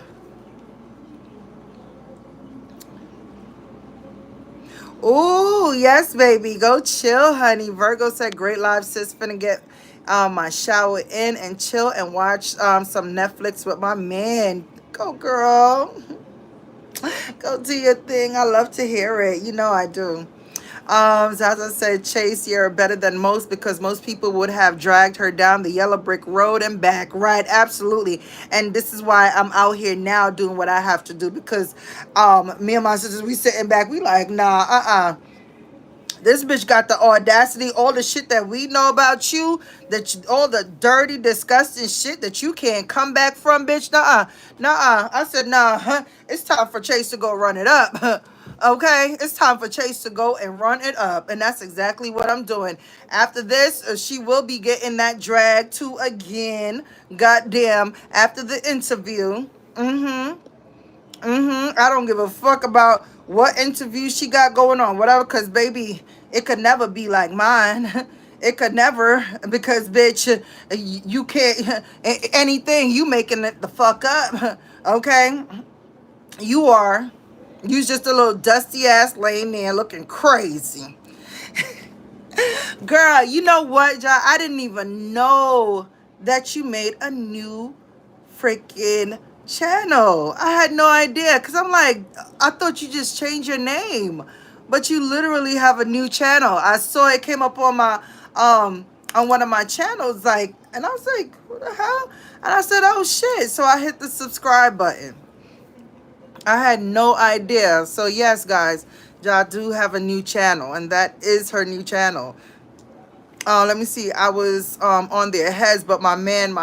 Oh, yes, baby. Go chill, honey. Virgo said, great live, sis. Finna get my shower in and chill and watch some Netflix with my man. Go, girl. Go do your thing. I love to hear it. I do. Zaza said, Chase, you're better than most because most people would have dragged her down the yellow brick road and back. Right, absolutely. And this is why I'm out here now doing what I have to do because me and my sisters, we sitting back, we like, nah, this bitch got the audacity, all the shit that we know about you, all the dirty, disgusting shit that you can't come back from, bitch. Nuh-uh. Nuh-uh. I said, nah, it's time for Chase to go run it up. Okay? It's time for Chase to go and run it up. And that's exactly what I'm doing. After this, she will be getting that drag to again. Goddamn. After the interview. Mm-hmm. I don't give a fuck about what interview she got going on, whatever, because, baby, it could never be like mine. It could never, because, bitch, you can't, anything, you making it the fuck up. Okay? You are. You just a little dusty ass laying there looking crazy. Girl, you know what, y'all? I didn't even know that you made a new freaking channel. I had no idea because I'm like, I thought you just changed your name, but you literally have a new channel. I saw it came up on my on one of my channels, like, and I was like, what the hell? And I said, oh shit. So I hit the subscribe button. I had no idea. So yes, guys, y'all do have a new channel, and that is her new channel. Let me see. I was on their heads, but my man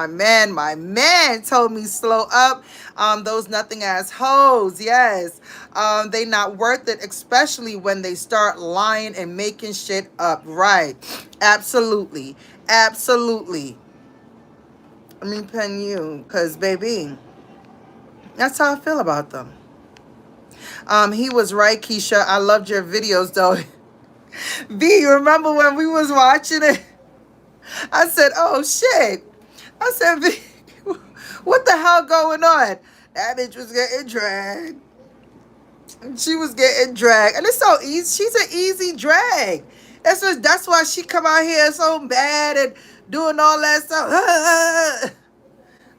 told me slow up. Those nothing ass hoes, yes. They not worth it, especially when they start lying and making shit up. Right. Absolutely. Absolutely. Let me pen you, because baby, that's how I feel about them. He was right, Keisha. I loved your videos though. V, you remember when we was watching it? I said, oh shit. I said, V, what the hell going on? That bitch was getting dragged. She was getting dragged. And it's so easy. She's an easy drag. That's why she come out here so bad and doing all that stuff.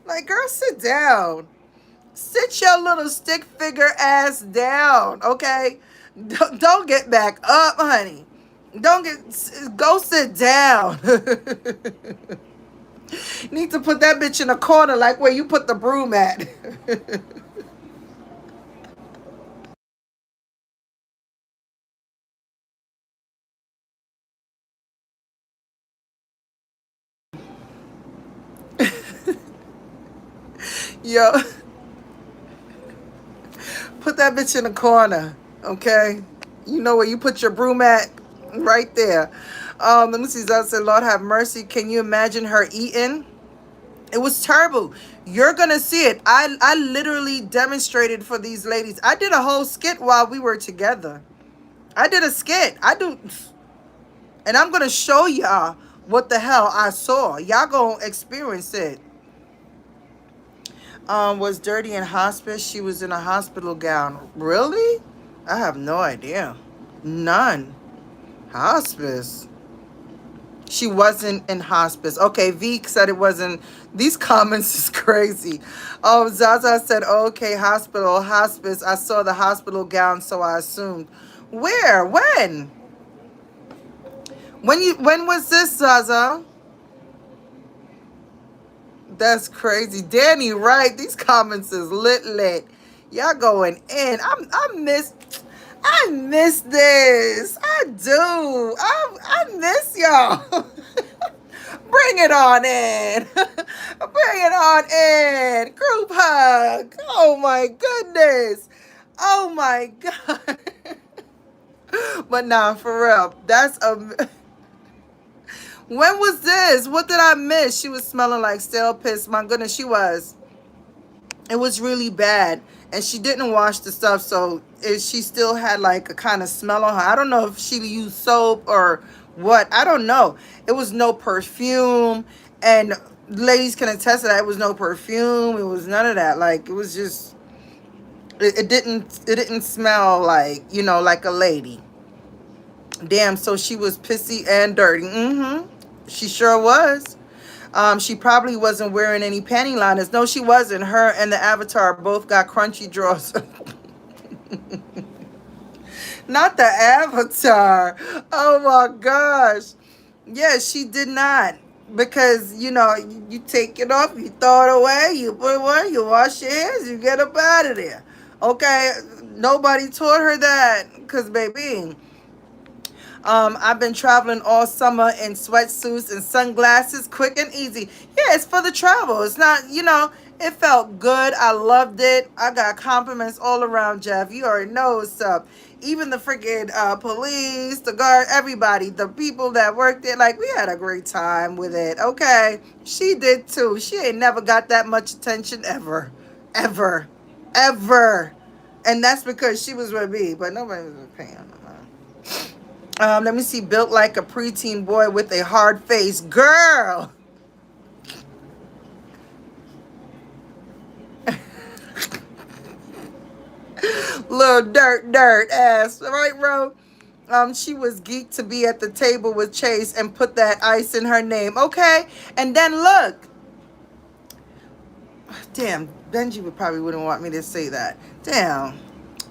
Like, girl, sit down. Sit your little stick figure ass down, okay? Don't get back up, honey. Go sit down. Need to put that bitch in a corner like where you put the broom at. Yo, put that bitch in a corner, okay? You know where you put your broom at? Right there. Let me see. Zara said, Lord have mercy. Can you imagine her eating? It was terrible. You're gonna see it. I literally demonstrated for these ladies. I did a whole skit while we were together. I did a skit. And I'm gonna show y'all what the hell I saw. Y'all gonna experience it. Was dirty in hospice. She was in a hospital gown. Really? I have no idea. None. Hospice. She wasn't in hospice. Okay, V said it wasn't. These comments is crazy. Oh, Zaza said, okay, hospice. I saw the hospital gown, so I assumed. Where? When? When was this, Zaza? That's crazy. Danny, right? These comments is lit. Y'all going in. I miss this. I do. I miss y'all. Bring it on in. Bring it on in. Group hug. Oh my goodness. Oh my God. But nah, for real. That's a. When was this? What did I miss? She was smelling like stale piss. My goodness, she was. It was really bad. And she didn't wash the stuff, so she still had like a kind of smell on her. I don't know if she used soap or what. I don't know. It was no perfume. And ladies can attest to that. It was no perfume. It was none of that. Like, it was just, it didn't smell like, like a lady. Damn, so she was pissy and dirty. Mm-hmm. She sure was. She probably wasn't wearing any panty liners. No, she wasn't. Her and the Avatar both got crunchy drawers. Not the Avatar. Oh my gosh. Yeah, she did not. Because, you take it off, you throw it away, you put it on, you wash your hands, you get up out of there. Okay? Nobody taught her that. Because, baby, I've been traveling all summer in sweatsuits and sunglasses, quick and easy. Yeah, it's for the travel. It's not, it felt good. I loved it. I got compliments all around, Jeff. You already know what's up. Even the freaking police, the guard, everybody, the people that worked there, like, we had a great time with it. Okay, she did too. She ain't never got that much attention ever. Ever. Ever. And that's because she was with me, but nobody was paying her. Let me see. Built like a preteen boy with a hard face. Girl. Little dirt ass, right, bro? She was geeked to be at the table with Chase and put that ice in her name. Okay, and then look, damn, Benji would probably wouldn't want me to say that. Damn.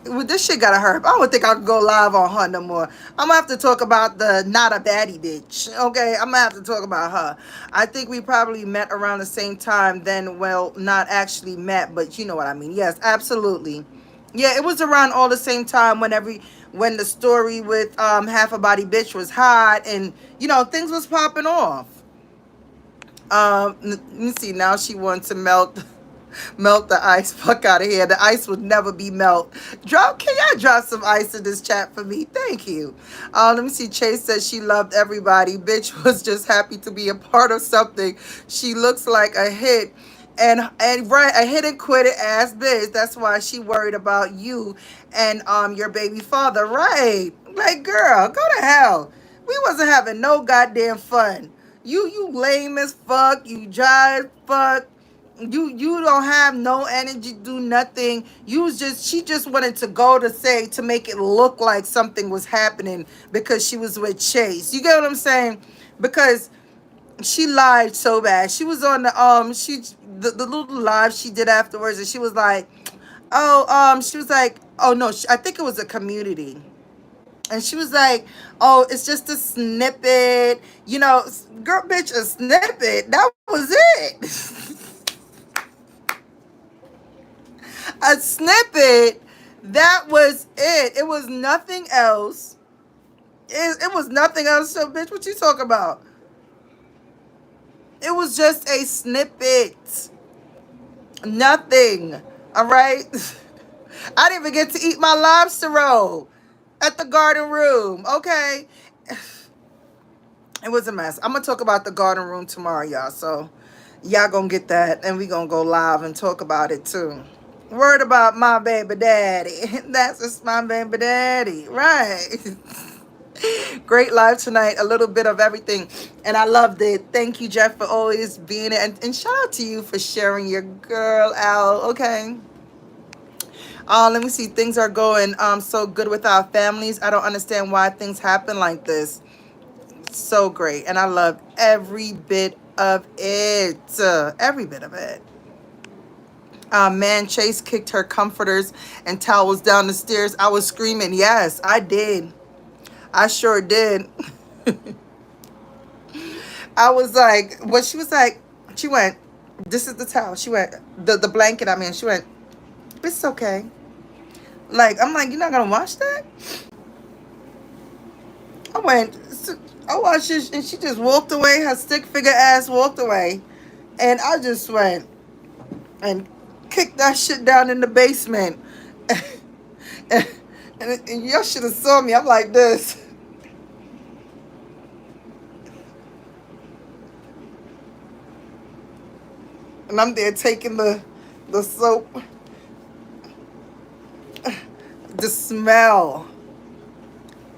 Well, this shit gotta hurt. I don't think I can go live on her no more. I'm gonna have to talk about the not a baddie bitch. Okay, I'm gonna have to talk about her. I think we probably met around the same time. Then, well, not actually met, but you know what I mean. Yes, absolutely. Yeah, it was around all the same time when the story with half a body bitch was hot and things was popping off. Let me see. Now she wants to melt the ice. Fuck out of here. The ice would never be melt. Can y'all drop some ice in this chat for me? Thank you. Let me see. Chase says she loved everybody. Bitch was just happy to be a part of something. She looks like a hit. And right, a hit and quit it ass bitch. That's why she worried about you and your baby father. Right. Like, girl, go to hell. We wasn't having no goddamn fun. You lame as fuck. You dry as fuck. You don't have no energy to do nothing. She just wanted to go to make it look like something was happening because she was with Chase. You get what I'm saying? Because she lied so bad. She was on the little live she did afterwards, and she was like, oh no, I think it was a community. And she was like, oh, it's just a snippet. Girl, bitch, a snippet. That was it. A snippet. That was it. It was nothing else. It was nothing else. So, bitch, what you talking about? It was just a snippet. Nothing. All right? I didn't even get to eat my lobster roll at the garden room. Okay? It was a mess. I'm going to talk about the garden room tomorrow, y'all. So, y'all going to get that. And we going to go live and talk about it, too. Word about my baby daddy. That's just my baby daddy. Right. Great live tonight. A little bit of everything. And I loved it. Thank you, Jeff, for always being it. And shout out to you for sharing your girl out. Okay. Let me see. Things are going so good with our families. I don't understand why things happen like this. So great. And I love every bit of it. Every bit of it. Man, Chase kicked her comforters and towels down the stairs. I was screaming. Yes, I did. I sure did. I was like, what she was like, she went, this is the towel. She went, the blanket I'm in. She went, it's okay. Like, I'm like, you're not going to wash that? I went, I watched it, and she just walked away. Her stick figure ass walked away. And I just went and kicked that shit down in the basement. and y'all should have saw me. I'm like this. And I'm there taking the soap. The smell.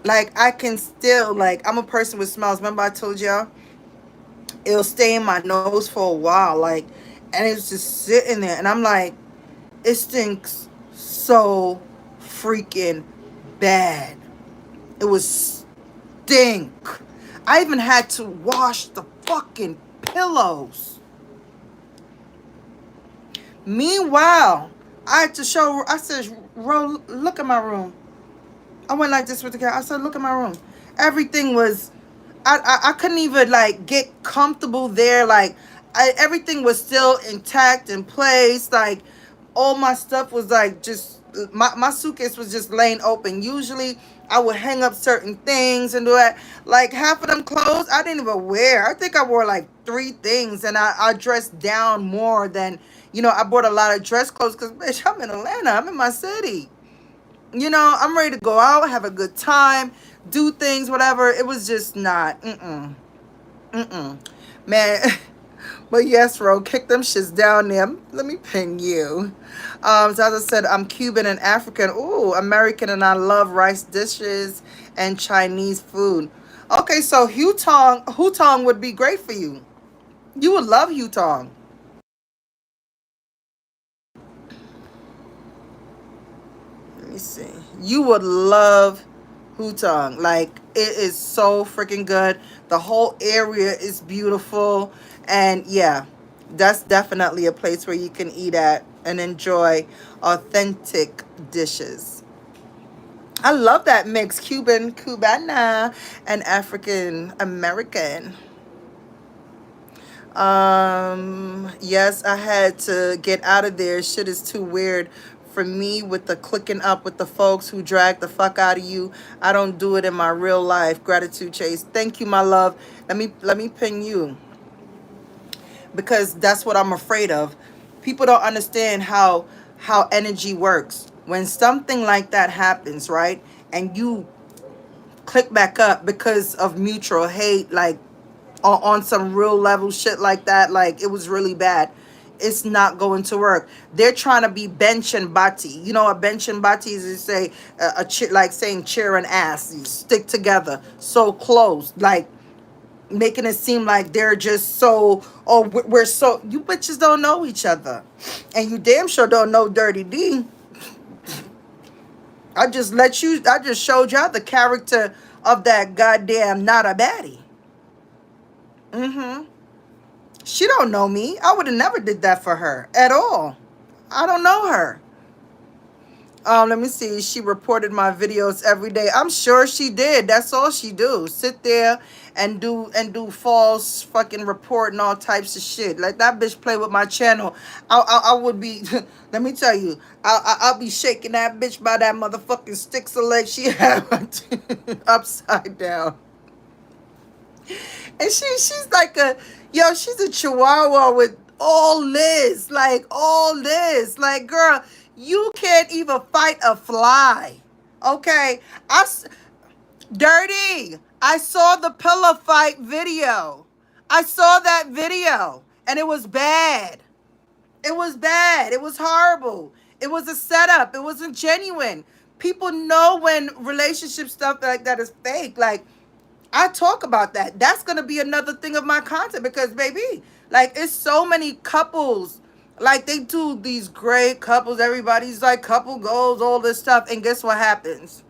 Like, I can still, like, I'm a person with smells. Remember I told y'all? It'll stay in my nose for a while. Like, and it's just sitting there. And I'm like, it stinks so freaking bad. It was stink. I even had to wash the fucking pillows. Meanwhile, I said, Ro, look at my room. I went like this with the cat. I said, look at my room. Everything was, I couldn't even like get comfortable there. Like, everything was still intact in place. Like, all my stuff was like just, my suitcase was just laying open. Usually I would hang up certain things and do that. Like, half of them clothes I didn't even wear. I think I wore like 3 things, and I dressed down more than, I bought a lot of dress clothes because, bitch, I'm in Atlanta. I'm in my city. I'm ready to go out, have a good time, do things, whatever. It was just not, man. But yes, Ro, kick them shits down there. Let me ping you. So as I said, I'm Cuban and African. Ooh, American, and I love rice dishes and Chinese food. Okay, so hutong would be great for you. You would love hutong. Let me see. You would love Hutong. Like, it is so freaking good. The whole area is beautiful. And yeah, that's definitely a place where you can eat at and enjoy authentic dishes. I love that mix. Cuban, Cubana, and African American. Yes, I had to get out of there. Shit is too weird for me with the clicking up with the folks who drag the fuck out of you. I don't do it in my real life. Gratitude, Chase. Thank you, my love. Let me ping you because that's what I'm afraid of. People don't understand how energy works. When something like that happens, right? And you click back up because of mutual hate, like on some real level shit like that, like it was really bad, it's not going to work. They're trying to be bench and bati. You know, a bench and bati is to say like saying chair and ass. You stick together so close, like making it seem like they're just so, oh, we're so, you bitches don't know each other. And you damn sure don't know Dirty D. I just showed y'all the character of that goddamn not a baddie. Mm-hmm. She don't know me. I would have never did that for her at all. I don't know her. Let me see. She reported my videos every day. I'm sure she did. That's all she do. Sit there and do false fucking report and all types of shit. Like that bitch play with my channel. I would be. Let me tell you. I'll be shaking that bitch by that motherfucking sticks of leg she had upside down. And she's like she's a chihuahua with all this, like girl, you can't even fight a fly. Okay, Dirty, I saw the pillow fight video. I saw that video and it was bad. It was bad. It was horrible. It was a setup. It wasn't genuine. People know when relationship stuff like that is fake. Like, I talk about that. That's going to be another thing of my content because, baby, like, it's so many couples. Like, they do these great couples. Everybody's like, couple goals, all this stuff. And guess what happens?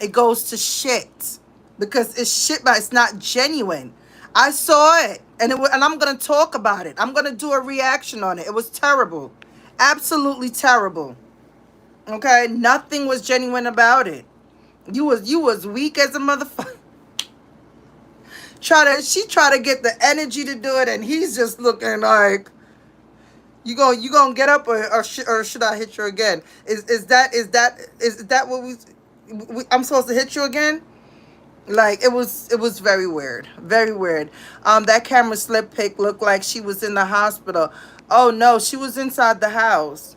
It goes to shit because it's shit, but it's not genuine. I saw it, and and I'm going to talk about it. I'm going to do a reaction on it. It was terrible. Absolutely terrible. Okay? Nothing was genuine about it. You was weak as a motherfucker. She try to get the energy to do it, and he's just looking like, you gonna get up or should I hit you again? Is that what I'm supposed to hit you again? Like it was very weird, very weird. That camera slip pic looked like she was in the hospital. Oh no, she was inside the house.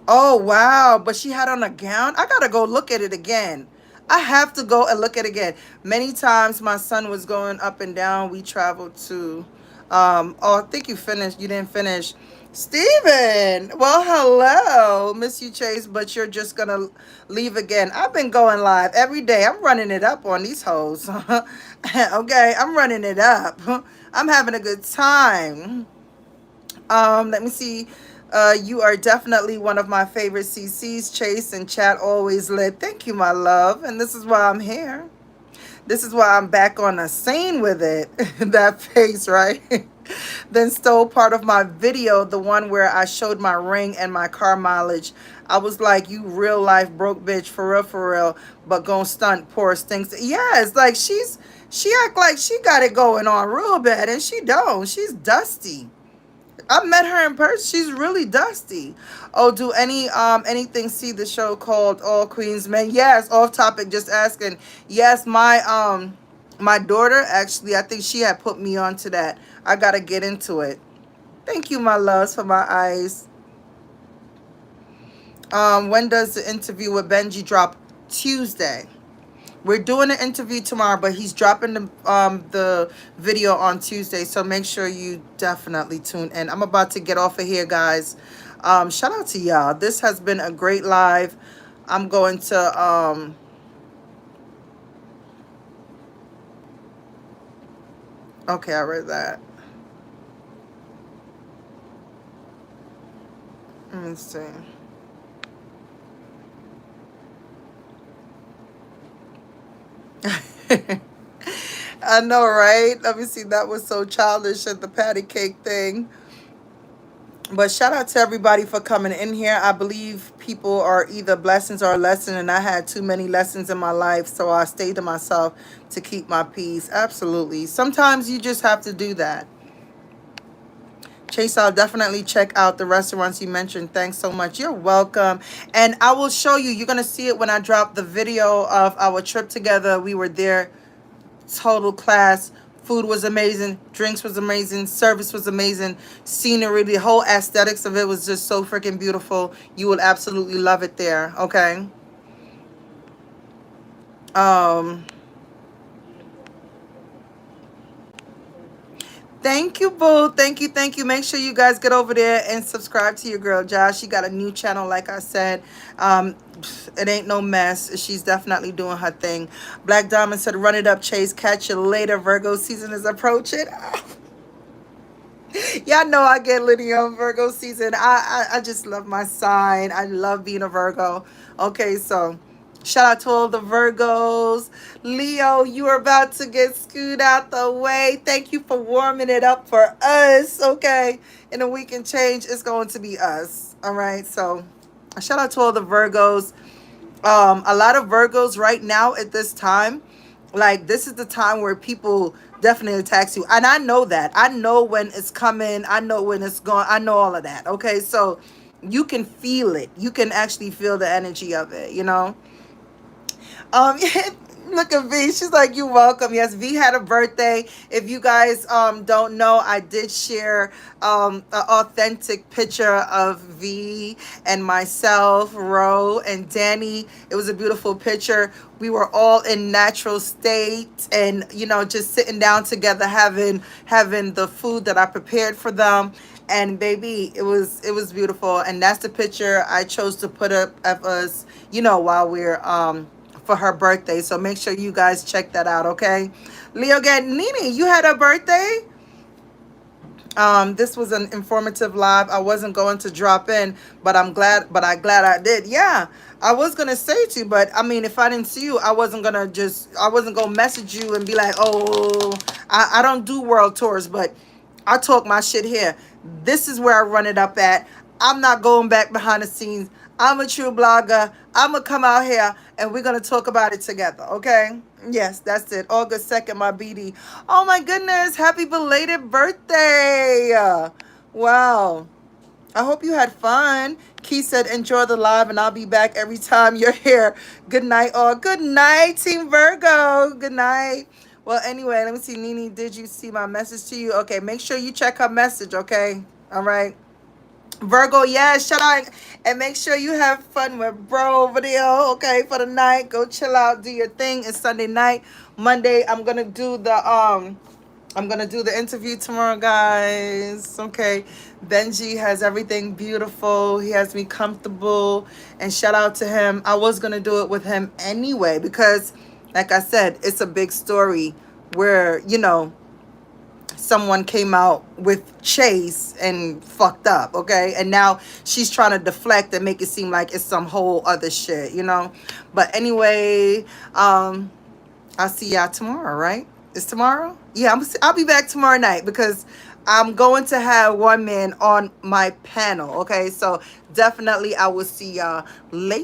Oh, wow. But she had on a gown. I got to go look at it again. I have to go and look at it again. Many times my son was going up and down. We traveled to, I think you finished. You didn't finish. Steven. Well, hello. Miss you, Chase, but you're just going to leave again. I've been going live every day. I'm running it up on these hoes. Okay. I'm running it up. I'm having a good time. Let me see. You are definitely one of my favorite CCs. Chase and chat always lit. Thank you, my love. And this is why I'm here. This is why I'm back on the scene with it. That face, right? Then stole part of my video, the one where I showed my ring and my car mileage. I was like, you real life broke bitch, for real, but gon' stunt poor stinks. Yeah, it's like she act like she got it going on real bad, and she don't. She's dusty. I met her in person. She's really dusty. Oh, do anything see the show called All Queens Men? Yes, off topic, just asking. Yes, my daughter actually, I think she had put me onto that. I gotta get into it. Thank you, my loves, for my eyes. When does the interview with Benji drop? Tuesday. We're doing an interview tomorrow, but he's dropping the video on Tuesday, so make sure you definitely tune in. I'm about to get off of here, guys. Shout out to y'all. This has been a great live. I'm going to okay, I read that. Let me see. I know, right? Let me see. That was so childish at the patty cake thing. But shout out to everybody for coming in here. I believe people are either blessings or a lesson, and I had too many lessons in my life, so I stayed to myself to keep my peace. Absolutely. Sometimes you just have to do that. Chase, I'll definitely check out the restaurants you mentioned. Thanks so much. You're welcome. And I will show you. You're going to see it when I drop the video of our trip together. We were there, total class. Food was amazing. Drinks was amazing. Service was amazing. Scenery, the whole aesthetics of it was just so freaking beautiful. You will absolutely love it there. Okay. Um, Thank you, boo. Thank you, thank you. Make sure you guys get over there and subscribe to your girl, Josh. She got a new channel, like I said. It ain't no mess. She's definitely doing her thing. Black Diamond said, run it up, Chase. Catch you later. Virgo season is approaching. Y'all know I get litty on Virgo season. I just love my sign. I love being a Virgo. Okay, so shout out to all the Virgos. Leo, you are about to get screwed out the way. Thank you for warming it up for us. Okay, in a week and change, it's going to be us. All right, so shout out to all the Virgos. A lot of Virgos right now at this time, like this is the time where people definitely attacks you, and I know that. I know when it's coming. I know when it's going. I know all of that. Okay, so you can feel it. You can actually feel the energy of it. You know. Look at V. She's like, you welcome. Yes, V had a birthday. If you guys don't know, I did share an authentic picture of V and myself, Ro, and Danny. It was a beautiful picture. We were all in natural state and, you know, just sitting down together having the food that I prepared for them. And baby, it was beautiful. And that's the picture I chose to put up of us, you know, while we're for her birthday. So make sure you guys check that out, okay? Leo Nini, you had a birthday? This was an informative live. I wasn't going to drop in, but I'm glad I did. Yeah, I was gonna say to you, but I mean, if I didn't see you, I wasn't gonna message you and be like, oh, I don't do world tours, but I talk my shit here. This is where I run it up at. I'm not going back behind the scenes. I'm a true blogger. I'm gonna come out here and we're gonna talk about it together, okay? Yes, that's it. August 2nd, my BD. Oh my goodness, happy belated birthday. Wow. I hope you had fun. Key said, enjoy the live and I'll be back every time you're here. Good night, all. Good night, Team Virgo. Good night. Well, anyway, let me see. Nini, did you see my message to you? Okay, make sure you check her message, okay? All right. Virgo, yeah, shout out and make sure you have fun with bro over there, okay, for the night. Go chill out, do your thing. It's Sunday night. Monday, I'm gonna do the interview tomorrow, guys. Okay. Benji has everything beautiful. He has me comfortable. And shout out to him. I was gonna do it with him anyway, because like I said, it's a big story where, you know, someone came out with Chase and fucked up, okay? And now she's trying to deflect and make it seem like it's some whole other shit, you know? But anyway, I'll see y'all tomorrow, right? It's tomorrow? Yeah, I'll be back tomorrow night because I'm going to have one man on my panel, okay? So definitely I will see y'all later.